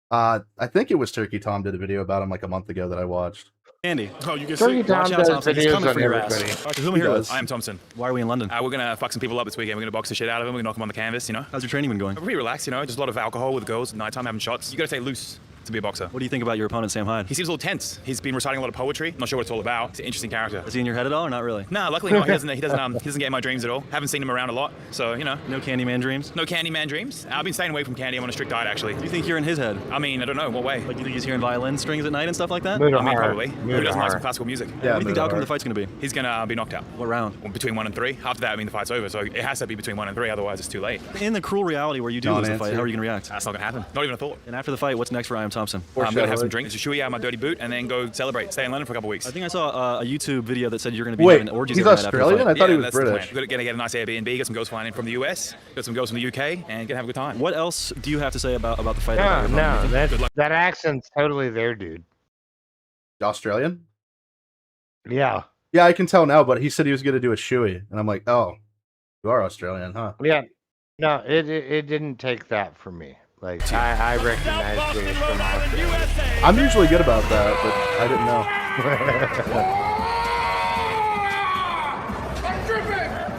I think it was Turkey Tom did a video about him a month ago that I watched. Andy. Oh, you can Turkey see. Tom Watch out, does Thompson. He's videos coming on for your everybody. ass. Who am I here with? I am Thompson. Why are we in London? We're gonna fuck some people up this weekend. We're gonna box the shit out of them. We're gonna knock them on the canvas, you know. How's your training been going? We're pretty relaxed, you know. Just a lot of alcohol with girls at nighttime having shots. You gotta stay loose to be a boxer. What do you think about your opponent, Sam Hyde? He seems a little tense. He's been reciting a lot of poetry. Not sure what it's all about. He's an interesting character. Is he in your head at all, or not really? No, luckily not. He doesn't get in my dreams at all. Haven't seen him around a lot, so you know. No Candyman dreams? No Candyman dreams. I've been staying away from candy. I'm on a strict diet, actually. Do you think you're in his head? I mean, I don't know. What way? Like, you think he's hearing violin strings at night and stuff like that? I mean, probably. Who doesn't like some classical music? What do you think the outcome of the fight's gonna be? He's gonna be knocked out. What round? Well, between 1 and 3. After that, I mean, the fight's over. So it has to be between 1 and 3. Otherwise, it's too late. In the cruel reality where you do lose the fight, how are you gonna react? That's not gonna happen. Not even a thought. And after the fight, what's next for I Am Thompson? I'm gonna have some drinks, a shoey out of my dirty boot, and then go celebrate. Stay in London for a couple weeks. I think I saw a YouTube video that said you're gonna be having orgies every night after the fight. I thought he was that's the British. plan. Gonna get a nice Airbnb, get some girls flying in from the US, get some girls from the UK, and gonna have a good time. What else do you have to say about the fight? No, that accent's totally there, dude. Australian? Yeah. Yeah, I can tell now, but he said he was going to do a shoey. And I'm like, oh, you are Australian, huh? Yeah. No, it didn't take that for me. Like, I recognize it from Australia. I'm usually good about that, but I didn't know.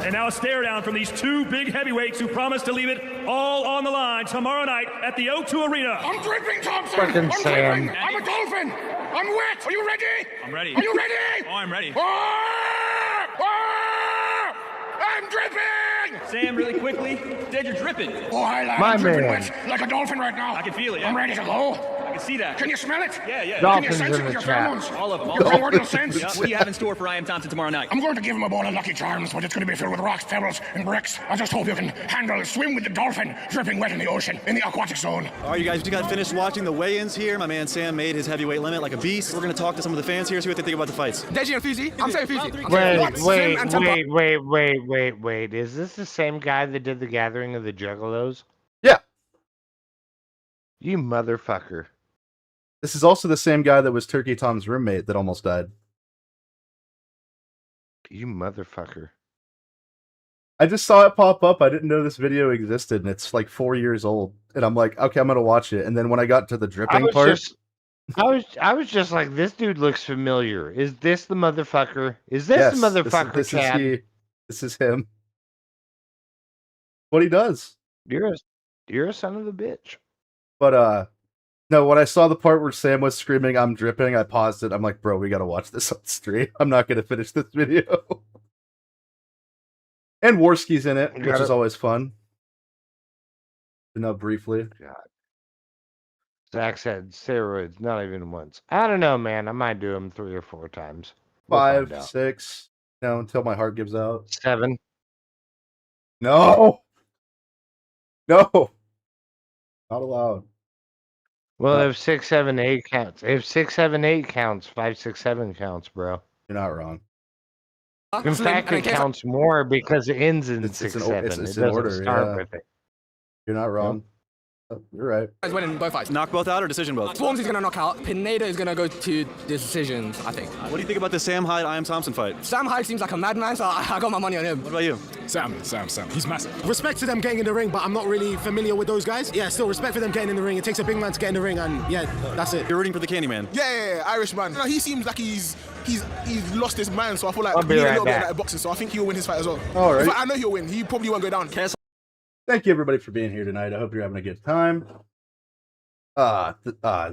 And now a stare down from these two big heavyweights who promised to leave it all on the line tomorrow night at the O2 Arena. I'm dripping, Thompson. Fucking I'm Sam. dripping. I'm a dolphin. I'm wet. Are you ready? I'm ready. Are you ready? Oh, I'm ready. I'm dripping. Sam, really quickly. Dad, you're dripping. Oh, I'm dripping wet like a dolphin right now. I can feel it. Yeah. I'm ready to go. I can see that. Can you smell it? Yeah. Can you sense it with your pheromones? All of them. Your primordial sense? Yeah. What do you have in store for I Am Thompson tomorrow night? I'm going to give him a bowl of Lucky Charms, but it's going to be filled with rocks, pebbles, and bricks. I just hope you can handle and swim with the dolphin dripping wet in the ocean, in the aquatic zone. All right, you guys, we got finished watching the weigh-ins here. My man Sam made his heavyweight limit like a beast. We're going to talk to some of the fans here, see what they think about the fights. Deji and Fizzy? I'm saying Fizzy. Wait. Is this the same guy that did the Gathering of the Juggalos? Yeah. You motherfucker. This is also the same guy that was Turkey Tom's roommate that almost died. You motherfucker. I just saw it pop up. I didn't know this video existed, and it's like 4 years old. And I'm like, okay, I'm gonna watch it. And then when I got to the dripping part, I was just like, this dude looks familiar. Is this the motherfucker? Is this the motherfucker? This Chad? is he. This is him. What he does. You're a son of a bitch. But no, when I saw the part where Sam was screaming, "I'm dripping," I paused it. I'm like, bro, we gotta watch this on stream. I'm not gonna finish this video. And Warski's in it, which is always fun. You know, briefly. God. Zach said steroids, not even once. I don't know, man. I might do them 3 or 4 times. We'll 5, 6, until my heart gives out. 7. No, not allowed. Well, if 6, 7, 8 counts. If 6, 7, 8 counts, 5, 6, 7 counts, bro. You're not wrong. In fact, it counts more because it ends in 6, 7. It's It in doesn't order, start with it. You're not wrong. Oh, you're right. He's winning both fights. Knock both out or decision both? Swarms he's going to knock out. Pineda is going to go to decisions, I think. What do you think about the Sam Hyde, I Am Thompson fight? Sam Hyde seems like a madman, so I got my money on him. What about you? Sam. He's massive. Respect to them getting in the ring, but I'm not really familiar with those guys. Yeah, still respect for them getting in the ring. It takes a big man to get in the ring, and yeah, that's it. You're rooting for the Candyman. Yeah, Irishman. You know, he seems like he's lost his mind, so I feel like I'll be we need right a little bit back. of that boxing, so I think he'll win his fight as well. All right. In fact, I know he'll win. He probably won't go down. Thank you, everybody, for being here tonight. I hope you're having a good time.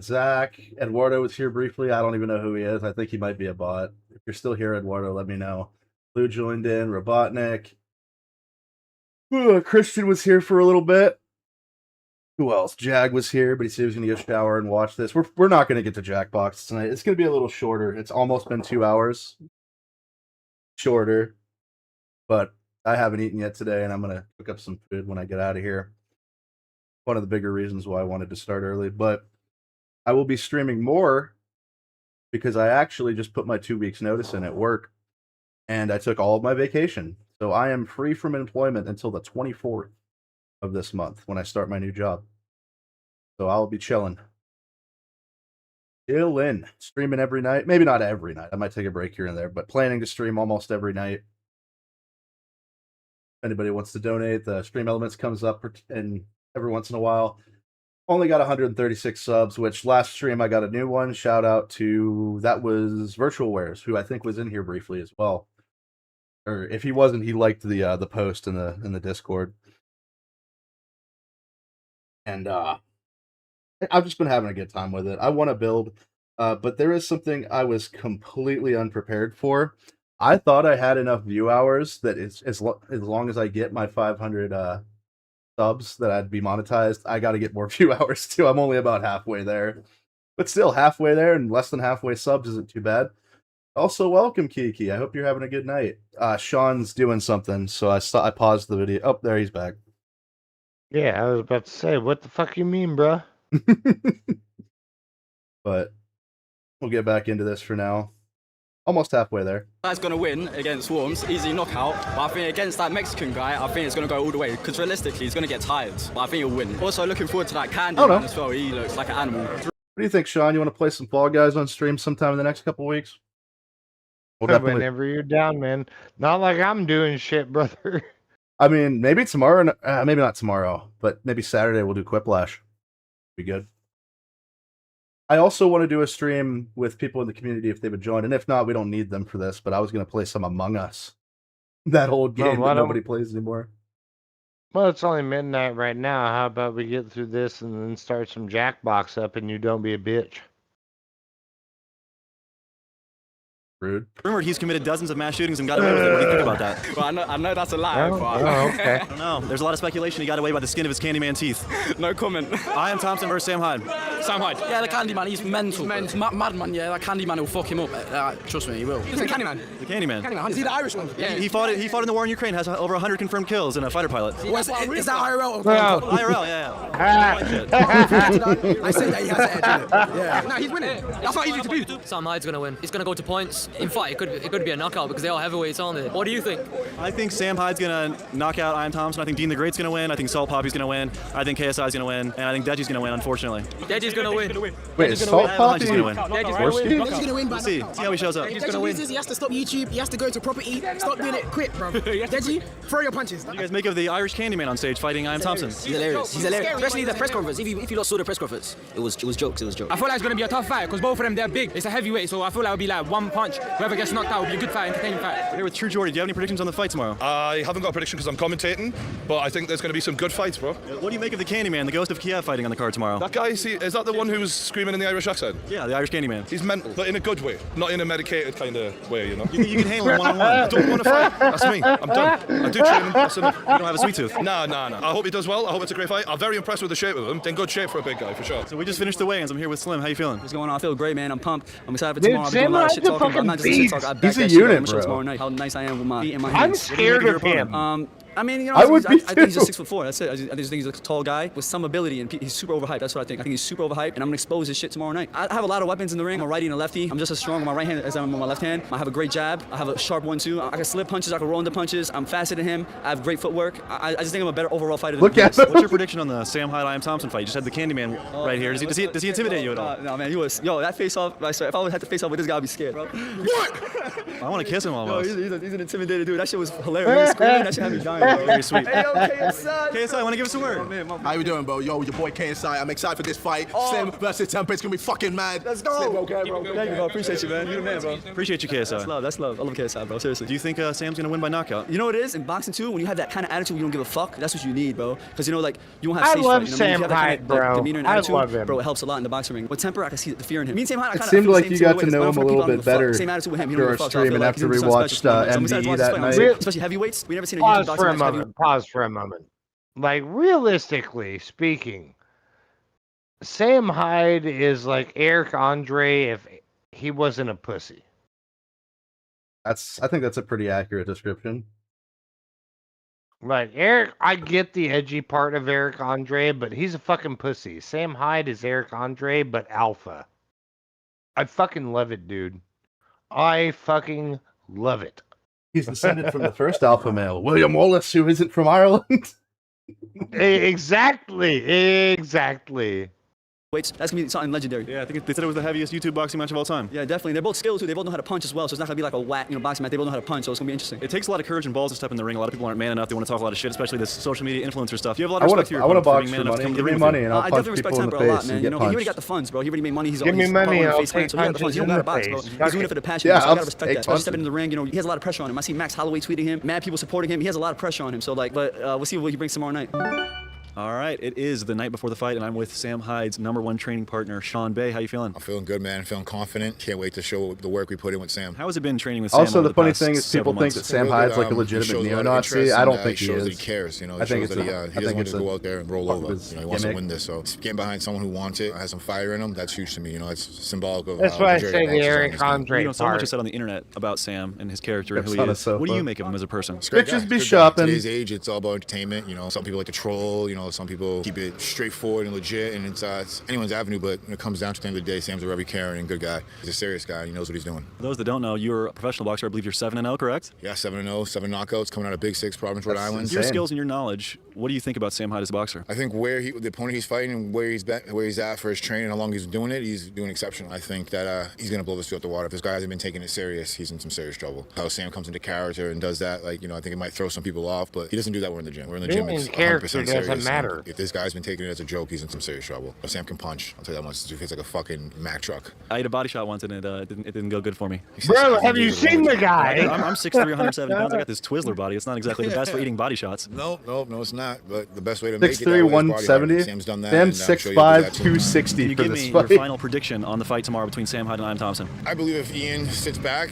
Zach, Eduardo was here briefly. I don't even know who he is. I think he might be a bot. If you're still here, Eduardo, let me know. Lou joined in. Robotnik. Christian was here for a little bit. Who else? Jag was here, but he said he was going to go shower and watch this. We're not going to get to Jackbox tonight. It's going to be a little shorter. It's almost been 2 hours. Shorter. But I haven't eaten yet today, and I'm going to cook up some food when I get out of here. One of the bigger reasons why I wanted to start early. But I will be streaming more because I actually just put my 2 weeks notice in at work, and I took all of my vacation. So I am free from employment until the 24th of this month when I start my new job. So I'll be chilling. Streaming every night. Maybe not every night. I might take a break here and there, but planning to stream almost every night. If anybody wants to donate, the Stream Elements comes up and every once in a while. Only got 136 subs, which last stream I got a new one. Shout out to that was Virtual Wares, who I think was in here briefly as well. Or if he wasn't, he liked the post in the Discord. And I've just been having a good time with it. I want to build, but there is something I was completely unprepared for. I thought I had enough view hours that as long as I get my 500 subs that I'd be monetized. I got to get more view hours too. I'm only about halfway there, but still halfway there and less than halfway subs isn't too bad. Also, welcome Kiki. I hope you're having a good night. Sean's doing something, so I paused the video. Oh, there he's back. Yeah, I was about to say, what the fuck you mean, bruh? But we'll get back into this for now. Almost halfway there. Guy's gonna win against Swarms, easy knockout. But I think against that Mexican guy, I think it's gonna go all the way. Because realistically, he's gonna get tired. But I think he'll win. Also, looking forward to that Candy man as well. He looks like an animal. What do you think, Sean? You want to play some Fall Guys on stream sometime in the next couple weeks? Whenever you're down, man. Not like I'm doing shit, brother. I mean, maybe tomorrow. Maybe not tomorrow, but maybe Saturday we'll do Quiplash. Be good. I also want to do a stream with people in the community if they would join, and if not, we don't need them for this. But I was going to play some Among Us, that old game that nobody plays anymore. Well, it's only midnight right now. How about we get through this and then start some Jackbox up, and you don't be a bitch. Rude. Rumored he's committed dozens of mass shootings and got away with it. What do you think about that? Well, I know that's a lie. Okay. I don't know. There's a lot of speculation he got away by the skin of his Candyman teeth. No comment. I am Thompson versus Sam Hyde. Sam Hyde. Yeah, the Candyman, he's mental. Madman, yeah, that Candyman will fuck him up. Trust me, he will. He's the Candyman. The Candyman. Is he the Irish one? Yeah. He fought in the war in Ukraine, has over 100 confirmed kills and a fighter pilot. Is that IRL? IRL, yeah. I said that he has an edge in it. Yeah. No, he's winning. That's not easy to do. Sam Hyde's gonna win. He's gonna go to points. In fact, it could be a knockout because they all heavyweights on it. What do you think? I think Sam Hyde's gonna knock out I Am Thompson. I think Dean the Great's gonna win. I think Salt Poppy's gonna win. I think KSI's gonna win, and I think Deji's gonna win. Unfortunately. Deji's gonna win. Wait, is Salt Poppy gonna win? Deji's gonna win. Let's see how he shows up. Deji loses, he has to stop YouTube. He has to go to property. Stop doing it quick, bro. Deji, throw your punches. What do you guys make of the Irish Candyman on stage fighting I Am Thompson? He's hilarious. He's hilarious. Especially the press conference. If you lot saw the press conference, it was jokes. It was jokes. I feel like it's gonna be a tough fight because both of them they're big. It's a heavyweight, so I feel like it'll be like one punch. Whoever gets knocked out will be a good fight, entertaining fight. We're here with True Jordy. Do you have any predictions on the fight tomorrow? I haven't got a prediction because I'm commentating, but I think there's going to be some good fights, bro. What do you make of the Candyman, the ghost of Kiev, fighting on the card tomorrow? That guy, is that the one who was screaming in the Irish accent? Yeah, the Irish Candyman. He's mental, but in a good way, not in a medicated kind of way, you know? You think you can handle him one-on-one? I don't want to fight. That's me. I'm done. I do training. That's enough. You don't have a sweet tooth? No. I hope he does well. I hope it's a great fight. I'm very impressed with the shape of him. In good shape for a big guy, for sure. So we just finished the weigh-ins. I'm here with Slim. How you feeling? What's going on? I feel great, man. I'm pumped. I'm excited for tomorrow. Dude, Sam Hyde's a fucking beast. He's a unit, bro. Tomorrow night. How nice I am with my feet in my hands. I'm scared of him. I mean, you know, I would be I think he's just 6'4". That's it. I just think he's a tall guy with some ability, and he's super overhyped. That's what I think. I think he's super overhyped, and I'm gonna expose his shit tomorrow night. I have a lot of weapons in the ring. I'm a righty and a lefty. I'm just as strong with my right hand as I am with my left hand. I have a great jab. I have a sharp one too. I can slip punches. I can roll into punches. I'm faster than him. I have great footwork. I just think I'm a better overall fighter than him. What's your prediction on the Sam Hyde I Am Thompson fight? You just had the Candyman right here. Does he intimidate you at all? No, man. He was. Yo, that face off. I swear, if I would have to face off with this guy, I'd be scared, bro. What? I want to kiss him almost. Yo, he's an intimidated dude. That shit was hilarious. He was screaming. That shit had me dying, bro. Very sweet. Hey, yo, KSI. KSI, want to give us a word? How you doing, bro? Yo, your boy KSI. I'm excited for this fight. Slim versus Tempe. It's gonna be fucking mad. Let's go. Slim, okay, bro. Thank you, bro. Appreciate you, man. You're the man, bro. Appreciate you, KSI. That's love. I love KSI, bro. Seriously. Do you think Sam's gonna win by knockout? You know what it is? In boxing too, when you have that kind of attitude, you don't give a fuck. That's what you need, bro. Because you know, like you won't have I stage love fight. You know, Sam you have that Hyde, kind of, bro. like, demeanor and I attitude, love him. bro. It helps a lot in the boxing ring. With temper, I can see the fear in him. Me and Sam Hyde, I It kind of seemed feel the like same you got way. to know him a little bit better Same attitude with him. through our stream and after we watched MDE that night. Especially heavyweights. We never seen a Pause YouTube for a boxing match. moment. Pause for a moment. Like, realistically speaking, Sam Hyde is like Eric Andre if he wasn't a pussy. I think that's a pretty accurate description. Like, Eric, I get the edgy part of Eric Andre, but he's a fucking pussy. Sam Hyde is Eric Andre, but alpha. I fucking love it, dude. I fucking love it. He's descended from the first alpha male, William Wallace, who isn't from Ireland. Exactly. weights. That's gonna be something legendary. Yeah, I think they said it was the heaviest YouTube boxing match of all time. Yeah, definitely. They're both skilled too. They both know how to punch as well. So it's not gonna be like a whack, boxing match. They both know how to punch. So it's gonna be interesting. It takes a lot of courage and balls to step in the ring. A lot of people aren't man enough. They want to talk a lot of shit, especially this social media influencer stuff. You have a lot of respect for your I want to opponent box for being man for enough to money. come to Give the me ring money and I'll I punch definitely respect people in Sam the for a lot, face man. and He get already punched. got the funds, bro. He already made money. He's Give me he's money, part of I'll his face, take man. So he got the punches funds. He don't in gotta the box, bro. face. He's doing it for the passion. Yeah, so I I'll gotta respect take that. So he's stepping punches. in the ring. He has a lot of pressure on him. I see Max Holloway tweeting him. Mad people supporting him. He has a lot of pressure on him. So like, but we'll see what he brings tomorrow night. All right, it is the night before the fight, and I'm with Sam Hyde's #1 training partner, Sean Bay. How you feeling? I'm feeling good, man. I'm feeling confident. Can't wait to show the work we put in with Sam. How has it been training with Sam? Also, over the funny past thing is people several think months? that Sam Hyde's like a legitimate neo-Nazi. I don't think he shows is. that he cares. You know, I think shows that he doesn't want to go out there and roll over. his You know, he wants to gimmick. win this. So getting behind someone who wants it, has some fire in him, that's huge to me. You know, it's symbolic of That's how why I Jerry say Box the is on Eric this game. Andre So much part. is said on the internet about Sam and his character and That's who he on a is. What do you sofa. make of him as a person? He's a great Bitches guy. be Good guy. shopping. Today's age, it's all about entertainment. You know, some people like to troll. You know, some people keep it straightforward and legit, and it's anyone's avenue. But when it comes down to the end of the day, Sam's a very caring and good guy. He's a serious guy. He knows what he's doing. For those that don't know, you're a professional boxer. I believe you're 7-0, correct? Yeah, 7-0, 7 knockouts, coming out of Big Six, Providence, Rhode Island. Your skills and your knowledge, what do you think about Sam Hyde as a boxer? I think the opponent he's fighting and where he's at for his training, how long he's doing it, he's doing exceptional. I think that he's gonna blow this field out the water. If this guy hasn't been taking it serious, he's in some serious trouble. How Sam comes into character and does that, like, you know, I think it might throw some people off, but he doesn't do that. We're in the gym. We're in the gym. It's 100% character serious. doesn't matter. If this guy's been taking it as a joke, he's in some serious trouble. If Sam can punch, I'll tell you that much. It's like a fucking Mack truck. I ate a body shot once and it didn't go good for me. Bro, have you seen the guy? I'm 6'3", 170 pounds. I got this Twizzler body. It's not exactly the best for eating body shots. No, it's not. But the best way to make it 6'3", that way is body 170. hardening. Sam's done that. Sam's and I'm sure you'll do 6'5", that too. 260 Can you for give this me your fight. final prediction on the fight tomorrow between Sam Hyde and Ian Thompson? I believe if Ian sits back,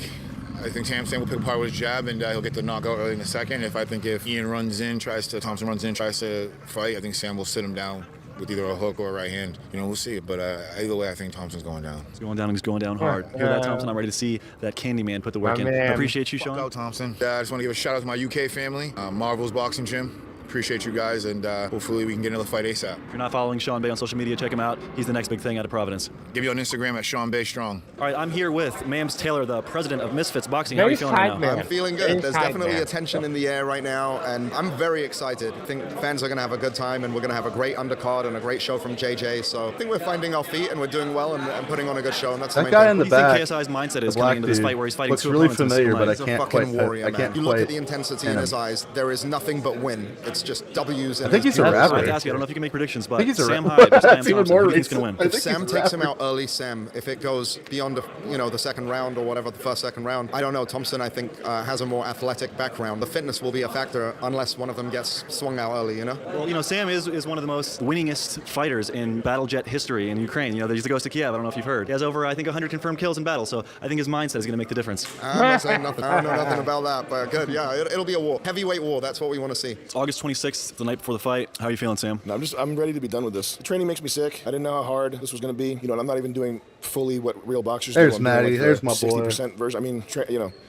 I think Sam will pick apart with his jab and he'll get the knockout early in the second. If Ian runs in, Thompson runs in, tries to fight, I think Sam will sit him down with either a hook or a right hand. You know, we'll see. But either way, I think Thompson's going down. He's going down and he's going down hard. Hear that, Thompson? I'm ready to see that Candyman put the work in. I appreciate you, Sean. Fuck out, Thompson. I just want to give a shout out to my UK family, Marvel's Boxing Gym. Appreciate you guys, and hopefully we can get another fight ASAP. If you're not following Sean Bay on social media, check him out. He's the next big thing out of Providence. Give you on Instagram at Sean Bay Strong. All right, I'm here with Mams Taylor, the president of Misfits Boxing. How are you feeling right now? I'm feeling good. There's definitely a tension in the air right now, and I'm very excited. I think fans are going to have a good time, and we're going to have a great undercard and a great show from JJ. So I think we're finding our feet, and we're doing well, and putting on a good show, and that's the main That guy thing. in the What do you back, think KSI's mindset is the coming black into this dude, fight where he's fighting looks two really opponents in familiar, single but I night? He's a can't fucking quite. warrior, I can't man. You look quite at the intensity in pin his him. eyes. There is nothing but win. It's just W's. I think he's a rapper. I have to ask you, I don't know if you can make predictions, but he's a Sam rapper. Hyde versus Ian That's even Thompson, more who do you think's racist. going to win? If Sam takes him out early, Sam, if it goes beyond the second round or whatever, the second round, I don't know. Thompson, I think, has a more athletic background. The fitness will be a factor unless one of them gets swung out early, Well, Sam is one of the most winningest fighters in battle jet history in Ukraine. There's the Ghost of Kiev. I don't know if you've heard. He has over, I think, 100 confirmed kills in battle, so I think his mindset is going to make the difference. I'm not saying nothing. I don't know nothing about that, but good. Yeah, it'll be a war. Heavyweight war. That's what we want to see. It's August 26th, the night before the fight. How are you feeling, Sam? No, I'm ready to be done with this. The training makes me sick. I didn't know how hard this was going to be. And I'm not even doing fully what real boxers do. There's I'm Matty. doing There's my boy. 60% version. I mean,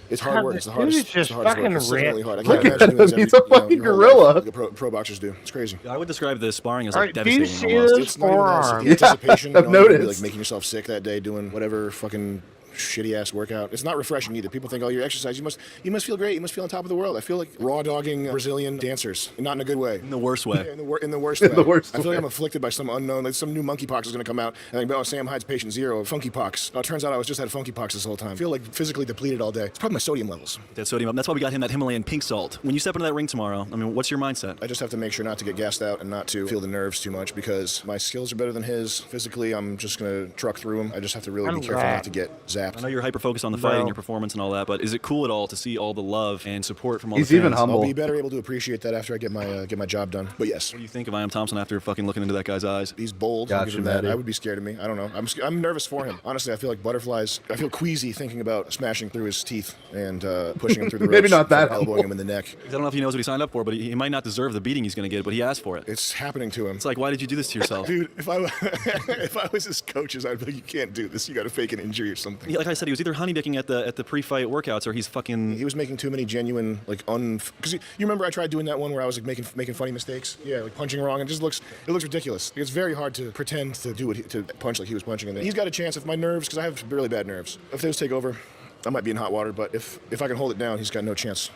it's hard work. It's the hardest. Dude, it's just it's the hardest fucking work. It's really hard. I Look can't at imagine doing this him. He's a fucking your whole life gorilla. like the pro boxers do. It's crazy. I would describe the sparring as All like right, do you devastating see almost. this It's not even that. forearm? It's the anticipation. I've You'd be, noticed. like making yourself sick that day doing whatever fucking shitty ass workout. It's not refreshing either. People think, oh, you're exercising. You must feel great. You must feel on top of the world. I feel like raw dogging Brazilian dancers, not in a good way. In the worst way. Yeah, in the worst way. In the worst I feel way. like I'm afflicted by some unknown, like some new monkeypox is going to come out. And I think, oh, Sam Hyde's patient zero, funkypox. Oh, it turns out I was just had funkypox this whole time. I feel like physically depleted all day. It's probably my sodium levels. That sodium up. That's why we got him that Himalayan pink salt. When you step into that ring tomorrow, I mean, what's your mindset? I just have to make sure not to get gassed out and not to feel the nerves too much because my skills are better than his. Physically, I'm just going to truck through him. I just have to really be careful not to get zapped. I know you're hyper-focused on the fight and your performance and all that, but is it cool at all to see all the love and support from all He's the fans? even humble. I'll be better able to appreciate that after I get my job done. But yes. What do you think of Ian Thompson after fucking looking into that guy's eyes? He's bold. I'll Gotcha, give him that. Matty. I would be scared of me. I don't know. I'm nervous for him. Honestly, I feel like butterflies. I feel queasy thinking about smashing through his teeth and pushing him through the ropes. Maybe not that elbowing him in the neck. I don't know if he knows what he signed up for, but he might not deserve the beating he's going to get, but he asked for it. It's happening to him. It's like, why did you do this to yourself? Dude, if I was his coaches, I'd be like, you can't do this. You got to fake an injury or something. Like I said, he was either honeydicking at the pre-fight workouts or he's fucking. He was making too many genuine because you remember I tried doing that one where I was like making funny mistakes. Yeah, like punching wrong. It looks ridiculous. It's very hard to pretend to do it to punch like he was punching. And he's got a chance if my nerves, because I have really bad nerves. If those take over, I might be in hot water. But if I can hold it down, he's got no chance.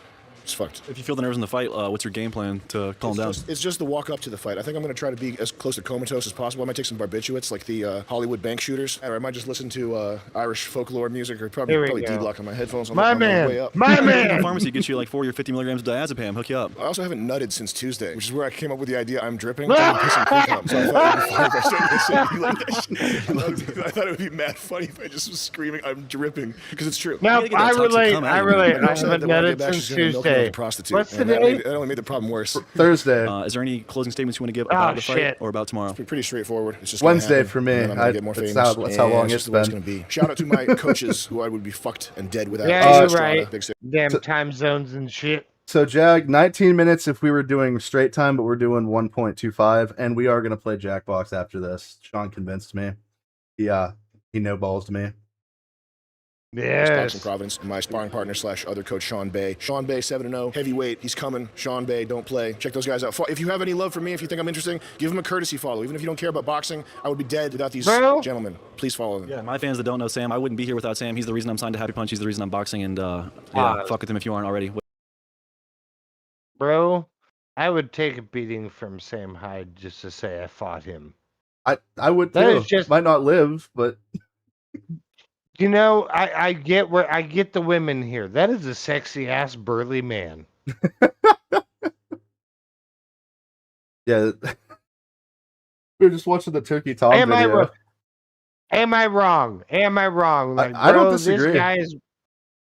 It's fucked. If you feel the nerves in the fight, what's your game plan to calm down? It's just the walk up to the fight. I think I'm going to try to be as close to comatose as possible. I might take some barbiturates, like the Hollywood bank shooters, or I might just listen to Irish folklore music, or probably D-Block on my headphones on the way up. My man! Pharmacy gets you like 40 or 50 milligrams of diazepam. Hook you up. I also haven't nutted since Tuesday, which is where I came up with the idea I'm dripping. So I thought it would be funny if I started listening like that shit. I thought it would be mad funny if I just was screaming, I'm dripping, because it's true. No, I relate. I haven't nutted since Tuesday. What's today? That only made the problem worse. Thursday. Is there any closing statements you want to give about the fight or about tomorrow? It's pretty straightforward. It's just Wednesday for me. I'm gonna get more famous. That's how long it's going been. to be. Shout out to my coaches, who I would be fucked and dead without. Yeah, you're right. Damn time zones and shit. So, Jag, 19 minutes if we were doing straight time, but we're doing 1.25, and we are going to play Jackbox after this. Sean convinced me. Yeah, he no-balls me. Yes. Boxing Providence, my sparring partner / other coach, Sean Bay. Sean Bay, 7-0, heavyweight. He's coming. Sean Bay, don't play. Check those guys out. If you have any love for me, if you think I'm interesting, give him a courtesy follow. Even if you don't care about boxing, I would be dead without these gentlemen. Please follow them. Yeah, my fans that don't know Sam, I wouldn't be here without Sam. He's the reason I'm signed to Happy Punch. He's the reason I'm boxing, and fuck with him if you aren't already. Bro, I would take a beating from Sam Hyde just to say I fought him. I would too. Might not live, but you know, I get the women here. That is a sexy ass burly man. Yeah. We were just watching the Turkey Tom video. Am I wrong? Like, I don't disagree.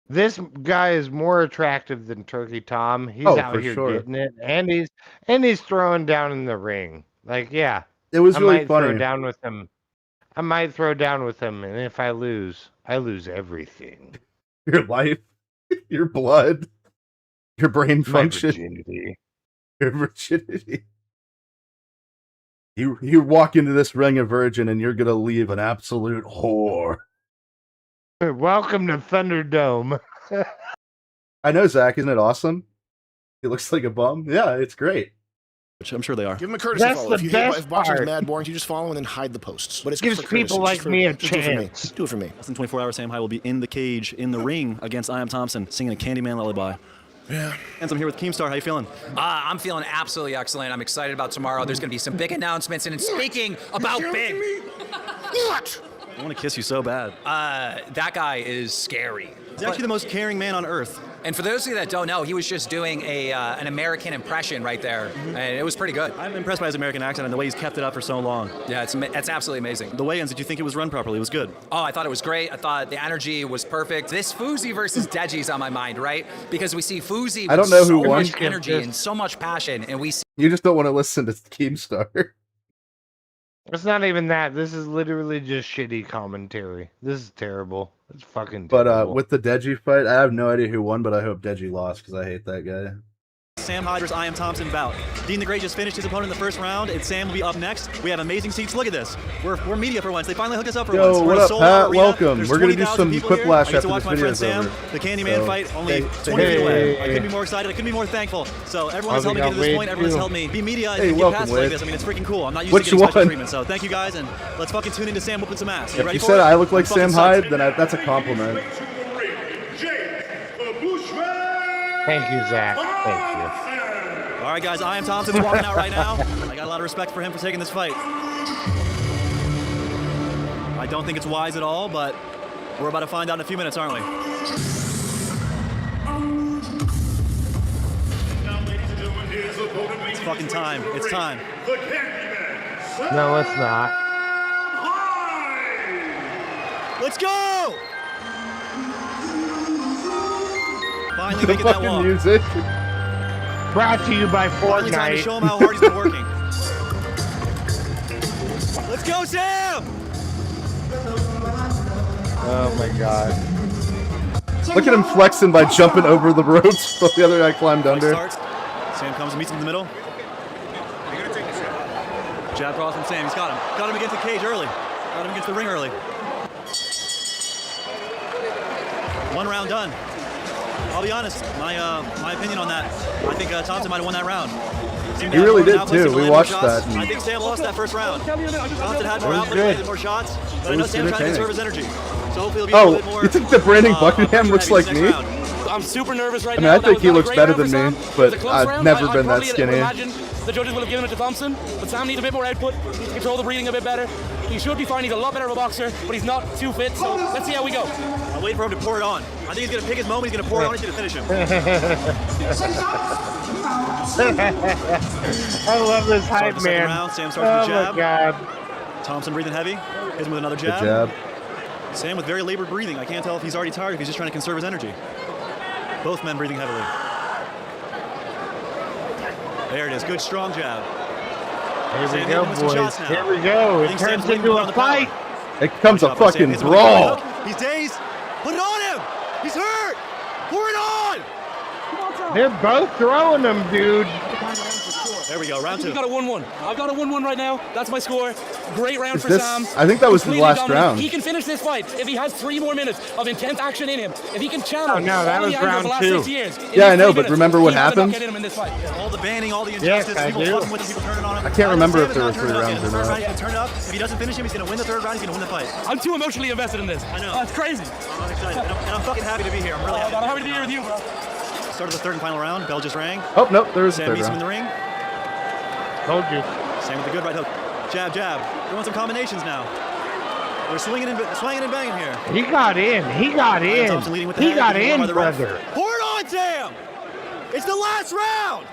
This guy is more attractive than Turkey Tom. He's out here getting it, and he's throwing down in the ring. Like, yeah, it was really funny. funny. I might throw down with him, and if I lose everything. Your life, your blood, your brain function, your virginity. You walk into this ring a virgin, and you're gonna leave an absolute whore. Welcome to Thunderdome. I know, Zach. Isn't it awesome? He looks like a bum. Yeah, it's great. Which I'm sure they are. Give him a courtesy follow. If boxing's mad boring, you just follow and then hide the posts. But it gives people like me a chance. Do it for me. Less than 24 hours, Sam Hyde will be in the cage, in the ring against I Am Thompson, singing a Candyman lullaby. Yeah. And I'm here with Keemstar. How you feeling? I'm feeling absolutely excellent. I'm excited about tomorrow. There's going to be some big announcements. And speaking about big... What? I want to kiss you so bad. That guy is scary. He's actually the most caring man on earth. And for those of you that don't know, he was just doing an American impression right there, and it was pretty good. I'm impressed by his American accent and the way he's kept it up for so long. Yeah, it's absolutely amazing. The weigh-ins, did you think it was run properly? It was good. Oh, I thought it was great. I thought the energy was perfect. This Fuzi versus Deji's on my mind, right? Because we see Fuzi with so much energy and so much passion, and we see... You just don't want to listen to Keemstar. It's not even that. This is literally just shitty commentary. This is terrible. It's fucking terrible. But with the Deji fight, I have no idea who won, but I hope Deji lost because I hate that guy. Sam Hyde versus I Am Thompson bout. Dean the Great just finished his opponent in the first round, and Sam will be up next. We have amazing seats. Look at this. We're media for once. They finally hooked us up for once. What up, Pat? Welcome. We're going to do some Quiplash after this video is over. The Candyman fight, only 20 feet away. I couldn't be more excited. I couldn't be more thankful. So everyone has helped me get to this point. Everyone has helped me be media and get past like this. I mean, it's freaking cool. I'm not used to getting special treatment. So thank you guys, and let's fucking tune into Sam whooping some ass. If you said I look like Sam Hyde, then that's a compliment. Thank you, Zach. Thank you. All right, guys, I Am Thompson's walking out right now. I got a lot of respect for him for taking this fight. I don't think it's wise at all, but we're about to find out in a few minutes, aren't we? It's fucking time. It's time. No, it's not. Let's go! Finally making that walk. Music. Brought to you by Fortnite. Time to show him how hard he's been working. Let's go, Sam! Oh my God! Look at him flexing by jumping over the ropes, but the other guy climbed under. Sam comes and meets him in the middle. Jab cross from Sam. He's got him. Got him against the cage early. Got him against the ring early. 1 round done. I'll be honest, my opinion on that, I think Thompson might have won that round. He really did too. We watched that. I think Sam lost that first round. Thompson had more output, had more shots, but I know Sam's trying to conserve his energy. So hopefully he'll be a little bit more. You think that Brandon Buckingham looks like me? I'm super nervous right I mean, now. I think he looks better than me, Sam. but I've never been that skinny. Imagine the judges would have given it to Thompson, but Sam needs a bit more output. He needs to control the breathing a bit better. He should be fine. He's a lot better of a boxer, but he's not too fit. So let's see how we go. I'll wait for him to pour it on. I think he's gonna pick his moment. He's gonna pour it on. He's gonna finish him. I love this hype, man. Round. Sam starts with a jab. My God. Thompson breathing heavy. Hits him with another jab. Good jab. Sam with very labored breathing. I can't tell if he's already tired, if he's just trying to conserve his energy. Both men breathing heavily. There it is. Good strong jab. Here Sam we go, boys. Here we go. It turns into a fight. It becomes a fucking brawl. He's dazed. Put it on him. He's hurt. Pour it on. They're both throwing them, dude. There we go, round two. I've got a 1-1. I've got a 1-1 right now. That's my score. Great round for Sam. I think that was the Completely last dominant. round. He can finish this fight if he has 3 more minutes of intense action in him. If he can channel. Oh, no, that all was the anger of round the last 2. 6 years. Yeah, I know, but remember what happened? All the banning, all the Yes, injustice, I people do. fucking with him, people turning on him. I can't remember if there were Sam 3 is not rounds or turning up yet. The third round, not. he's gonna turn it up. If he doesn't finish him, he's gonna win the third round. He's gonna win the fight. I'm too emotionally invested in this. I know. That's crazy. I'm excited, and I'm fucking happy to be here. I'm really happy. I'm happy to be here with you, bro. Start of the third and final round. Bell just rang. Oh, no, there is a Sam third meets him in round. the ring. Told you. Sam with the good right hook. Jab, jab. We want some combinations now. We're swinging and banging here. He got in. He got in. Thompson leading with the He head, got getting in, won by the ref. brother. Pour it on, Sam! It's the last round!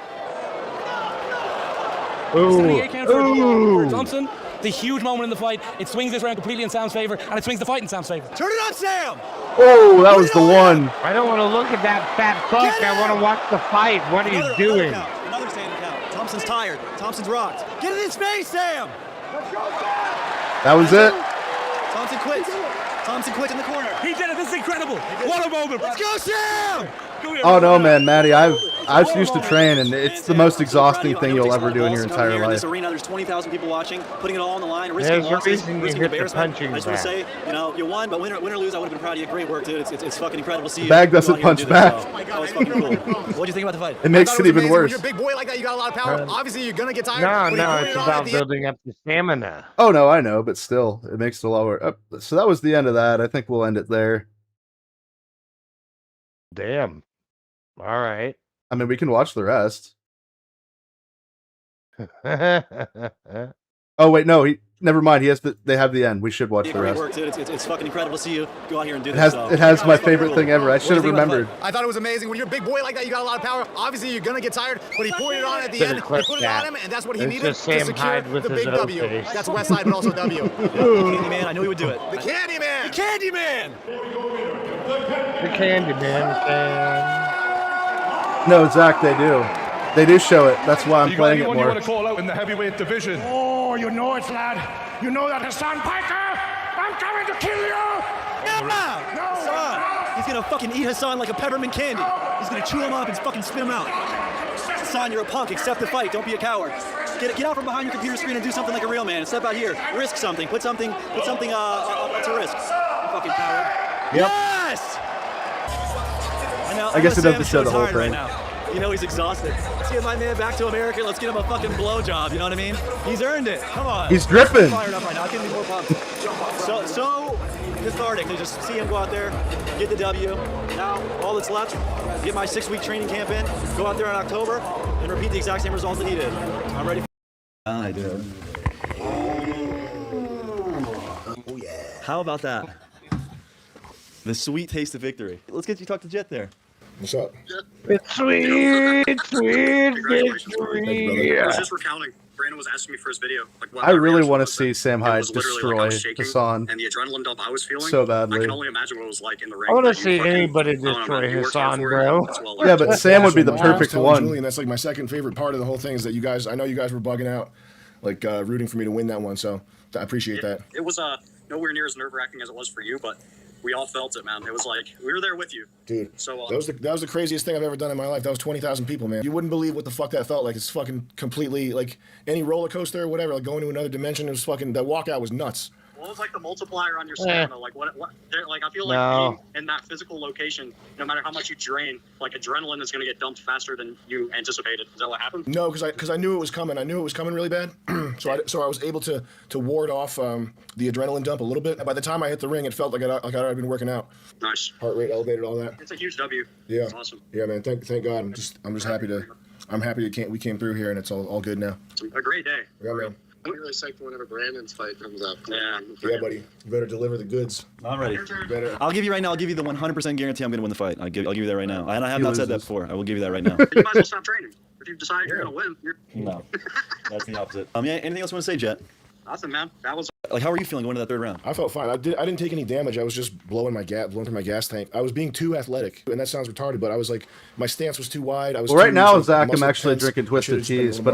Ooh. 78 count for Ooh. Thompson. The huge moment in the fight. It swings this round completely in Sam's favor, and it swings the fight in Sam's favor. Turn it on, Sam! Oh, that was the one. I don't want to look at that fat fuck. I want to watch the fight. What are you doing? Another standing count. Thompson's tired. Thompson's rocked. Get in his face, Sam! That was it. Thompson quits. Thompson quits in the corner. He did it. This is incredible. What a moment. Let's go, Sam! Oh no, man, Matty, I've used to train, and it's the most exhausting thing you'll ever do in your entire In life. this arena, there's 20,000 people watching, putting it all on the line, risking There's a losses, reason you risking hit the embarrassment. punching I just want to bag. say, you know, you won, but win or lose, I would have been proud of you. Great work, dude. It's fucking incredible to see you. The bag go out doesn't here and punch do this, back. so that was fucking cool. What'd you think about the fight? It makes it even worse. When you're a big boy like that, you got a lot of power. Obviously, you're gonna get tired. No, it's about building up the stamina. Oh no, I know, but still, it makes it a lot worse. So that was the end of that. I think we'll end it there. Damn. All right. I mean, we can watch the rest. Oh wait, no, never mind. They have the end. We should watch the Great rest. work, dude. It's fucking incredible to see you go out here and do this. It has my favorite thing ever. I should have remembered. I thought it was amazing. When you're a big boy like that, you got a lot of power. Obviously, you're gonna get tired, but he poured it on at the end. He put it on him, and that's what he It's needed just to Sam secure Hyde with the his big O W. face. That's West Side, but also W. Candyman, I knew he would do it. The Candyman! The Candyman! The Candyman can. No, Zach, they do. They do show it. That's why I'm You got playing it anyone you more. want to call out in the heavyweight division? Oh, you know it, lad. You know that Hassan Piker. I'm coming to kill you. Hassan! He's gonna fucking eat Hassan like a peppermint candy. He's gonna chew him up and fucking spit him out. Hassan, you're a punk. Accept the fight. Don't be a coward. Get out from behind your computer screen and do something like a real man. Step out here. Risk something. Put something to risk. You fucking coward. Yep. Yes! I guess it doesn't show the whole thing. You know he's exhausted. Let's get my man back to America. Let's get him a fucking blowjob. You know what I mean? He's earned it. Come on. He's dripping. I'm fired up right now. I couldn't be more pumped. So cathartic to just see him go out there, get the W. Now all that's left, get my 6-week training camp in, go out there in October, and repeat the exact same results that he did. I'm ready. I do. Oh yeah. How about that? The sweet taste of victory. Let's get you talk to Jet there. What's up? It's sweet victory. I was just recounting. Brandon was asking me for his video. Like, what I really want to see Sam Hyde was literally destroy like I was shaking, Hassan and the adrenaline dump I was feeling so badly. I can only imagine what it was like in the ring. I want to Like, you see fucking- anybody I don't know, destroy man, you worked hard Hassan, for it. bro. It's well Yeah, but Sam would be the I was perfect telling one. Julian, that's like my second favorite part of the whole thing is that you guys. I know you guys were bugging out, like rooting for me to win that one. So I appreciate that. It was nowhere near as nerve-wracking as it was for you, but we all felt it, man. It was like we were there with you, dude. So that was the craziest thing I've ever done in my life. That was 20,000 people, man. You wouldn't believe what the fuck that felt like. It's fucking completely like any roller coaster or whatever, like going to another dimension. It was fucking, that walkout was nuts. What was like the multiplier on your stamina? Like what? Like I feel like being in that physical location, no matter how much you drain, like adrenaline is going to get dumped faster than you anticipated. Is that what happened? No, because I knew it was coming. I knew it was coming really bad. so I was able to ward off the adrenaline dump a little bit. And by the time I hit the ring, it felt like I'd already been working out. Nice. Heart rate elevated, all that. It's a huge W. Yeah. It's awesome. Yeah, man. Thank God. I'm just happy we came through here and it's all good now. A great day. Yeah, man. I'm really psyched for whenever Brandon's fight comes up. Yeah. Yeah, buddy. You better deliver the goods. I'm ready. Better. I'll give you right now. I'll give you the 100% guarantee I'm going to win the fight. I'll give you that right now. And I have not said that before. I will give you that right now. You might as well stop training. If you decide you're going to win, you're... No. That's the opposite. Yeah, anything else you want to say, Jet? Nothing, man. That was... Like, how are you feeling going into that third round? I felt fine. I didn't take any damage. I was just blowing through my gas tank. I was being too athletic, and that sounds retarded, but I was like, my stance was too wide. I was. Well, right now, Zach, I'm actually drinking Twisted Teas, but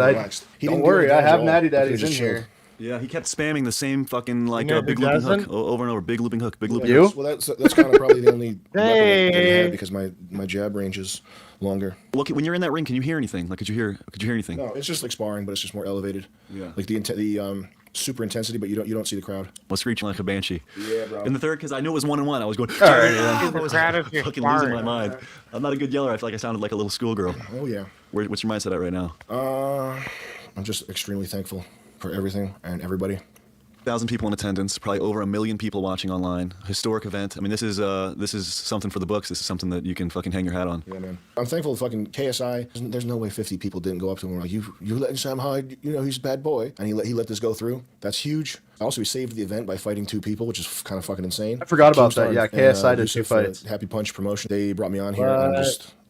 don't worry, I have Natty Daddies in here. Yeah, he kept spamming the same fucking big looping hook over and over. Big looping hook. Big looping hook. Well, that's kind of probably the only weapon that I have because my jab range is longer. Look, when you're in that ring, can you hear anything? Like, could you hear anything? No, it's just like sparring, but it's just more elevated. Yeah. Like the super intensity, but you don't see the crowd. Was screeching like a banshee. Yeah, bro. In the third, because I knew it was 1-1, I was going. All right, I was fucking losing my mind. I'm not a good yeller. I feel like I sounded like a little schoolgirl. Oh yeah. What's your mindset at right now? I'm just extremely thankful for everything and everybody. 1,000 people in attendance, probably over 1 million people watching online. Historic event. I mean, this is something for the books. This is something that you can fucking hang your hat on. Yeah, man. I'm thankful to fucking KSI. There's no way 50 people didn't go up to him and were like, you letting Sam Hyde, he's a bad boy. And he let this go through. That's huge. Also, he saved the event by fighting 2 people, which is kind of fucking insane. I forgot about that. Yeah, KSI did 2 fights. Happy Punch promotion. They brought me on here. And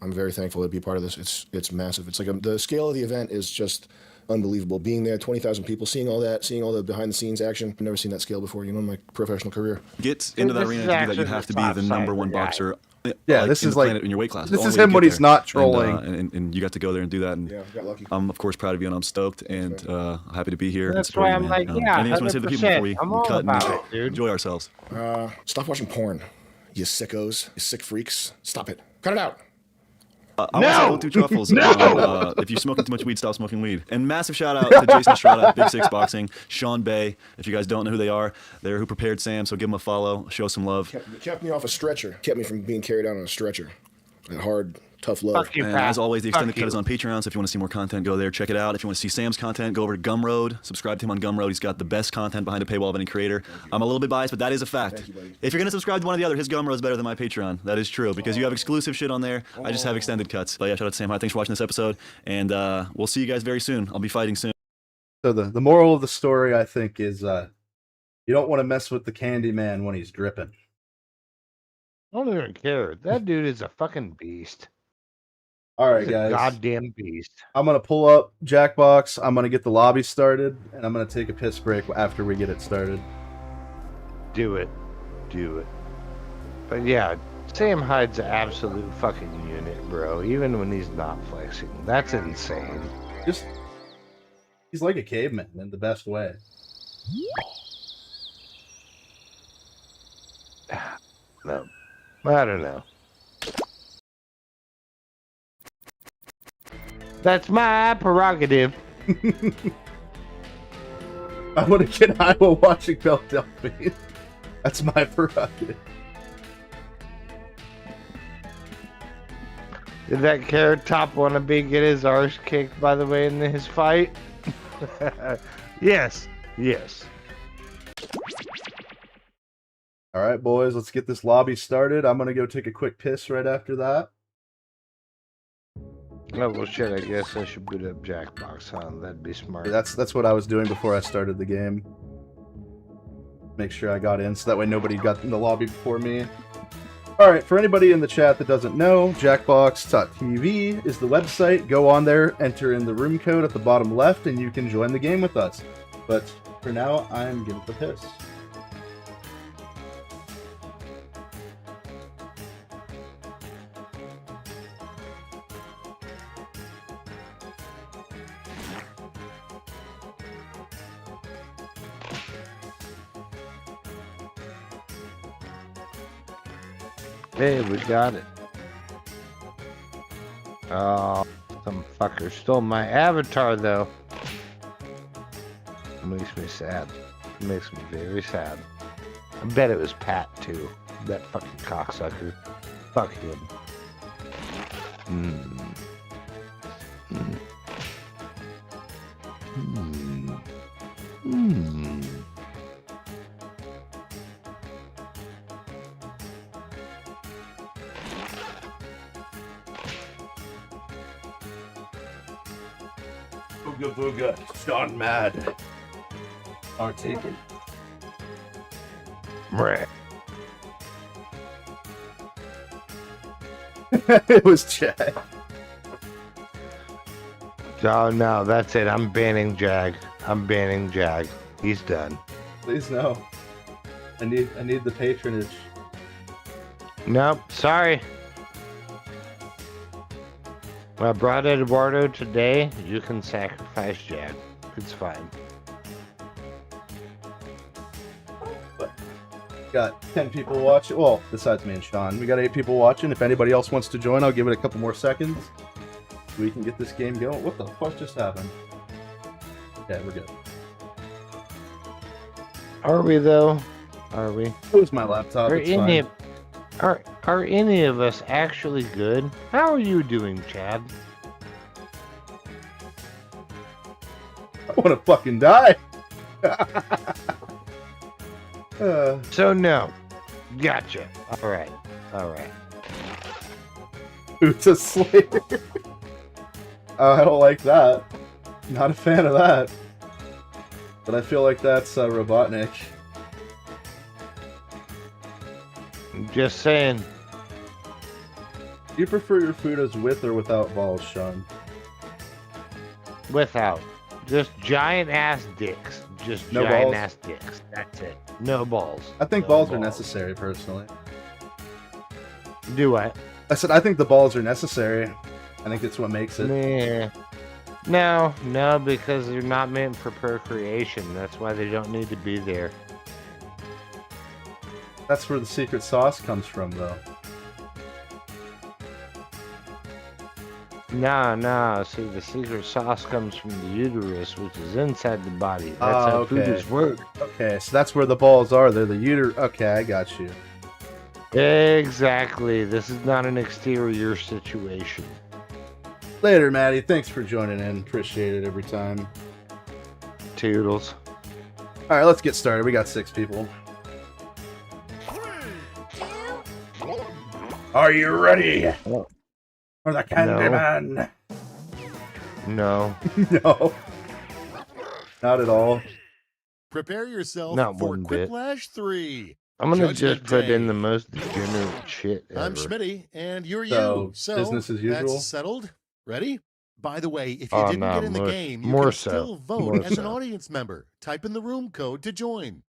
I'm very thankful to be part of this. It's massive. It's like the scale of the event is just unbelievable. Being there, 20,000 people, seeing all the behind the scenes action. I've never seen that scale before, in my professional career. Get into that arena to do that, you have to be the #1 boxer. Yeah, this is like in your weight class. This is him when he's not trolling. And you got to go there and do that. And yeah, got lucky. I'm of course proud of you, and I'm stoked and happy to be here. That's why I'm like, yeah, anything else want to say to the people before we cut and enjoy ourselves? Stop watching porn, you sickos, you sick freaks. Stop it. Cut it out. I want to say don't do truffles. If you're smoking too much weed, stop smoking weed. And massive shout out to Jason Estrada, Big Six Boxing, Sean Bay. If you guys don't know who they are, they're who prepared Sam, so give them a follow, show some love. Kept me off a stretcher. Kept me from being carried out on a stretcher. That hard, tough love. And as always, the Extended Cut is on Patreon, so if you want to see more content, go there, check it out. If you want to see Sam's content, go over to Gumroad, subscribe to him on Gumroad. He's got the best content behind a paywall of any creator. I'm a little bit biased, but that is a fact. If you're going to subscribe to one or the other, his Gumroad is better than my Patreon. That is true, because you have exclusive shit on there. I just have extended cuts. But yeah, shout out to Sam. Hi, thanks for watching this episode, and we'll see you guys very soon. I'll be fighting soon. So the moral of the story, I think, is you don't want to mess with the Candyman when he's dripping. I don't even care. That dude is a fucking beast. All right, He's a guys. goddamn beast. I'm going to pull up Jackbox. I'm going to get the lobby started, and I'm going to take a piss break after we get it started. Do it. Do it. But yeah, Sam Hyde's an absolute fucking unit, bro. Even when he's not flexing. That's insane. He's like a caveman in the best way. No. I don't know. That's my prerogative. I want to get Iowa watching Belle Delphine. That's my prerogative. Did that Carrot Top wannabe get his arse kicked, by the way, in his fight? Yes. Yes. All right, boys, let's get this lobby started. I'm going to go take a quick piss right after that. Oh, well, shit, I guess I should boot up Jackbox, huh? That'd be smart. That's what I was doing before I started the game. Make sure I got in, so that way nobody got in the lobby before me. Alright, for anybody in the chat that doesn't know, Jackbox.tv is the website. Go on there, enter in the room code at the bottom left, and you can join the game with us. But for now, I'm getting the piss. Hey, we got it. Oh, some fucker stole my avatar, though. It makes me sad. It makes me very sad. I bet it was Pat, too. That fucking cocksucker. Fuck him. Booga booga, Sean mad. Are taken. It was Chad. Oh no, that's it. I'm banning Jag. I'm banning Jag. He's done. Please no. I need the patronage. Nope, sorry. I brought Eduardo today. You can sacrifice Jag. It's fine. Got 10 people watching. Well, besides me and Sean, we got 8 people watching. If anybody else wants to join, I'll give it a couple more seconds so we can get this game going. What the fuck just happened? Okay, we're good. Are we though? Are we? It was my laptop. It's fine. Are any of us actually good? How are you doing, Chad? I want to fucking die. So no. Gotcha. All right. Who's a Slayer? I don't like that. Not a fan of that. But I feel like that's Robotnik. I'm just saying. Do you prefer your food as with or without balls, Sean? Without. Just giant ass dicks. Just No giant balls? ass dicks. That's it. No balls. I think balls are necessary, personally. Do what? I said I think the balls are necessary. I think it's what makes it. Yeah. No, because they're not meant for procreation. That's why they don't need to be there. That's where the secret sauce comes from, though. No. See, the secret sauce comes from the uterus, which is inside the body. That's how food is work. Okay, so that's where the balls are. They're the uterus. Okay, I got you. Exactly. This is not an exterior situation. Later, Maddie. Thanks for joining in. Appreciate it every time. Toodles. All right, let's get started. We got 6 people. Are you ready? For the Candyman? No. No. Not at all. Prepare yourself Not for one bit. Quiplash 3. I'm gonna Judgment just put Day. in the most degenerate shit ever. I'm Schmitty, and you're So, you. So business as usual? That's settled. Ready? By the way, if you Oh, didn't no, get in the more- game, you more can so. still vote More as an so. audience member. Type in the room code to join.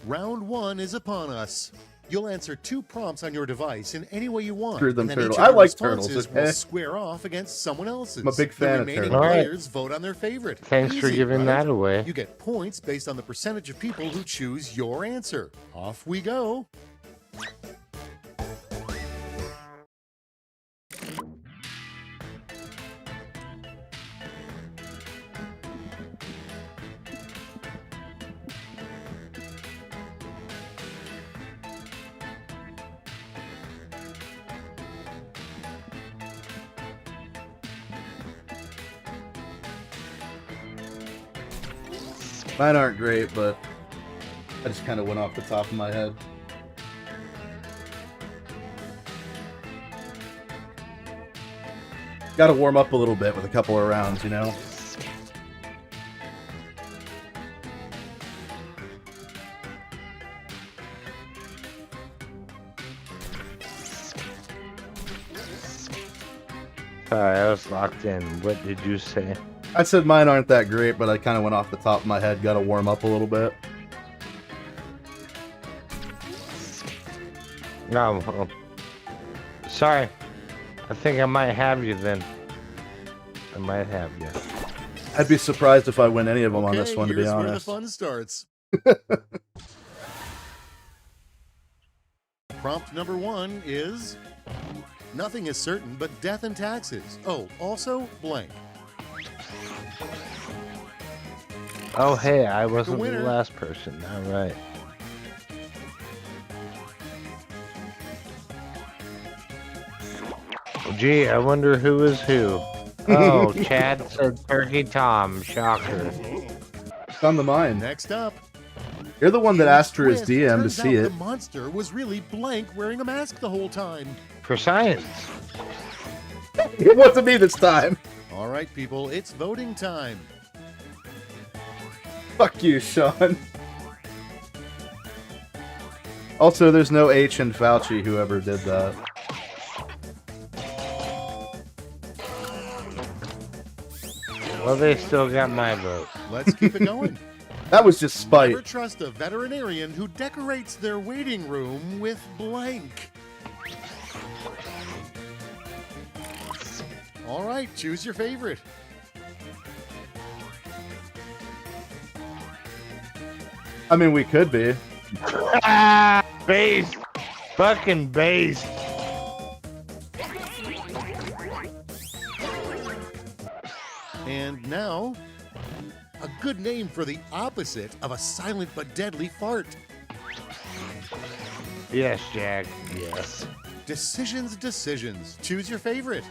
Round 1 is upon us. You'll answer 2 prompts on your device in any way you want. Screw them and then turtles. each of I your like turtles, responses okay? will square off against someone else's. I'm a big fan the of remaining turtles. All right. players vote on their favorite. Thanks for Easy, giving right? that away. You get points based on the percentage of people who choose your answer. Off we go. Mine aren't great, but I just kind of went off the top of my head. Got to warm up a little bit with a couple of rounds, you know? Sorry, I was locked in. What did you say? I said mine aren't that great, but I kind of went off the top of my head. Got to warm up a little bit. No. Oh. Sorry. I think I might have you then. I might have you. I'd be surprised if I win any of them on this one, to be here's where the honest. fun starts. Prompt number 1 is: nothing is certain but death and taxes. Oh, also blank. Oh, hey, I wasn't the last person. All right. Gee, I wonder who is who. Oh, Chad said Turkey Tom. Shocker. It's on the mind. Next up. You're the one that asked for his DM to Turns see out it. The monster was really blank wearing a mask the whole time. For science. It wasn't me this time. All right, people, it's voting time. Fuck you, Sean. Also, there's no H in Fauci, whoever did that. Well, they still got my vote. Let's keep it going. That was just spite. Never trust a veterinarian who decorates their waiting room with blank. All right, choose your favorite. I mean, we could be. Based. Fucking based. And now, a good name for the opposite of a silent but deadly fart. Yes, Jack. Yes. Decisions, decisions. Choose your favorite.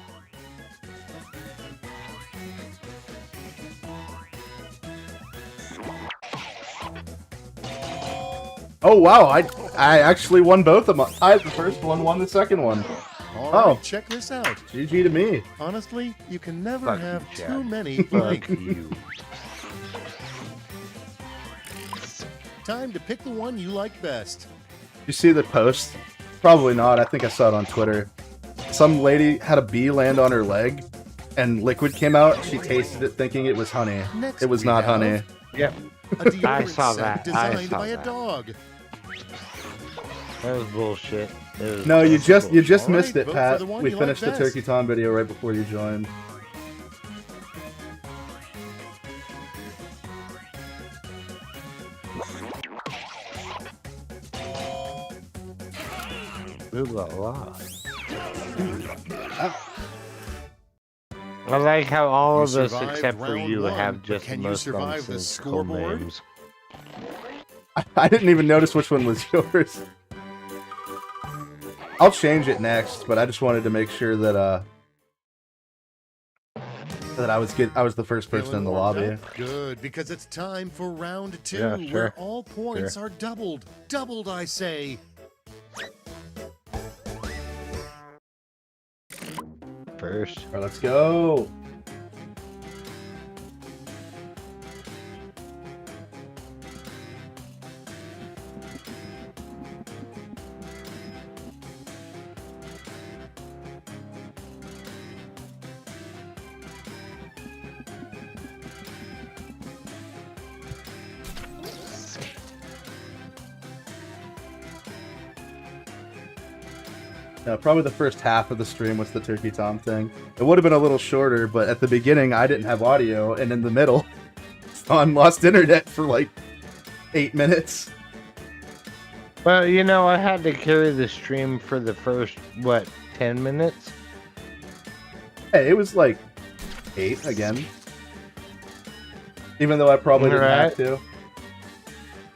Oh wow, I actually won both of them. I had the first one, won the second one. All right, check this out. GG to me. Honestly, you can never Fuck have you, too Jack. many Fuck blank. you. Time to pick the one you like best. You see the post? Probably not. I think I saw it on Twitter. Some lady had a bee land on her leg, and liquid came out. She tasted it thinking it was honey. Next It was we not have honey. Yep. A deodorant I saw set that. designed I saw by that. a dog. That was bullshit. No, you just All missed right, it, vote for Pat. the one We you finished like the best. Turkey Tom video right before you joined. Ooh la la. I like how all You of us, survived except for round you, one, have but just can the you most survive the nonsensical scoreboard? names. I didn't even notice which one was yours. I'll change it next, but I just wanted to make sure that that I was the first person in the lobby. Good, because it's time for round two, Yeah, sure. where all points Sure. are doubled. Doubled, I say. First. All right, let's go. Probably the first half of the stream was the Turkey Tom thing. It would have been a little shorter, but at the beginning I didn't have audio, and in the middle, Sean lost internet for like 8 minutes. Well, you know, I had to carry the stream for the first, 10 minutes? Hey, it was like 8 again. Even though I probably didn't have to.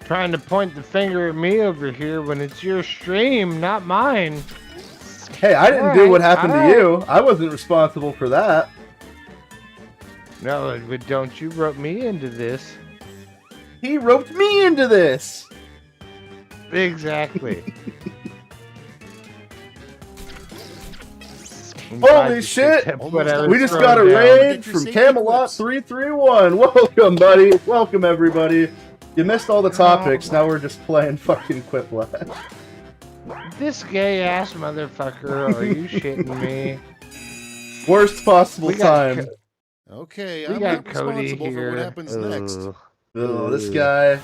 Trying to point the finger at me over here when it's your stream, not mine. Hey, I didn't do what happened to you. I wasn't responsible for that. No, but don't you rope me into this. He roped me into this. Exactly. Holy shit! We just got a raid from Camelot 331. Welcome, buddy. Welcome, everybody. You missed all the topics. Now we're just playing fucking Quiplash. This gay ass motherfucker, are you shitting me? Worst possible time. Okay, We I'm got not Cody responsible for what here. happens next. Oh, this guy.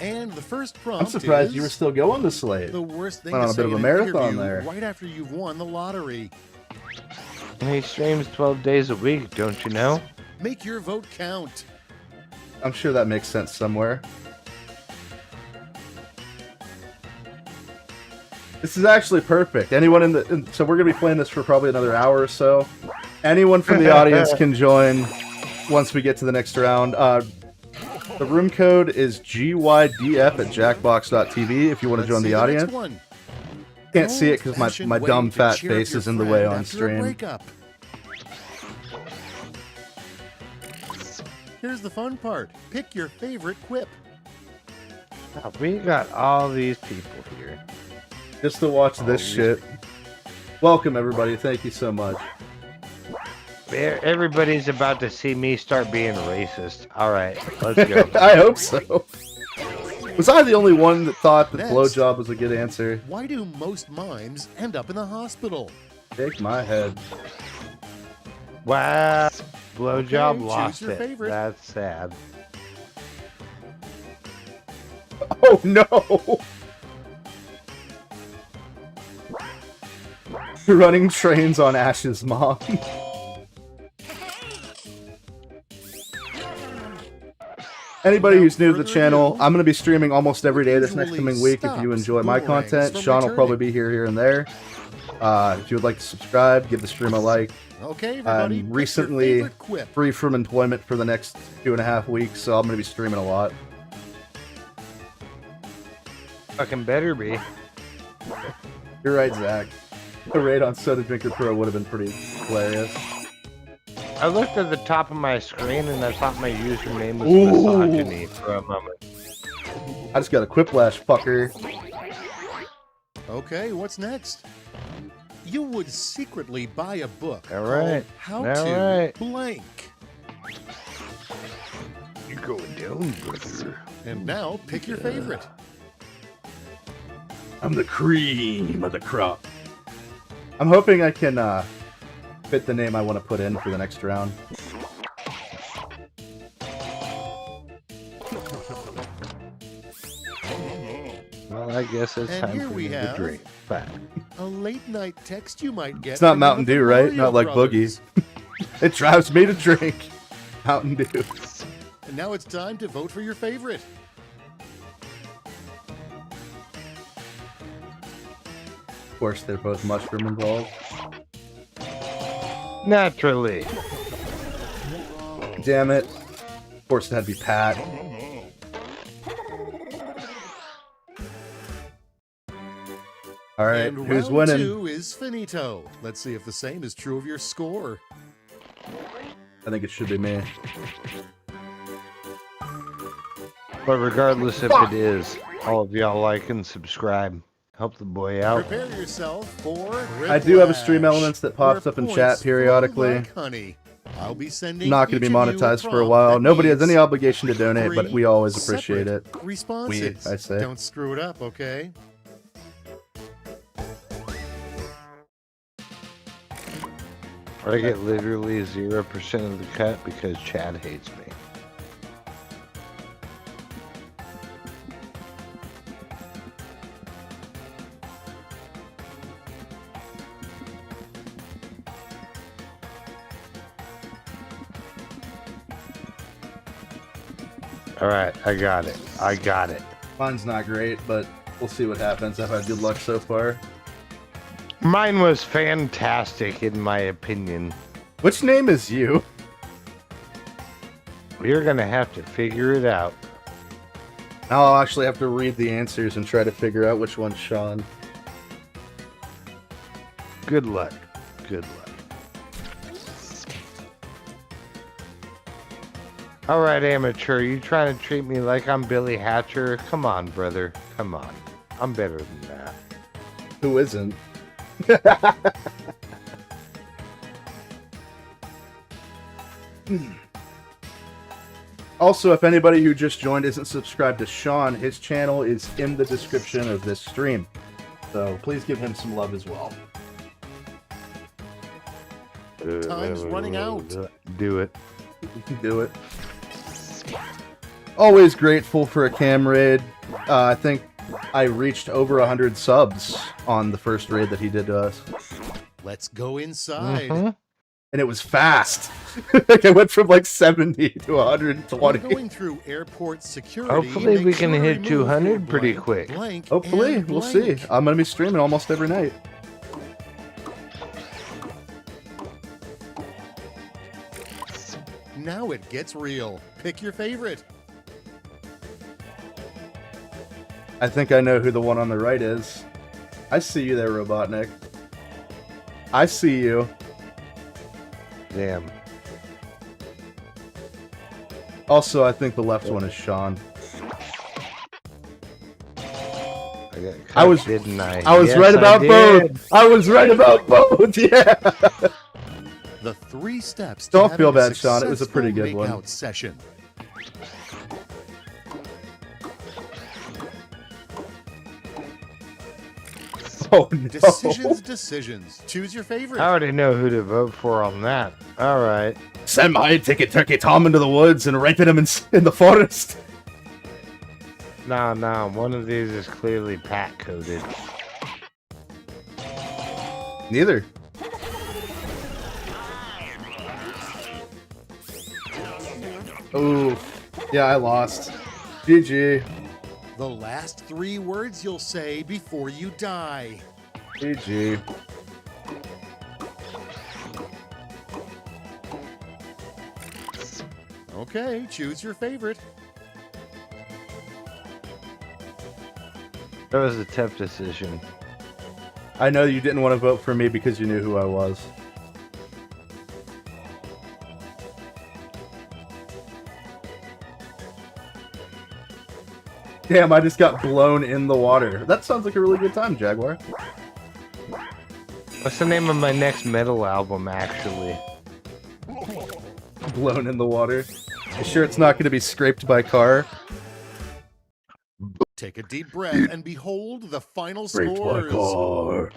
And the first prompt I'm surprised is you were still going to Slate. the worst thing Went to on a say bit of a in an marathon interview there. right after you've won the lottery. He streams 12 days a week, don't you know? Make your vote count. I'm sure that makes sense somewhere. This is actually perfect. Anyone so we're gonna be playing this for probably another hour or so. Anyone from the audience can join. once we get to the next round. The room code is GYDF@jackbox.tv if you want to join the audience. Can't see it because my dumb fat face is in the way on stream. Here's the fun part. Pick your favorite quip. Oh, we got all these people here. Just to watch this shit. Welcome, everybody. Thank you so much. Everybody's about to see me start being racist. All right, let's go. I hope so. Was I the only one that thought that blowjob was a good answer? Why do most mimes end up in the hospital? Shake my head. Wow. Blowjob Okay, lost choose your it. favorite. That's sad. Oh no! Running trains on Ash's mom. Anybody who's new to the channel, I'm going to be streaming almost every day this next coming week. If you enjoy my content, Sean will probably be here and there. If you would like to subscribe, give the stream a like. Okay, everybody. I'm recently free from employment for the next 2.5 weeks, so I'm going to be streaming a lot. Fucking better be. You're right, Zach. The raid on Soda Drinker Pro would have been pretty hilarious. I looked at the top of my screen and I thought my username was misogyny for a moment. I just got a Quiplash, fucker. Okay, what's next? You would secretly buy a book All right. called How All to right. Blank. You're going down, brother. And now, pick your favorite. I'm the cream of the crop. I'm hoping I can fit the name I want to put in for the next round. Well, I guess it's And time here for we me to have drink. Bye. a late night text you might get. It's not from Mountain one of Dew, the right? Mario Not like Brothers. Boogies. It drives me to drink Mountain Dew. And now it's time to vote for your favorite. Of course, they're both mushroom involved. Naturally. Damn it. Of course, it had to be Pat. All right, And who's round winning? 2 is finito. Let's see if the same is true of your score. I think it should be me. But regardless if it is, all of y'all like and subscribe. Help the boy out. Prepare yourself for I do have a Quiplash, stream elements that pops where up in points chat flow periodically. like honey. I'll be sending Not going to each be of you monetized for a prompt while. that Nobody has needs any obligation to donate, but 3 we always appreciate it. separate responses. We, I say. Don't screw it up, okay? I get literally 0% of the cut because Chad hates me. All right, I got it. I got it. Mine's not great, but we'll see what happens. I've had good luck so far. Mine was fantastic, in my opinion. Which name is you? We're gonna have to figure it out. Now I'll actually have to read the answers and try to figure out which one's Sean. Good luck. Good luck. All right, amateur, you trying to treat me like I'm Billy Hatcher? Come on, brother. Come on. I'm better than that. Who isn't? Also, if anybody who just joined isn't subscribed to Sean, his channel is in the description of this stream. So please give him some love as well. Time's running out. Do it. Do it. Always grateful for a cam raid. I think I reached over 100 subs on the first raid that he did to us. Let's go inside. And it was fast. Like I went from like 70 to 120. We're going through airport security. Hopefully we Make can sure to hit remove 200 pretty blank, quick. blank, Hopefully, and we'll see. blank. I'm going to be streaming almost every night. now it gets real. Pick your favorite. I think I know who the one on the right is. I see you there, Robotnik. I see you. Damn. Also, I think the left one is Sean. I was Yes, right about both. I was right about both. Yeah. The 3 steps. Don't to feel having bad, Sean. It was a pretty good successful one. makeout session. Oh no. Decisions. Choose your favorite. I already know who to vote for on that. All right. Send my ticket Turkey Tom into the woods and ripen him in the forest. No. One of these is clearly Pat coded. Neither. Ooh. Yeah, I lost. GG. The last 3 words you'll say before you die. GG. Okay, choose your favorite. That was a tough decision. I know you didn't want to vote for me because you knew who I was. Damn, I just got blown in the water. That sounds like a really good time, Jaguar. What's the name of my next metal album, actually? Blown in the water. You sure it's not going to be scraped by car? Take a deep breath and behold the final Scraped by scores. car.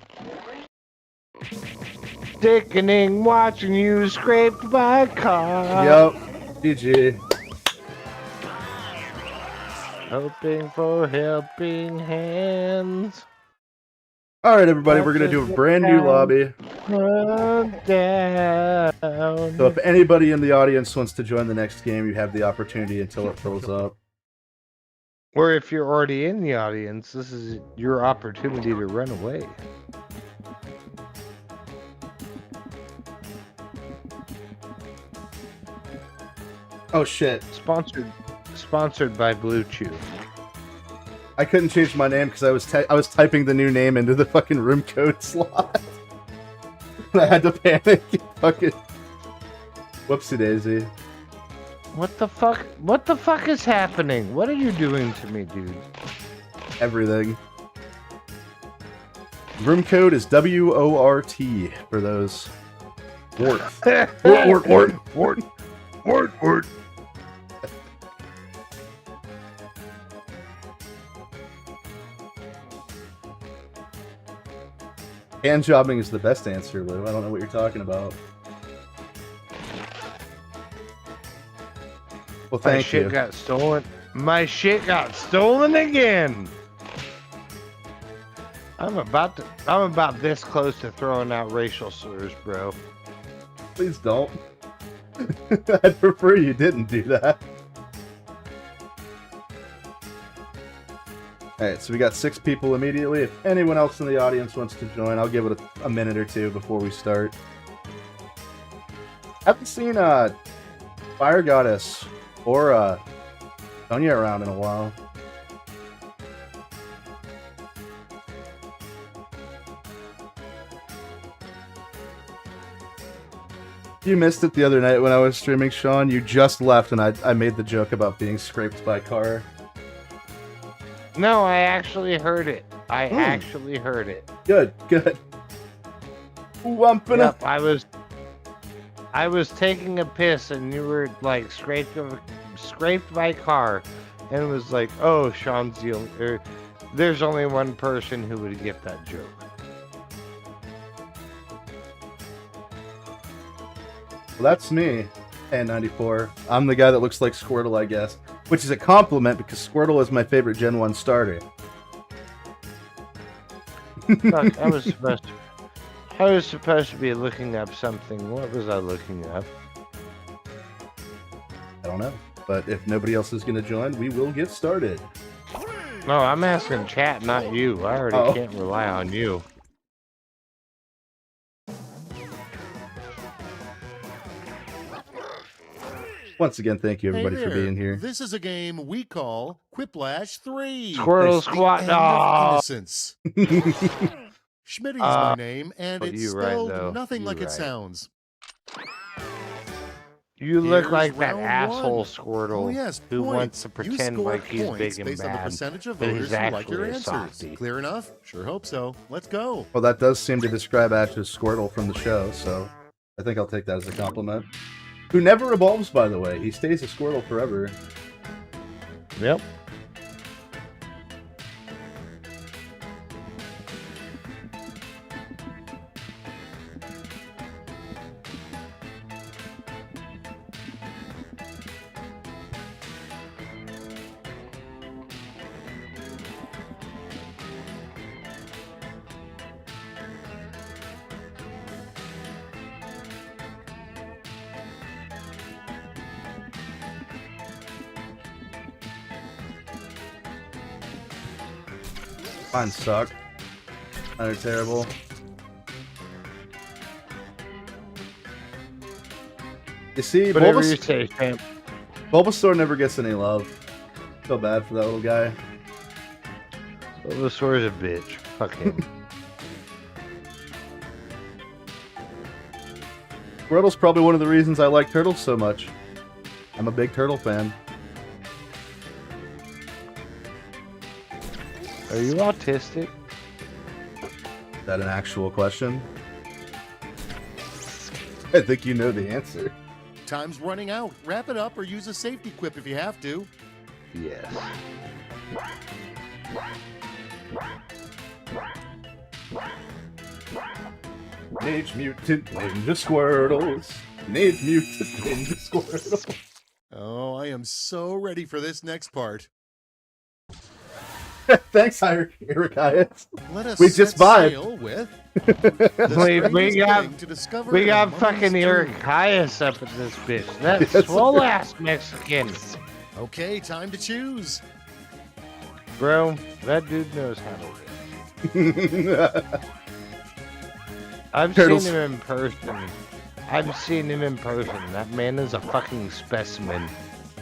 Sickening watching you scraped by car. Yep. GG. Hoping for helping hands. All right, everybody, we're going to do a brand new lobby. Down. So if anybody in the audience wants to join the next game, you have the opportunity until it fills up. Or if you're already in the audience, this is your opportunity to run away. Oh shit. Sponsored by Blue Chew. I couldn't change my name because I was typing the new name into the fucking room code slot. I had to panic. Fucking whoopsie daisy. What the fuck? What the fuck is happening? What are you doing to me, dude? Everything. Room code is WORT for those. Wart. Wart. Hand jobbing is the best answer, Lou. I don't know what you're talking about. Well, My thank shit you. got stolen. My shit got stolen again. I'm about this close to throwing out racial slurs, bro. Please don't. I'd prefer you didn't do that. Alright, so we got 6 people immediately. If anyone else in the audience wants to join, I'll give it a minute or two before we start. Haven't seen Fire Goddess or Sonya around in a while. You missed it the other night when I was streaming, Sean. You just left and I made the joke about being scraped by a car. No, I actually heard it. I actually heard it. Good. Ooh, I'm gonna... Yep, I was taking a piss and you were like scraped by a car, and it was like, oh, Sean's the only, there's only one person who would get that joke. Well, that's me, N94. I'm the guy that looks like Squirtle, I guess. Which is a compliment because Squirtle is my favorite Gen 1 starter. Fuck, I was supposed to be looking up something. What was I looking up? I don't know. But if nobody else is going to join, we will get started. No, I'm asking chat, not you. I already can't rely on you. Once again, thank you everybody Hey for there. being here. This is a game we call Quiplash 3. Squirrel The squat. end of Oh. innocence. Schmitty's my name, and well, it's you right, spelled though. nothing You like it right. sounds. You look Here's like that round asshole one. Squirtle Oh, yes, who points. wants to You pretend score like he's points big and based on the bad, percentage of but voters he's who like your actually a answers. softie. Clear enough? Sure hope so. Let's go. Well, that does seem to describe Ash as Squirtle from the show, so I think I'll take that as a compliment. Who never evolves, by the way. He stays a Squirtle forever. Yep. Mine suck. Mine are terrible. You see, Whatever you say, champ. Bulbasaur never gets any love. Feel bad for that little guy. Bulbasaur's a bitch. Fuck him. Squirtle's probably one of the reasons I like turtles so much. I'm a big turtle fan. Are you autistic? Is that an actual question? I think you know the answer. Time's running out. Wrap it up or use a safety quip if you have to. Yes. Teenage Mutant Ninja Squirtles. Teenage Mutant Ninja Squirtles. Oh, I am so ready for this next part. Thanks, Irikias. Let us We just set vibed. sail with we got fucking Eric Caius up in this bitch. That Yes. swole ass Mexican. Okay, time to choose. Bro, that dude knows how to live. I've Turtles. seen him in person. I've seen him in person. That man is a fucking specimen.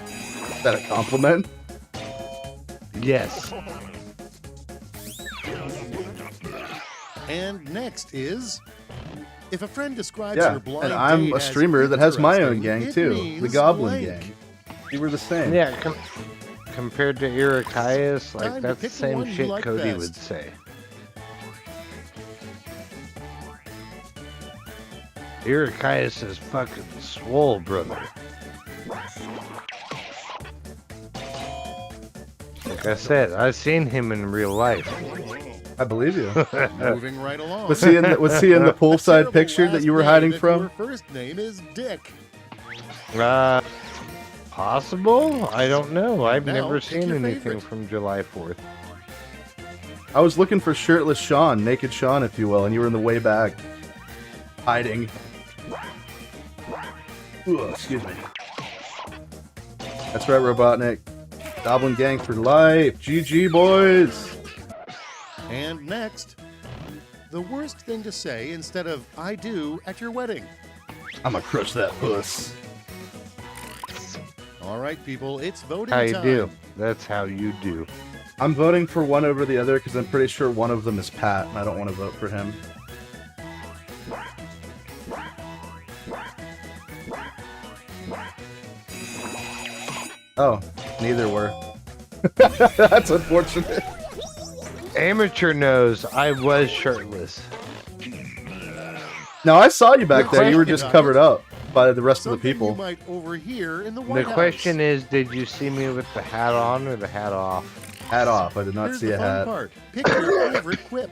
Is that a compliment? Yes. And next is, if a friend describes Yeah, your blind and I'm date a as streamer that has my own interesting, gang it too. The means Goblin blank. Gang. We were the same. Yeah, compared to Irikias, like Time to that's the pick the same one you shit like Cody best. would say. Irikias is fucking swole, brother. Like I said, I've seen him in real life. I believe you. Moving right along. Was he in the poolside Terrible picture that last you were name hiding if from? Your first name is Dick. Possible? I don't know. I've Now, never pick seen your anything favorite. from July 4th. I was looking for shirtless Sean, naked Sean, if you will, and you were in the way back, hiding. Ooh, excuse me. That's right, Robotnik. Goblin Gang for life. GG, boys. And next, the worst thing to say instead of I do at your wedding. I'ma crush that puss. All right, people, it's voting How you time. do? That's how you do. I'm voting for one over the other because I'm pretty sure one of them is Pat, and I don't want to vote for him. Oh, neither were. That's unfortunate. Amateur knows I was shirtless. No, I saw you back there. You were question just covered up by the rest of the Something people. you might overhear in the White The House. question is, did you see me with the hat on or the hat off? Hat off. I did not Here's see the a fun hat. part. Pick your favorite quip.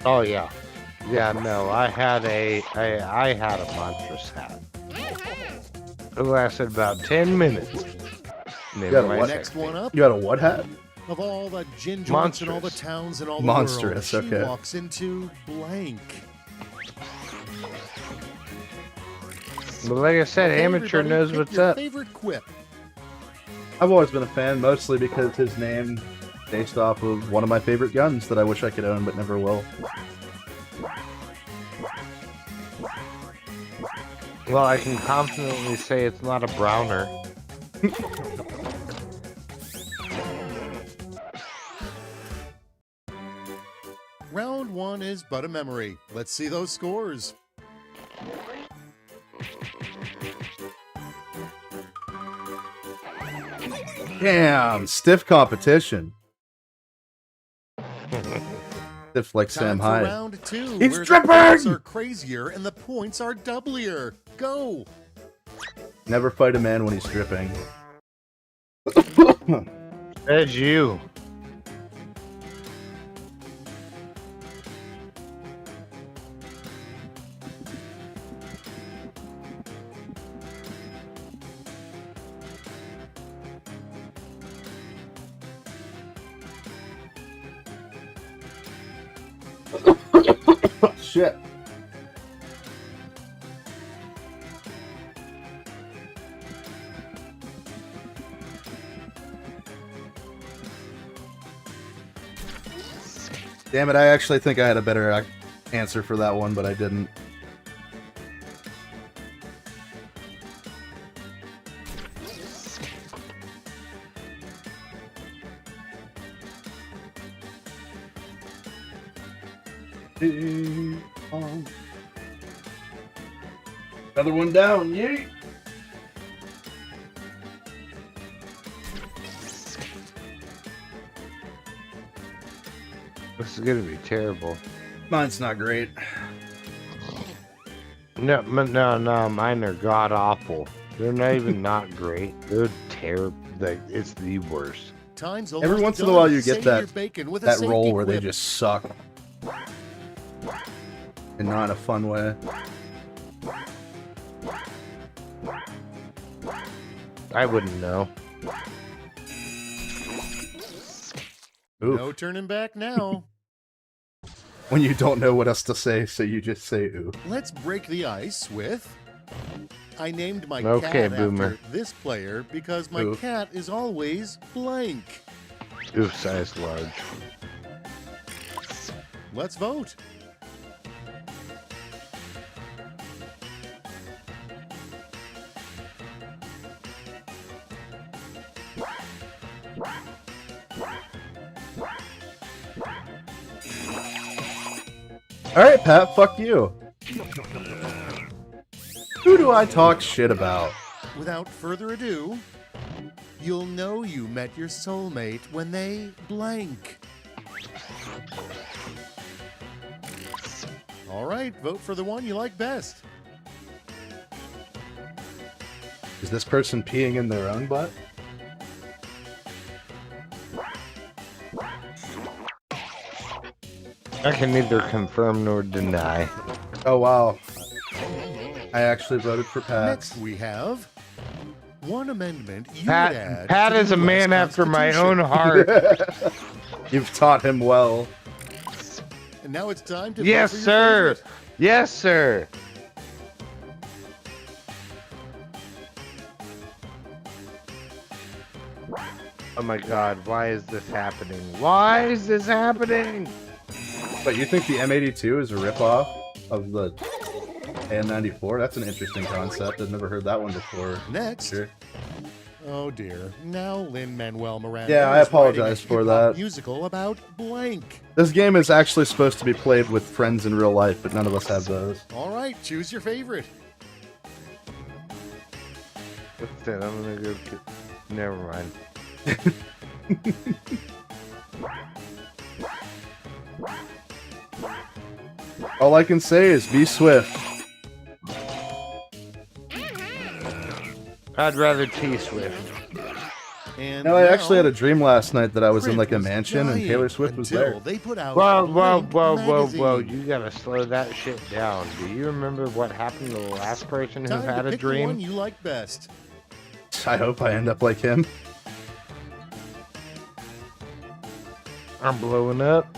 Oh yeah, yeah. No, I had a monstrous hat. It lasted about 10 minutes. You got a what? Next one up. You got a what hat? Of all the gin joints in all the Monstrous. towns in all the Monstrous, world, she okay. walks into blank. But like I said, Okay, amateur everybody, knows pick what's your up. Favorite quip. I've always been a fan, mostly because his name based off of one of my favorite guns that I wish I could own but never will. Well, I can confidently say it's not a browner. Round 1 is but a memory. Let's see those scores. Damn, stiff competition. Stiff like Sam Time for Hyde. round 2. He's where stripping! The points are crazier and the points are doublier. Go! Never fight a man when he's stripping. That's you. Shit. Damn it, I actually think I had a better answer for that one, but I didn't. Another one down, yeet! This is gonna be terrible. Mine's not great. No, mine are god awful. They're not even not great. They're terrible. It's the worst. Time's Every once in a while you get that roll where they just suck. And not in a fun way. I wouldn't know. Oof. No turning back now. When you don't know what else to say, so you just say ooh. Let's break the ice with... I named my Okay, cat Boomer. after this player because my Oof. cat is always blank. Oof, size large. Let's vote. Alright, Pat, fuck you. Who do I talk shit about? Without further ado, you'll know you met your soulmate when they blank. All right, vote for the one you like best. Is this person peeing in their own butt? I can neither confirm nor deny. Oh, wow. I actually voted for Pat. Next we have one amendment you would Pat add Pat to is the a man US after my own Constitution. heart. You've taught him well. And now it's time to Yes, vote for your sir. favorite. Yes, sir. Oh my god, why is this happening? Why is this happening? But you think the M82 is a ripoff of the N94? That's an interesting concept. I've never heard that one before. Next. Sure. Oh dear. Now Lin-Manuel Miranda. Yeah, I is writing apologize a for hip-hop that. musical about blank. This game is actually supposed to be played with friends in real life, but none of us have those. All right, choose your favorite. What's that? I'm gonna go. Never mind. All I can say is be swift. I'd rather T-Swift. And No, I now, actually had a dream last night that I was in Print like a was mansion and dying Taylor Swift was until there. They put out Whoa, Blank magazine. you gotta slow that shit down. Do you remember what happened to the last person who Time had to a pick the one dream? you like best. I hope I end up like him. I'm blowing up.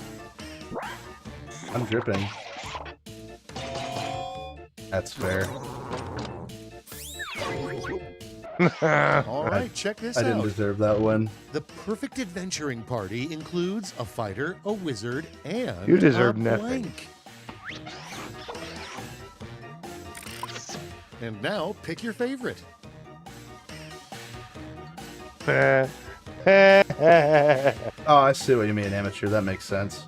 I'm dripping. That's fair. All right, check this I out. didn't deserve that one. The perfect adventuring party includes a fighter, a wizard, and You deserve a nothing. blank. And now pick your favorite. Oh, I see what you mean, amateur. That makes sense.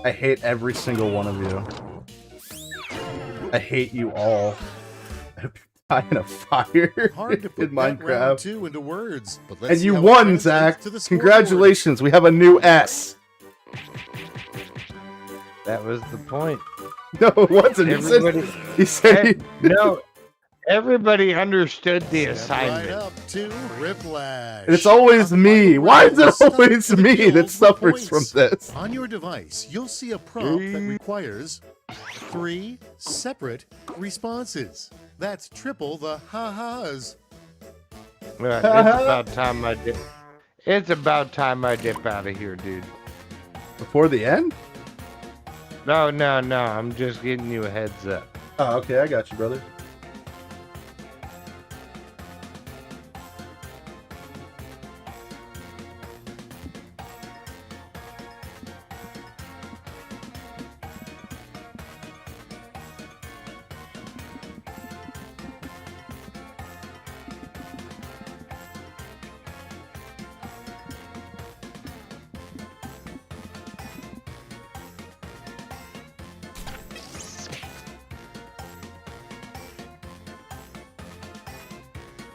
I hate every single one of you. I hate you all. I in a fire Hard to put in that round Minecraft. 2 into words, but let's And see you how it won, translates Zach. to the scoreboard. Congratulations. We have a new S. That was the point. No, it wasn't. He said no. Everybody understood the Step assignment. right up to Quiplash. And it's always me. Why is it always me that suffers from this? On your device, you'll see a prompt that requires 3 separate responses. That's triple the ha-has. Right, it's about time I dip. It's about time I dip out of here, dude. Before the end? No. I'm just giving you a heads up. Oh, okay. I got you, brother.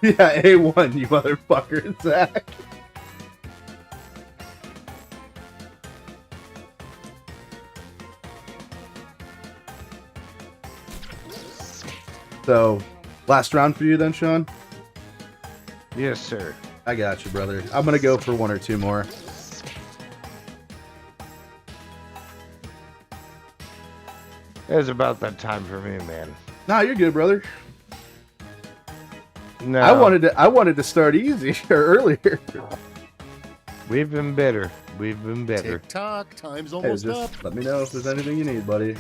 Yeah, A1, you motherfucker, Zach. So, last round for you then, Sean? Yes, sir. I got you, brother. I'm gonna go for 1 or 2 more. It's about that time for me, man. Nah, you're good, brother. No. I wanted to start easy earlier. We've been better. We've been better. Tick-tock, time's Hey, almost just up. let me know if there's anything you need, buddy.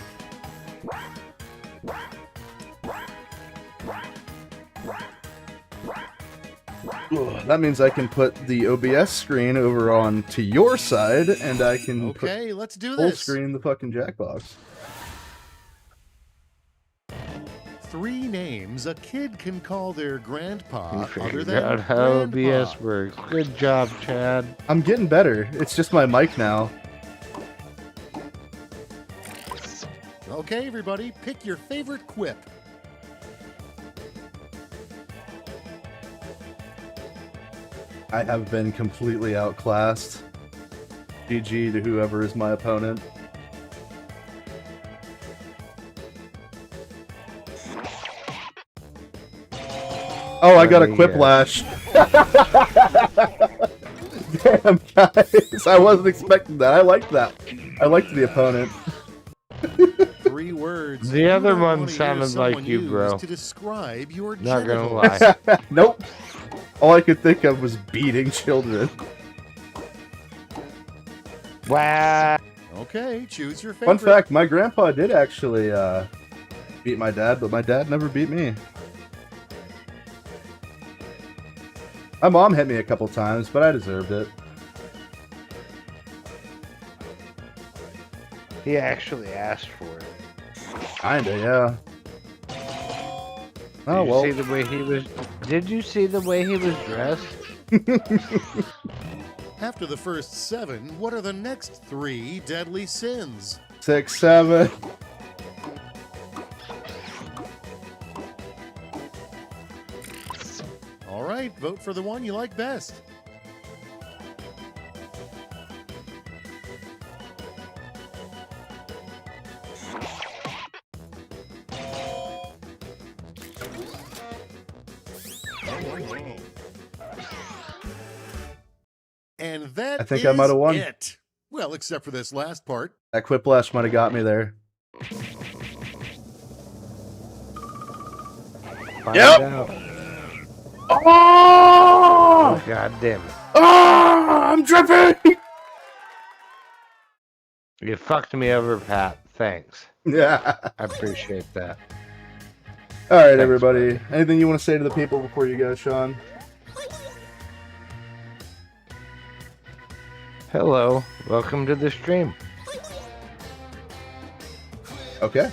Ugh, that means I can put the OBS screen over on to your side, and I can Okay, let's do full this. screen the fucking Jackbox. 3 names a kid can call their grandpa You other figured than out how grandpa. OBS works. Good job, Chad. I'm getting better. It's just my mic now. Okay, everybody, pick your favorite quip. I have been completely outclassed. GG to whoever is my opponent. Oh, I got a Quiplash. Damn, guys. I wasn't expecting that. I liked that. I liked the opponent. 3 words. The you other don't one wanna hear sounded like someone you, use bro. To describe your Not gonna genitals. lie. Nope. All I could think of was beating children. Wow. Okay, choose your favorite. Fun fact, my grandpa did actually beat my dad, but my dad never beat me. My mom hit me a couple times, but I deserved it. He actually asked for it. Kinda, yeah. Oh, Did you well. see the way he was? Did you see the way he was dressed? After the first 7, what are the next 3 deadly sins? 6, 7. All right, vote for the one you like best. And that I think I might have won. it. Well, except for this last part. That Quiplash might have got me there. Find Yep. out. Oh! Oh, God damn it. Oh! I'm dripping! You fucked me over, Pat. Thanks. Yeah. I appreciate that. All right, Thanks, everybody. Anything you want to say to the people before you go, Sean? Hello. Welcome to the stream. Okay.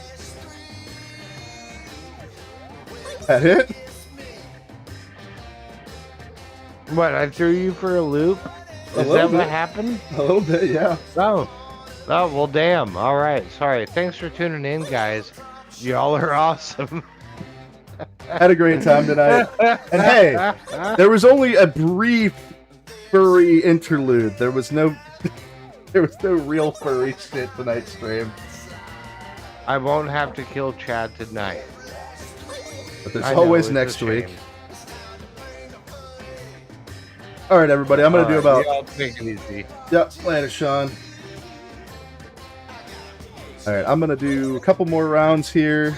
that it? What, I threw you for a loop? Is that what happened? A little bit, yeah. Oh, well, damn. All right, sorry. Thanks for tuning in, guys. Y'all are awesome. Had a great time tonight. And hey, there was only a brief furry interlude. There was no real furry shit tonight's stream. I won't have to kill Chad tonight. But there's always next week. All right, everybody. I'm going to do about... Y'all take it easy. Yep, later, Sean. All right, I'm going to do a couple more rounds here.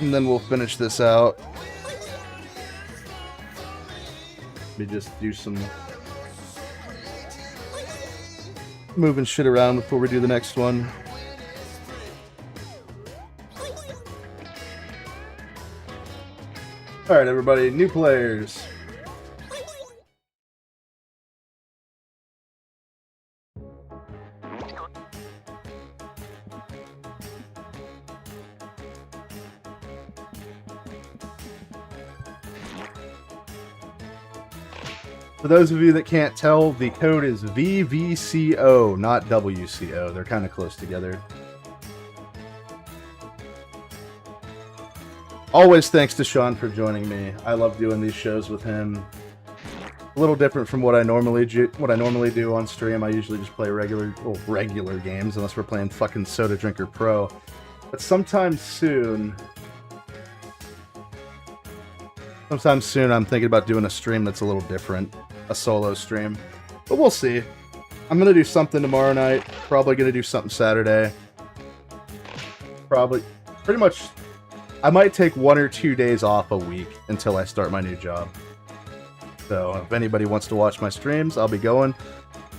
And then we'll finish this out. Let me just do some moving shit around before we do the next one. All right, everybody, new players. For those of you that can't tell, the code is VVCO, not WCO. They're kind of close together. Always thanks to Sean for joining me. I love doing these shows with him. A little different from what I normally do on stream. I usually just play regular games, unless we're playing fucking Soda Drinker Pro. But sometime soon, I'm thinking about doing a stream that's a little different. A solo stream. But we'll see. I'm going to do something tomorrow night. Probably going to do something Saturday. Pretty much, I might take 1 or 2 days off a week until I start my new job. So if anybody wants to watch my streams, I'll be going.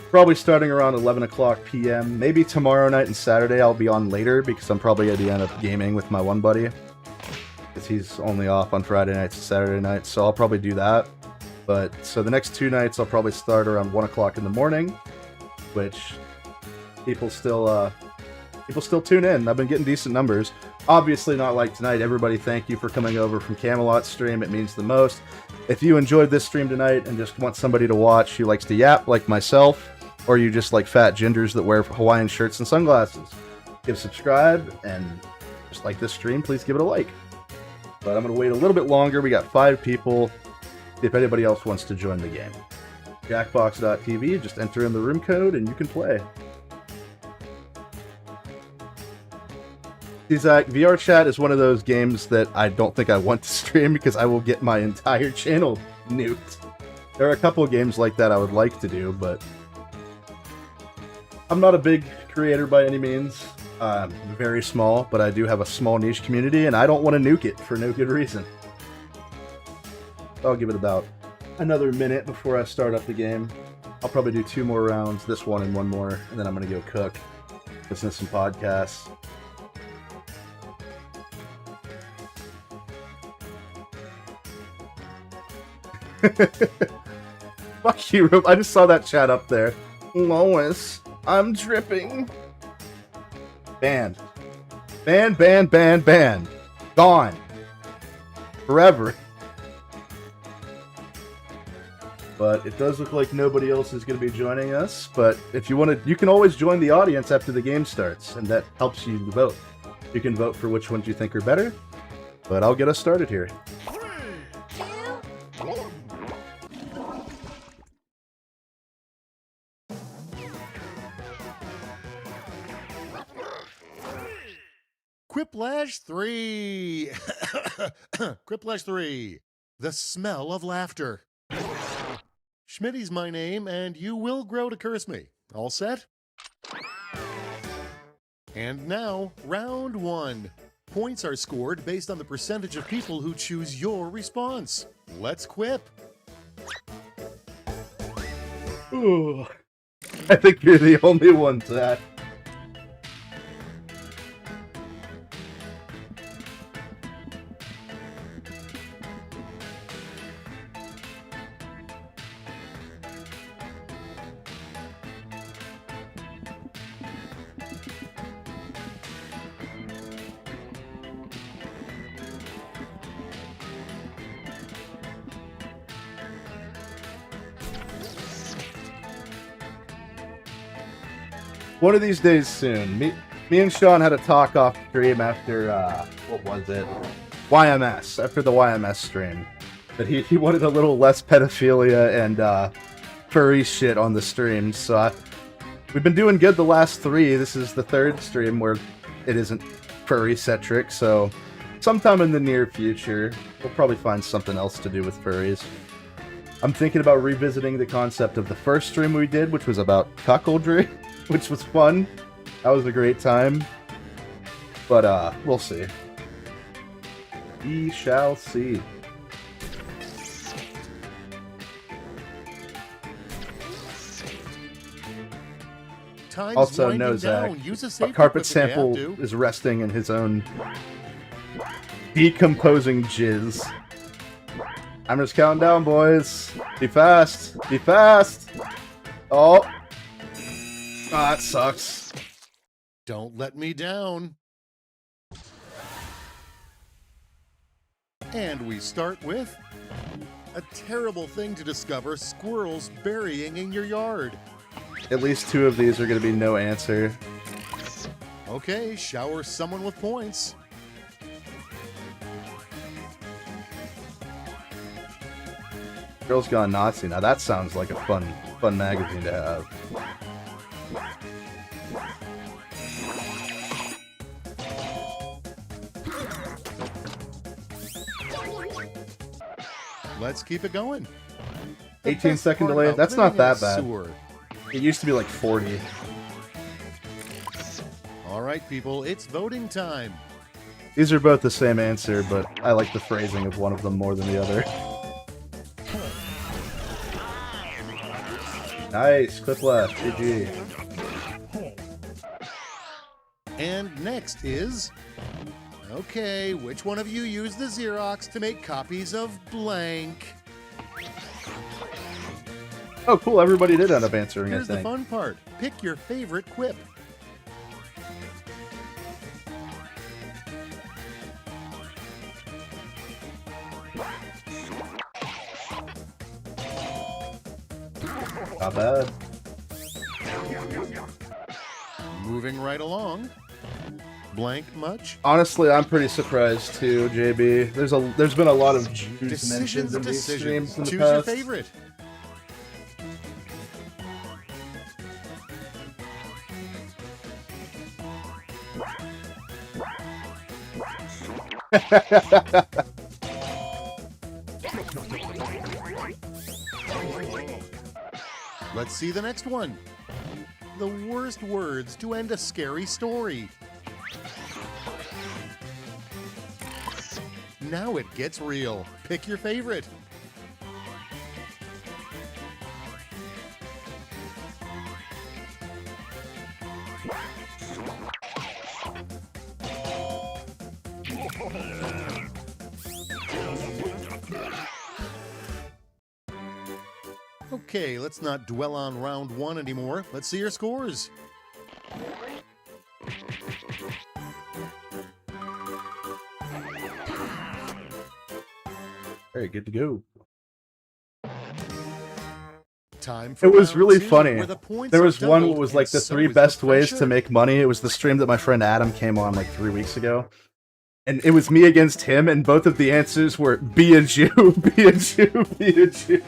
Probably starting around 11 o'clock p.m. Maybe tomorrow night and Saturday I'll be on later because I'm probably going to end up gaming with my one buddy. Because he's only off on Friday nights and Saturday nights, so I'll probably do that. But so the next 2 nights I'll probably start around 1 o'clock in the morning, which people still tune in. I've been getting decent numbers. Obviously not like tonight. Everybody, thank you for coming over from Camelot stream. It means the most. If you enjoyed this stream tonight and just want somebody to watch who likes to yap like myself, or you just like fat gingers that wear Hawaiian shirts and sunglasses, subscribe, and just like this stream, please give it a like. But I'm going to wait a little bit longer. We got 5 people. If anybody else wants to join the game. Jackbox.tv, just enter in the room code and you can play. See, Zach, VR Chat is one of those games that I don't think I want to stream because I will get my entire channel nuked. There are a couple of games like that I would like to do, but I'm not a big creator by any means. Very small, but I do have a small niche community and I don't want to nuke it for no good reason. I'll give it about another minute before I start up the game. I'll probably do 2 more rounds, this one and 1 more, and then I'm going to go cook, listen to some podcasts. Fuck you, Rope. I just saw that chat up there. Lois, I'm dripping. Banned. Banned. Gone. Forever. But it does look like nobody else is going to be joining us. But if you want to, you can always join the audience after the game starts, and that helps you vote. You can vote for which ones you think are better. But I'll get us started here. Quiplash 3. Quiplash 3. The smell of laughter. Schmitty's my name, and you will grow to curse me. All set? And now, round 1. Points are scored based on the percentage of people who choose your response. Let's quip. Ooh. I think you're the only one, Zach. One of these days soon. Me and Sean had a talk off stream after, what was it? YMS. After the YMS stream. That he wanted a little less pedophilia and furry shit on the stream. So we've been doing good the last 3. This is the 3rd stream where it isn't furry-centric. So sometime in the near future, we'll probably find something else to do with furries. I'm thinking about revisiting the concept of the first stream we did, which was about cuckoldry, which was fun. That was a great time. But, we'll see. We shall see. Time's also, winding no, Zach. down. Use a A safety carpet clip if you have sample to. is resting in his own decomposing jizz. I'm just counting down, boys. Be fast. Be fast. Oh. Oh, that sucks. Don't let me down. And we start with a terrible thing to discover squirrels burying in your yard. At least 2 of these are going to be no answer. Okay, shower someone with points. Girls Gone Nazi. Now that sounds like a fun magazine to have. Let's keep it going. 18-second delay. That's not that bad. It used to be like 40. All right, people, it's voting time. These are both the same answer, but I like the phrasing of one of them more than the other. Nice, Quiplash, GG. And next is... Okay, which one of you used the Xerox to make copies of blank? Oh, cool, everybody did end up answering, Here's I the think. fun part. Pick your favorite quip. Not bad. Moving right along. Blank much? Honestly, I'm pretty surprised too, JB. There's been a lot of Jews mentioned Decisions, in these decisions. streams in the Choose past. your favorite. Let's see the next one. The worst words to end a scary story. Now it gets real. Pick your favorite. Okay, let's not dwell on round 1 anymore. Let's see your scores. Very good to go. Time for It was round really 2, funny. where the points There are was one doubled, that was like and the so 3 is the best ways to pressure. make money. It was the stream that my friend Adam came on like 3 weeks ago. And it was me against him, and both of the answers were be a Jew, be a Jew, be a Jew.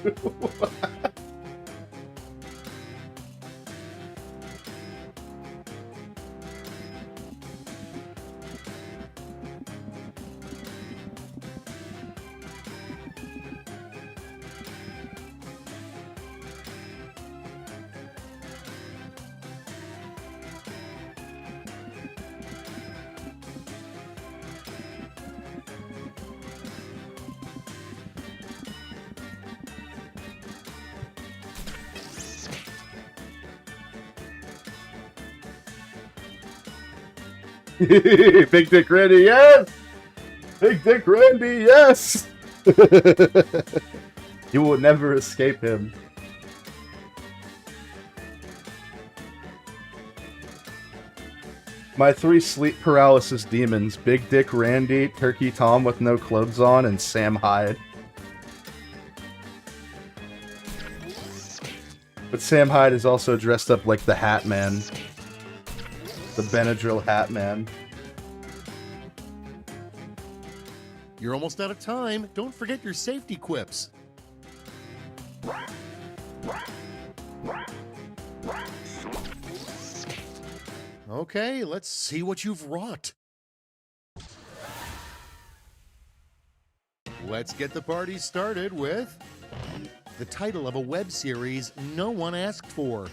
Big Dick Randy, yes! Big Dick Randy, yes! You will never escape him. My 3 sleep paralysis demons, Big Dick Randy, Turkey Tom with no clothes on, and Sam Hyde. But Sam Hyde is also dressed up like the Hat Man. The Benadryl hat man. You're almost out of time. Don't forget your safety quips. Okay, let's see what you've wrought. Let's get the party started with the title of a web series no one asked for.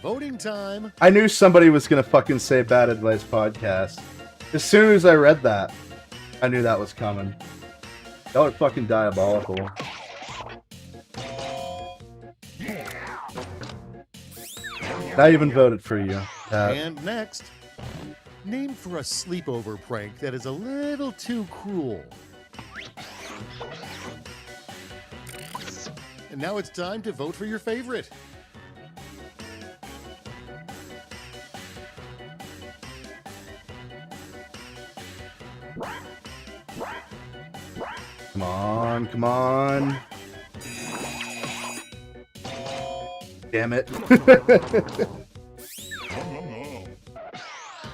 Voting time. I knew somebody was gonna fucking say Bad Advice Podcast. As soon as I read that, I knew that was coming. Y'all are fucking diabolical. I even voted for you. And next, name for a sleepover prank that is a little too cruel. And now it's time to vote for your favorite. Come on, come on. Damn it.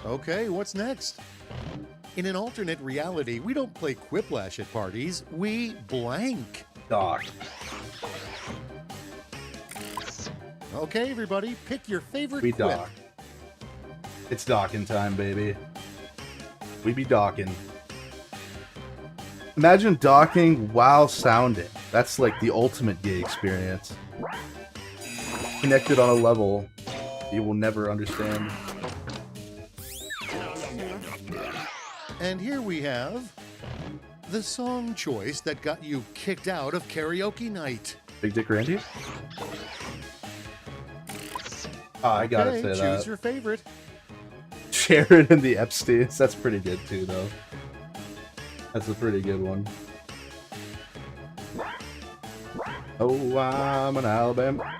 Okay, what's next? In an alternate reality, we don't play Quiplash at parties, we blank. Doc. Okay, everybody, pick your favorite We quip. dock. It's docking time, baby. We be docking. Imagine docking while sounding. That's like the ultimate gay experience. Connected on a level you will never understand. And here we have the song choice that got you kicked out of karaoke night. Big Dick Randy? Oh, I gotta Okay, say choose that. your favorite. Sharon and the Epsteins. That's pretty good too, though. That's a pretty good one. Oh, I'm an Alabama.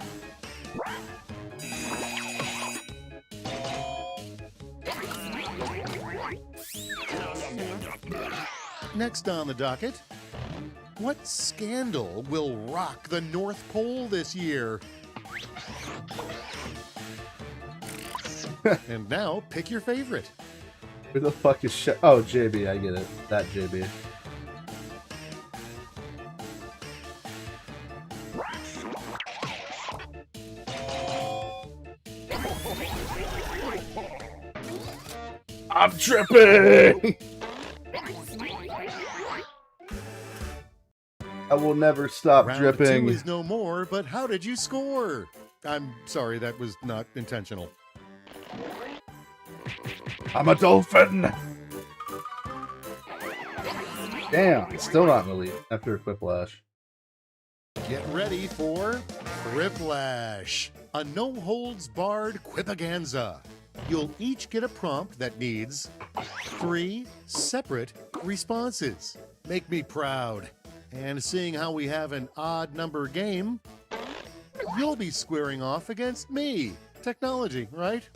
Next on the docket, what scandal will rock the North Pole this year? And now, pick your favorite. Who the fuck is Oh, JB, I get it. That JB. I'm tripping! I will never stop Round dripping. 2 is no more, but how did you score? I'm sorry, that was not intentional. I'm a dolphin! Damn, still not in the lead after a Quiplash. Get ready for Quiplash, a no-holds-barred Quipaganza. You'll each get a prompt that needs 3 separate responses. Make me proud. And seeing how we have an odd number game, you'll be squaring off against me. Technology, right?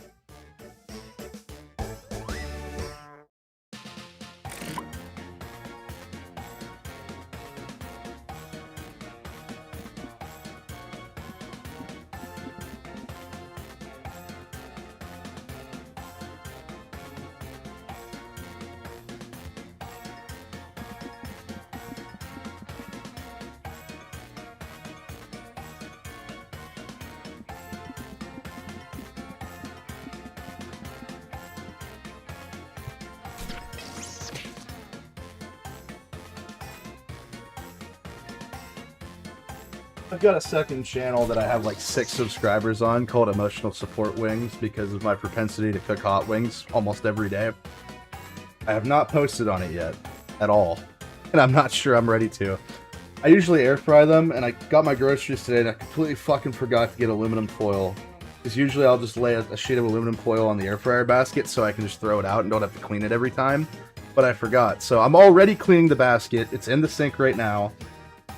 I've got a second channel that I have like 6 subscribers on called Emotional Support Wings because of my propensity to cook hot wings almost every day. I have not posted on it yet at all, and I'm not sure I'm ready to. I usually air fry them, and I got my groceries today and I completely fucking forgot to get aluminum foil. Because usually I'll just lay a sheet of aluminum foil on the air fryer basket so I can just throw it out and don't have to clean it every time. But I forgot. So I'm already cleaning the basket. It's in the sink right now.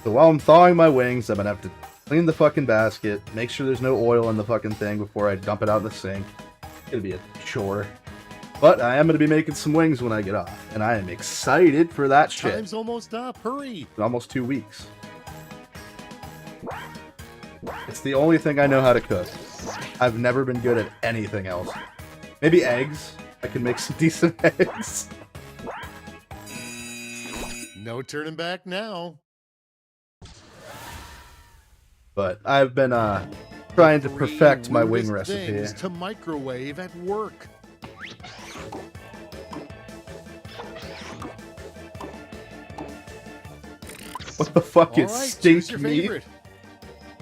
So while I'm thawing my wings, I'm gonna have to clean the fucking basket, make sure there's no oil in the fucking thing before I dump it out in the sink. It's gonna be a chore. But I am gonna be making some wings when I get off, and I am excited for that shit. Time's almost up. Hurry. In almost 2 weeks. It's the only thing I know how to cook. I've never been good at anything else. Maybe eggs. I can make some decent eggs. No turning back now. But I've been trying to perfect my wing Weirdest recipe. things to microwave at work. What the fuck All is right, stink choose your meat? favorite.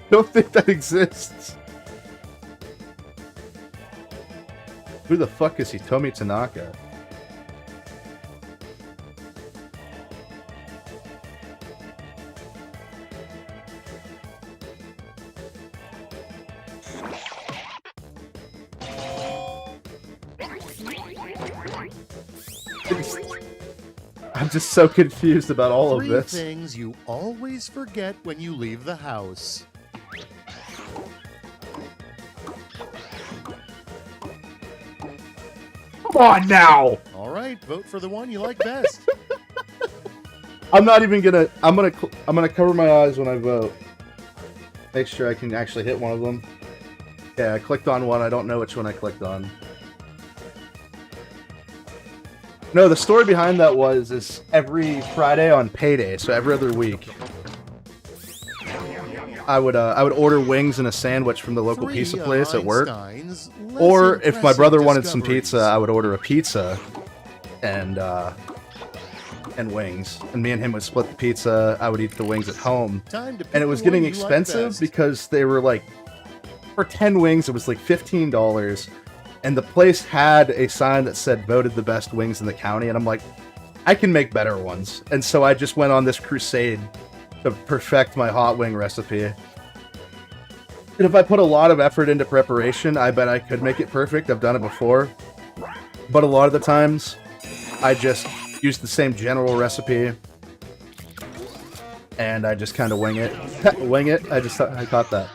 Don't think that exists. Who the fuck is Hitomi Tanaka? I'm just so confused about all of Three this. things you always forget when you leave the house. Come on now! All right, vote for the one you like best. I'm not even gonna. I'm gonna cover my eyes when I vote. Make sure I can actually hit one of them. Yeah, I clicked on one. I don't know which one I clicked on. No, the story behind that is every Friday on payday, so every other week, I would order wings and a sandwich from the local pizza place at work. Or if my brother wanted some pizza, I would order a pizza and wings. And me and him would split the pizza. I would eat the wings at home. And it was getting expensive because they were like, for 10 wings, it was like $15. And the place had a sign that said voted the best wings in the county. And I'm like, I can make better ones. And so I just went on this crusade to perfect my hot wing recipe. And if I put a lot of effort into preparation, I bet I could make it perfect. I've done it before. But a lot of the times, I just use the same general recipe. And I just kind of wing it. Wing it? I caught that.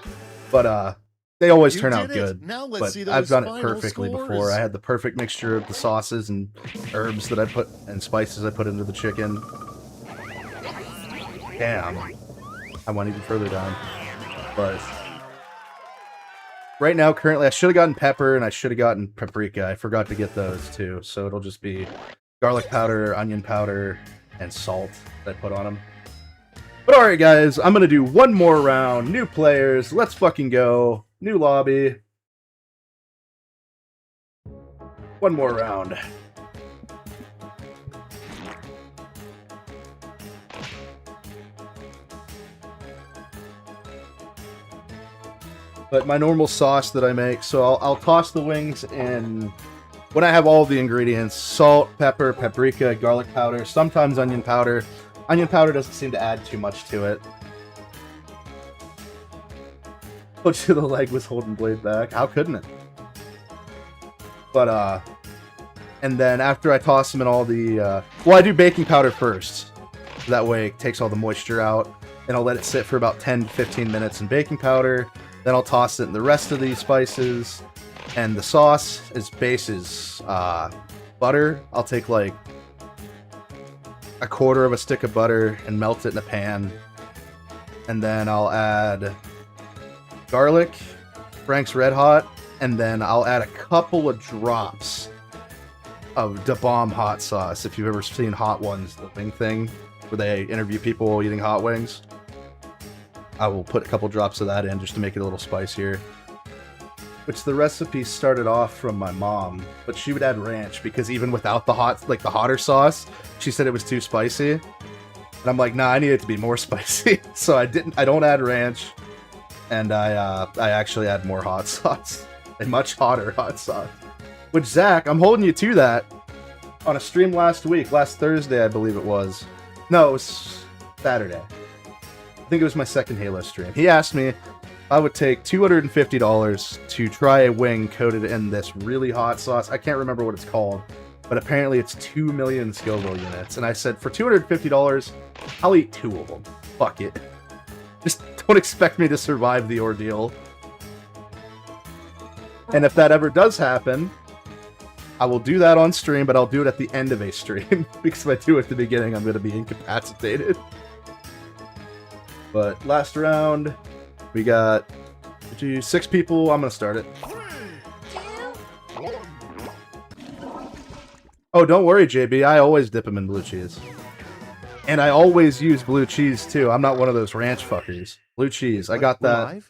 But, they always turn out good, but I've done it perfectly before. I had the perfect mixture of the sauces and herbs that I put and spices I put into the chicken. Damn. I went even further down. But right now, currently, I should have gotten pepper and I should have gotten paprika. I forgot to get those too, so it'll just be garlic powder, onion powder, and salt that I put on them. But alright guys, I'm gonna do one more round. New players, let's fucking go. New lobby. One more round. But my normal sauce that I make, so I'll toss the wings in when I have all the ingredients. Salt, pepper, paprika, garlic powder, sometimes onion powder. Onion powder doesn't seem to add too much to it. Coach of the leg was holding blade back. How couldn't it? But, and then after I toss them in all the, well, I do baking powder first. That way it takes all the moisture out. And I'll let it sit for about 10 to 15 minutes in baking powder. Then I'll toss it in the rest of these spices. And the sauce is butter. I'll take like a quarter of a stick of butter and melt it in a pan. And then I'll add garlic, Frank's Red Hot, and then I'll add a couple of drops of Da Bomb hot sauce. If you've ever seen Hot Ones, the wing thing, where they interview people eating hot wings, I will put a couple drops of that in just to make it a little spicier. Which the recipe started off from my mom, but she would add ranch because even without the hotter sauce, she said it was too spicy. And I'm like, nah, I need it to be more spicy. So I don't add ranch. And I actually add more hot sauce. A much hotter hot sauce. Which, Zach, I'm holding you to that. On a stream last Thursday, I believe it was. No, it was Saturday. I think it was my second Halo stream. He asked me if I would take $250 to try a wing coated in this really hot sauce. I can't remember what it's called, but apparently it's 2 million Scoville units. And I said, for $250, I'll eat 2 of them. Fuck it. Just don't expect me to survive the ordeal. And if that ever does happen, I will do that on stream, but I'll do it at the end of a stream. Because if I do it at the beginning, I'm going to be incapacitated. But last round, we got 6 people. I'm gonna start it. Oh, don't worry, JB. I always dip them in blue cheese. And I always use blue cheese, too. I'm not one of those ranch fuckers. Blue cheese. I got that.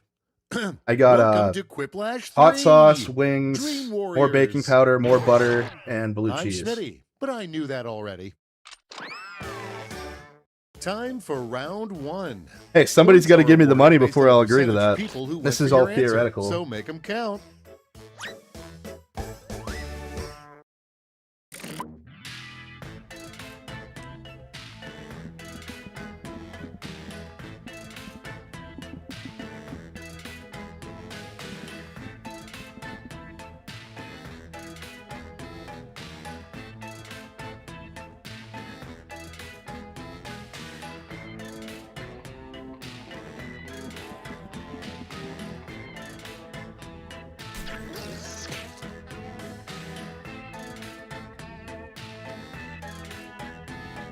I got Welcome to Quiplash 3. hot sauce, wings, Dream more baking Warriors. powder, more butter, and blue I'm cheese. Schmitty, but I knew that already. Time for round 1. Hey, somebody's got to give me the money before I'll agree to Percentage that. of people who This went is for all your answer, theoretical. So make them count.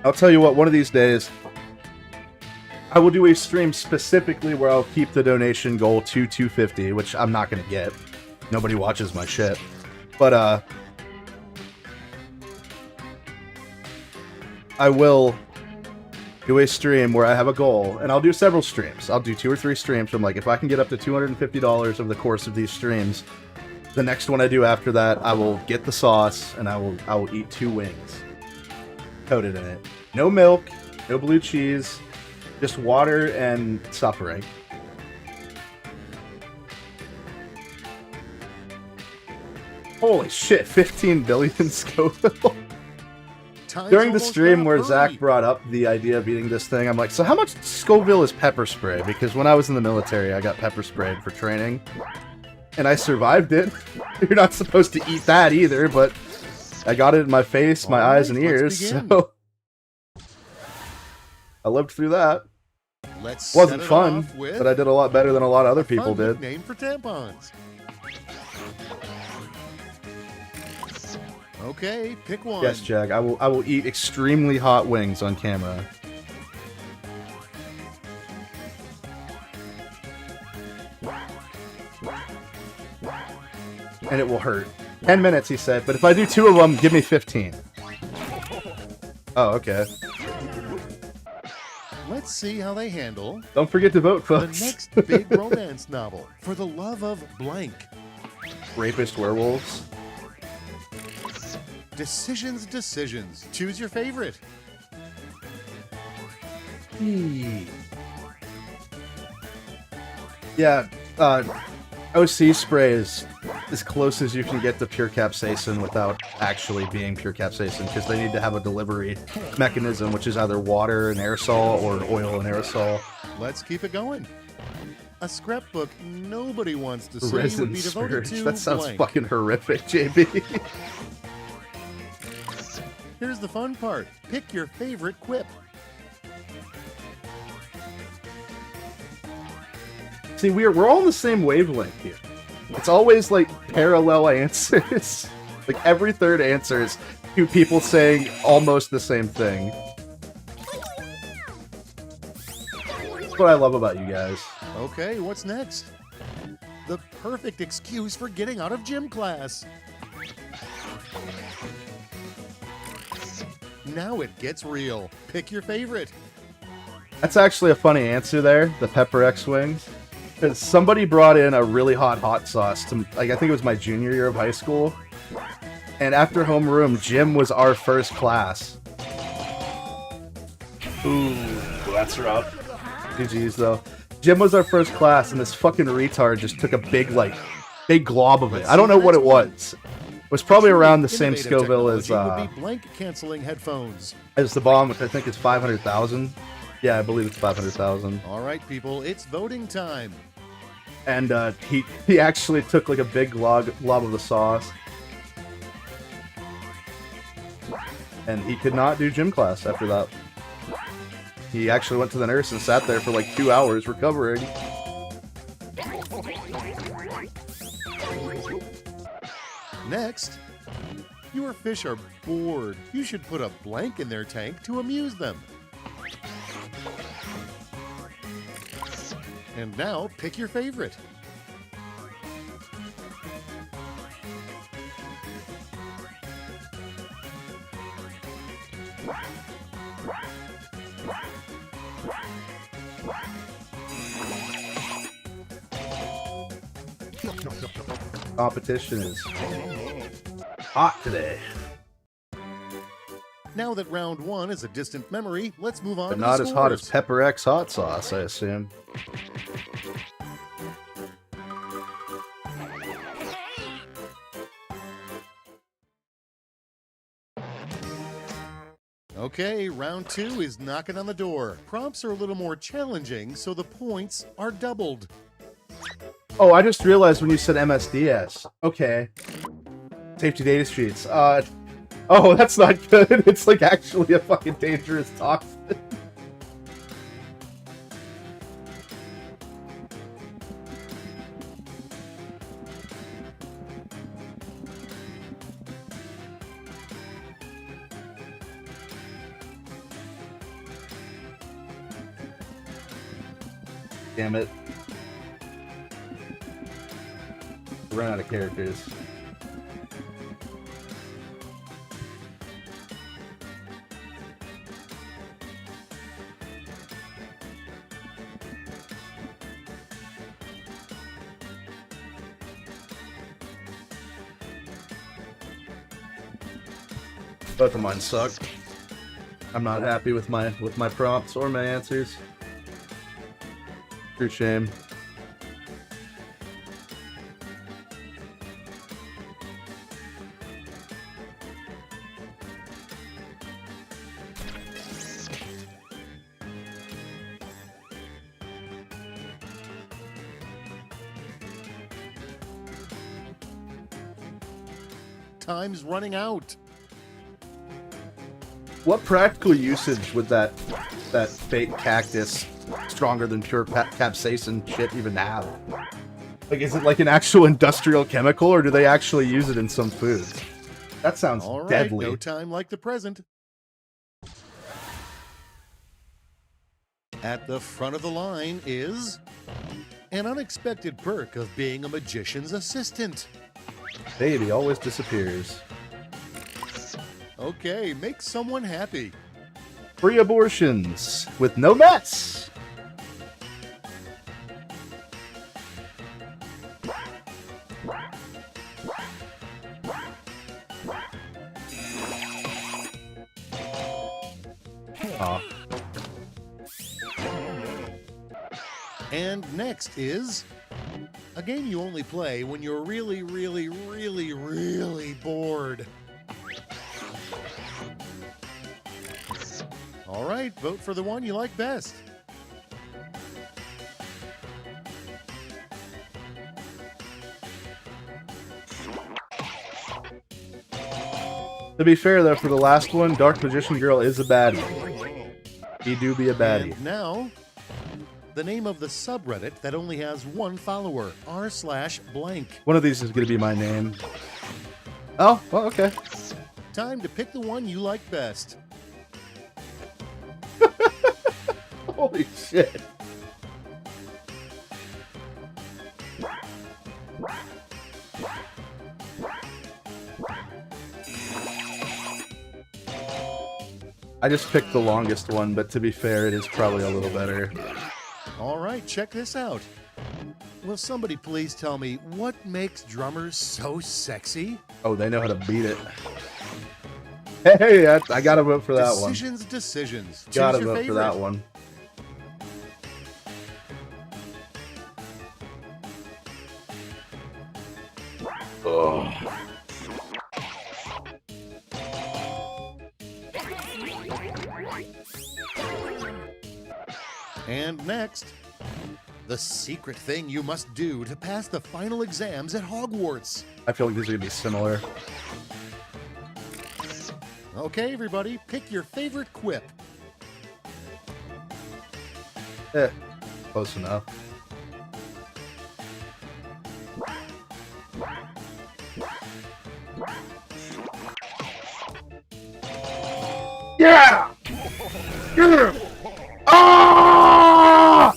I'll tell you what, one of these days, I will do a stream specifically where I'll keep the donation goal to $250, which I'm not going to get. Nobody watches my shit. But, I will do a stream where I have a goal, and I'll do several streams. I'll do 2 or 3 streams from, like, if I can get up to $250 over the course of these streams, the next one I do after that, I will get the sauce, and I will eat 2 wings. Coated in it. No milk, no blue cheese, just water and suffering. Holy shit, 15 billion Scoville. During the stream where Zach brought up the idea of eating this thing, I'm like, so how much Scoville is pepper spray? Because when I was in the military, I got pepper sprayed for training. And I survived it. You're not supposed to eat that either, but I got it in my face, my eyes, and ears, so I lived through that. Wasn't fun, but I did a lot better than a lot of other people did. Name for tampons. Okay, pick one. Yes, Jag, I will eat extremely hot wings on camera. And it will hurt. 10 minutes, he said, but if I do 2 of them, give me 15. Oh, okay. Let's see how they handle. Don't forget to vote, folks. The next big romance novel, For the Love of Blank. Rapist werewolves. Decisions. Choose your favorite. Yeah, OC spray is as close as you can get to pure capsaicin without actually being pure capsaicin, because they need to have a delivery mechanism, which is either water and aerosol or oil and aerosol. Let's keep it going. A scrapbook nobody wants to see Resin would be devoted scourge. to That sounds blank. fucking horrific, JB. Here's the fun part. Pick your favorite quip. See, we're all on the same wavelength here. It's always like parallel answers. Like every third answer is 2 people saying almost the same thing. That's what I love about you guys. Okay, what's next? The perfect excuse for getting out of gym class. Now it gets real. Pick your favorite. That's actually a funny answer there, the Pepper X wings. Because somebody brought in a really hot sauce to, like, I think it was my junior year of high school. And after homeroom, gym was our first class. Ooh, that's rough. GG's though. Gym was our first class, and this fucking retard just took a big glob of it. I don't know what it was. It was probably around the same Innovative Scoville as technology would be blank canceling headphones. the bomb, which I think is 500,000. Yeah, I believe it's 500,000. All right, people, it's voting time. And he actually took like a big glob of the sauce. And he could not do gym class after that. He actually went to the nurse and sat there for like 2 hours recovering. Next, your fish are bored. You should put a blank in their tank to amuse them. And now, pick your favorite. Competition is hot today. Now that round 1 is a distant memory, let's move on But to not the as hot as scores. Pepper X hot sauce, I assume. Okay, round 2 is knocking on the door. Prompts are a little more challenging, so the points are doubled. Oh, I just realized when you said MSDS. Okay. Safety data sheets. Oh, that's not good. It's like actually a fucking dangerous toxin. Damn it. Run out of characters. Both of mine suck. I'm not happy with my prompts or my answers. True shame. Time's running out. What practical usage would that fake cactus stronger than pure capsaicin shit even have? Like, is it like an actual industrial chemical, or do they actually use it in some foods? That sounds All right, deadly. no time like the present. At the front of the line is an unexpected perk of being a magician's assistant. Baby always disappears. Okay, make someone happy. Free abortions with no mess. Aw. And next is a game you only play when you're really, really, really, really bored. All right, vote for the one you like best. To be fair, though, for the last one, Dark Magician Girl is a baddie. He do be a baddie. And now, the name of the subreddit that only has one follower, r/blank. One of these is going to be my name. Oh, well, okay. Time to pick the one you like best. Holy shit. I just picked the longest one, but to be fair, it is probably a little better. All right, check this out. Will somebody please tell me what makes drummers so sexy? Oh, they know how to beat it. Hey, I gotta vote for that one. Decisions. Gotta Choose your vote for that favorite. one. Oh. And next, the secret thing you must do to pass the final exams at Hogwarts. I feel like these are gonna be similar. Okay, everybody, pick your favorite quip. Close enough. Yeah! Yeah! Ah!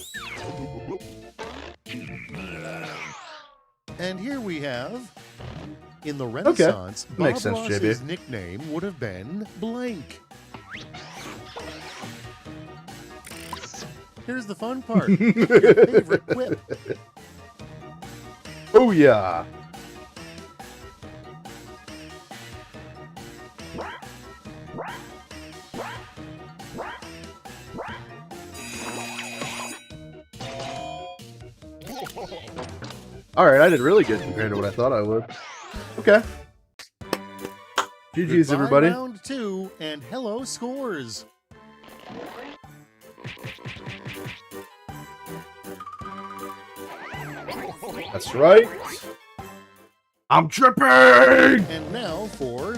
And here we have, in the Renaissance, Bob Makes sense, Ross's JB. nickname would have been blank. Here's the fun part. Pick your favorite quip. Oh yeah. All right, I did really good compared to what I thought I would. Okay. GG's, Goodbye, everybody. Round 2, and hello scores. That's right. I'm tripping! And now for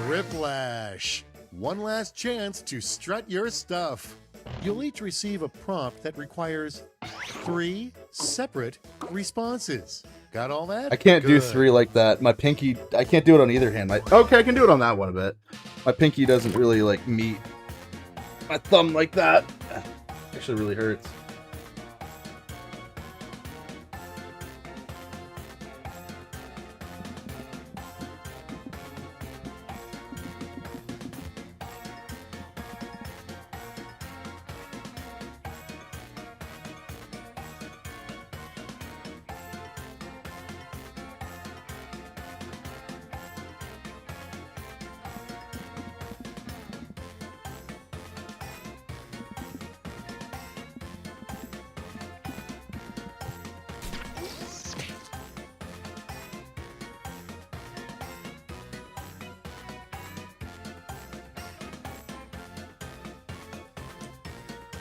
Quiplash. One last chance to strut your stuff. You'll each receive a prompt that requires 3 separate responses. Got all that? I can't do Good. 3 like that. My pinky, I can't do it on either hand. Okay, I can do it on that one a bit. My pinky doesn't really like meet my thumb like that. Actually really hurts.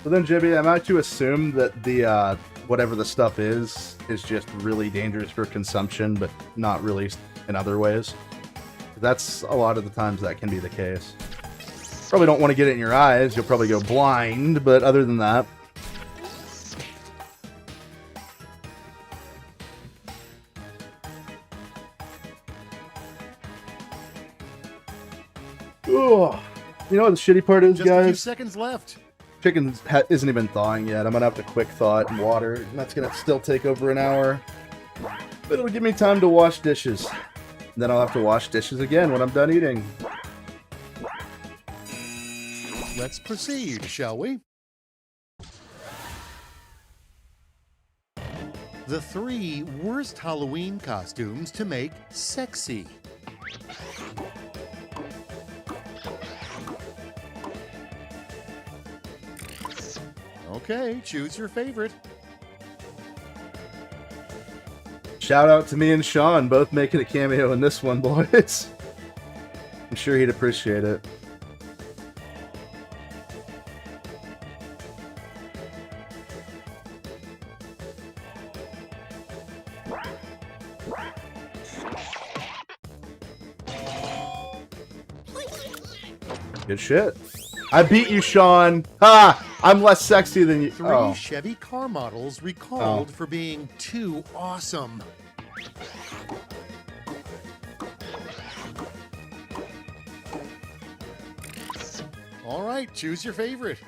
So then, Jibby, am I to assume that the whatever the stuff is just really dangerous for consumption, but not really in other ways? That's a lot of the times that can be the case. Probably don't want to get it in your eyes. You'll probably go blind, but other than that. Ugh. You know what the shitty part is, Just guys? a few seconds left. Chicken isn't even thawing yet. I'm gonna have to quick thaw it in water, and that's gonna still take over an hour. But it'll give me time to wash dishes. And then I'll have to wash dishes again when I'm done eating. Let's proceed, shall we? The 3 worst Halloween costumes to make sexy. Okay, choose your favorite. Shout out to me and Sean, both making a cameo in this one, boys. I'm sure he'd appreciate it. Good shit. I beat you, Sean. Ha! I'm less sexy than you. 3 Chevy car models recalled for being too awesome. All right, choose your favorite.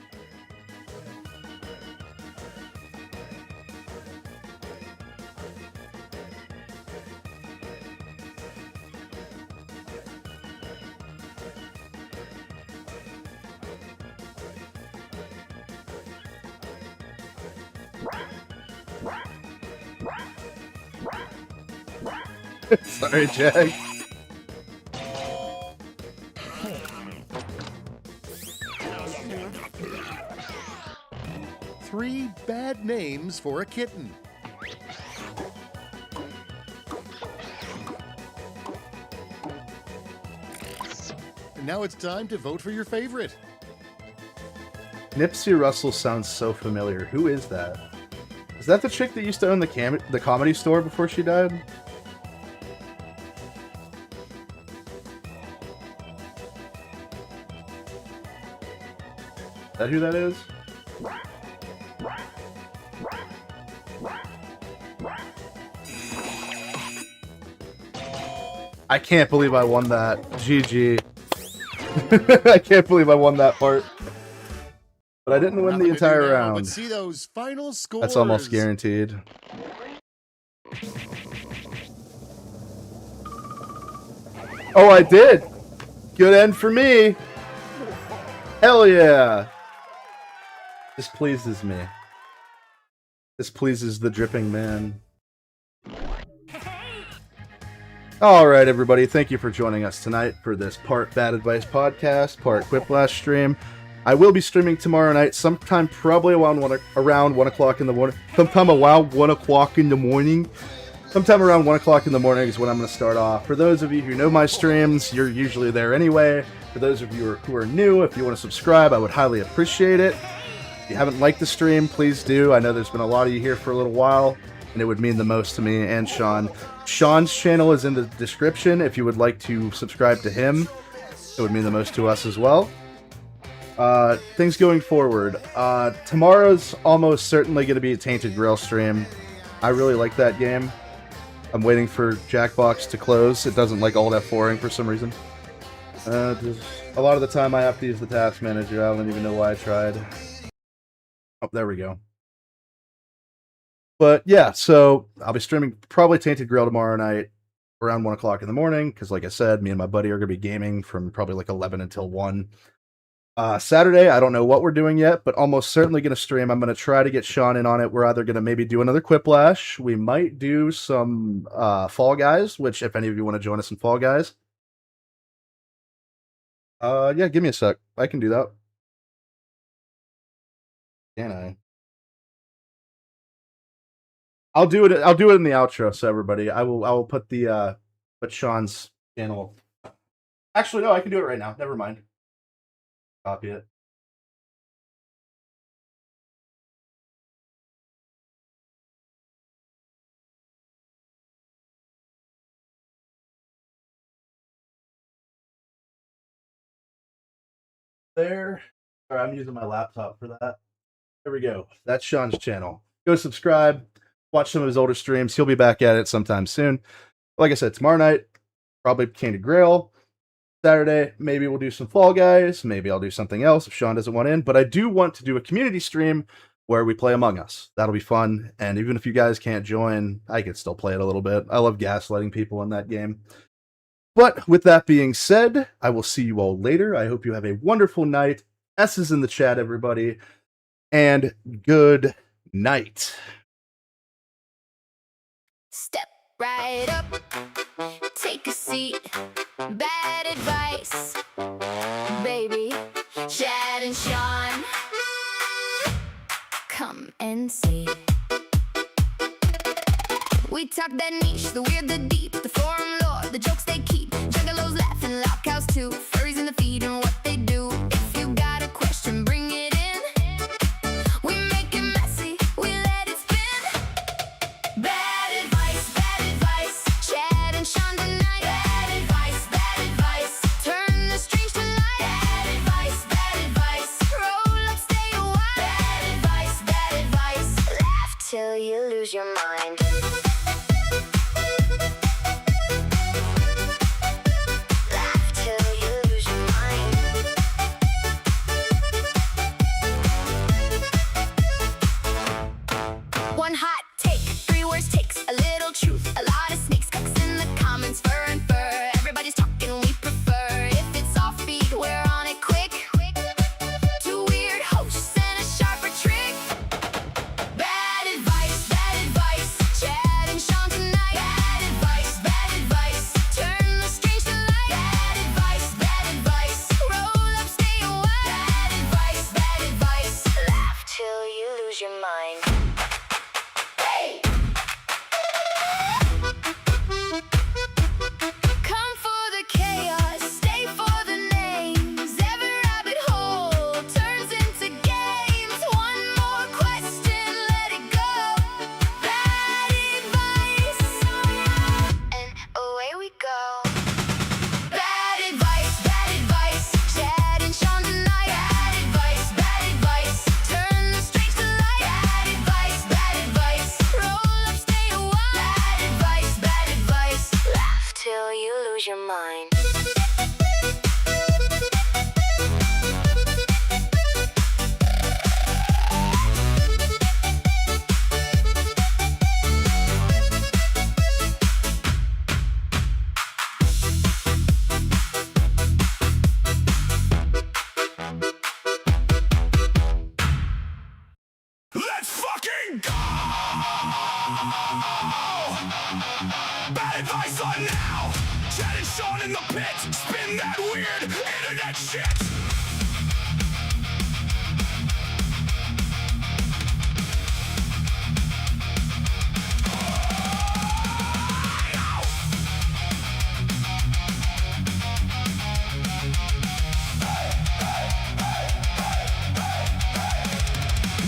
Sorry, Jag. Three bad names for a kitten. And now it's time to vote for your favorite. Nipsey Russell sounds so familiar. Who is that? Is that the chick that used to own the comedy store before she died? Is that who that is? I can't believe I won that. GG. I can't believe I won that part. But I didn't win the entire round. Let's see those final scores. That's almost guaranteed. Oh, I did. Good end for me. Hell yeah. This pleases me. This pleases the dripping man. Hey, All right, everybody. Thank you for joining us tonight for this part Bad Advice podcast, part Quiplash stream. I will be streaming tomorrow night, sometime probably around 1 o'clock in the morning. Sometime around 1 o'clock in the morning. Sometime around 1 o'clock in the morning is when I'm going to start off. For those of you who know my streams, you're usually there anyway. For those of you who are new, if you want to subscribe, I would highly appreciate it. If you haven't liked the stream, please do. I know there's been a lot of you here for a little while, and it would mean the most to me and Sean. Sean's channel is in the description if you would like to subscribe to him. It would mean the most to us as well. Things going forward. Tomorrow's almost certainly going to be a Tainted Grail stream. I really like that game. I'm waiting for Jackbox to close. It doesn't like alt F4ing for some reason. A lot of the time I have to use the task manager. I don't even know why I tried. Oh, there we go. But yeah, so I'll be streaming probably Tainted Grail tomorrow night around 1 o'clock in the morning, because like I said, me and my buddy are going to be gaming from probably like 11 until 1. Saturday, I don't know what we're doing yet, but almost certainly going to stream. I'm going to try to get Sean in on it. We're either going to maybe do another Quiplash. We might do some Fall Guys, which if any of you want to join us in Fall Guys. Yeah, give me a sec. I can do that. Can I? I'll do it in the outro, so everybody. I will put Sean's channel. Actually, no, I can do it right now. Never mind. Copy it. There. Sorry, I'm using my laptop for that. There we go. That's Sean's channel. Go subscribe. Watch some of his older streams. He'll be back at it sometime soon. Like I said, tomorrow night, probably Tainted Grail. Saturday, maybe we'll do some Fall Guys. Maybe I'll do something else if Sean doesn't want in. But I do want to do a community stream where we play Among Us. That'll be fun. And even if you guys can't join, I can still play it a little bit. I love gaslighting people in that game. But with that being said, I will see you all later. I hope you have a wonderful night. S is in the chat, everybody. And good night. Step right up, take a seat. Bad advice, baby. Chad and Sean, come and see. We talk that niche, the weird, the deep, the forum lore, the jokes they keep. Juggalos laughing, lockouts too. Furries in the feed and what they do. If you got a question, bring it in. We make it messy, we let it spin. Bad advice, Chad and Sean tonight. Bad advice, turn the strings to light. Bad advice, roll up, stay a while. Bad advice, laugh till you lose your mind. One hot take, 3 worst takes, a little truth, a lot of snakes, cucks in the comments, fur and fur. Everybody's talking, we prefer. If it's offbeat, we're on it quick. 2 weird hosts and a sharper trick. Bad advice, Chad and Sean tonight. Bad advice, turn the strings to light. Bad advice, roll up, stay a while. Bad advice, laugh till you lose your mind. Bad advice on now. Chad and Sean in the pit. Spin that weird internet shit.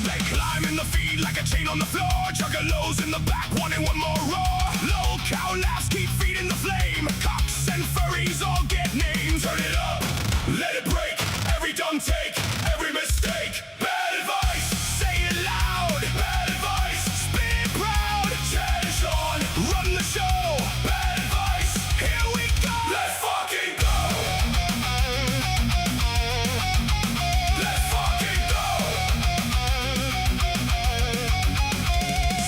They climb in the feed like a chain on the floor. Juggalos in the back, wanting one more roar. Low cow laughs keep feeding the flame. Cocks and furries all get names. Turn it up, let it break. Every dumb take, every mistake. Bad advice, say it loud. Bad advice, spin it proud. Chad and Sean, run the show. Bad advice, here we go. Let's fucking go. Let's fucking go.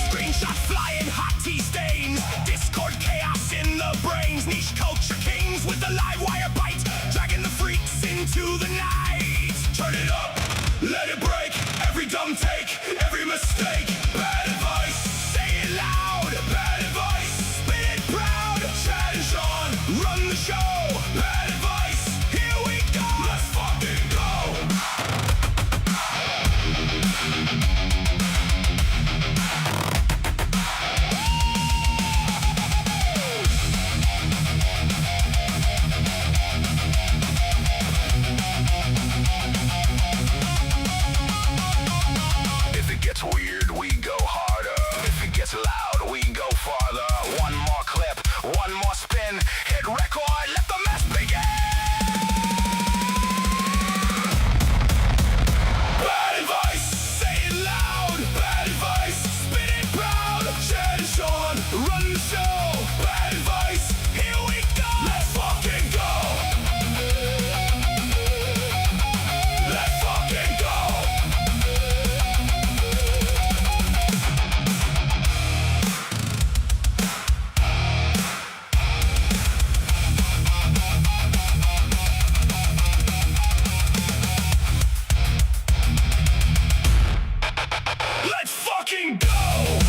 Screenshot flying, hot tea stains. Discord chaos in the brains. Niche culture kings with the live wire bite. Dragging the freaks into the night. Turn it up, let it break. Every dumb take, every mistake. Bad advice, say it loud. Bad advice, spin it proud. Chad and Sean, run the show. Bad advice, here we go. Let's fucking go. If it gets weird, we go harder. If it gets loud, we go farther. One more clip, one more spin. Hit record, let the mess begin. Bad advice, say it loud. Bad advice, spin it proud. Chad and Sean, run the show. Bad advice, here we go. Let's fucking go. Let's fucking go. Let's fucking go!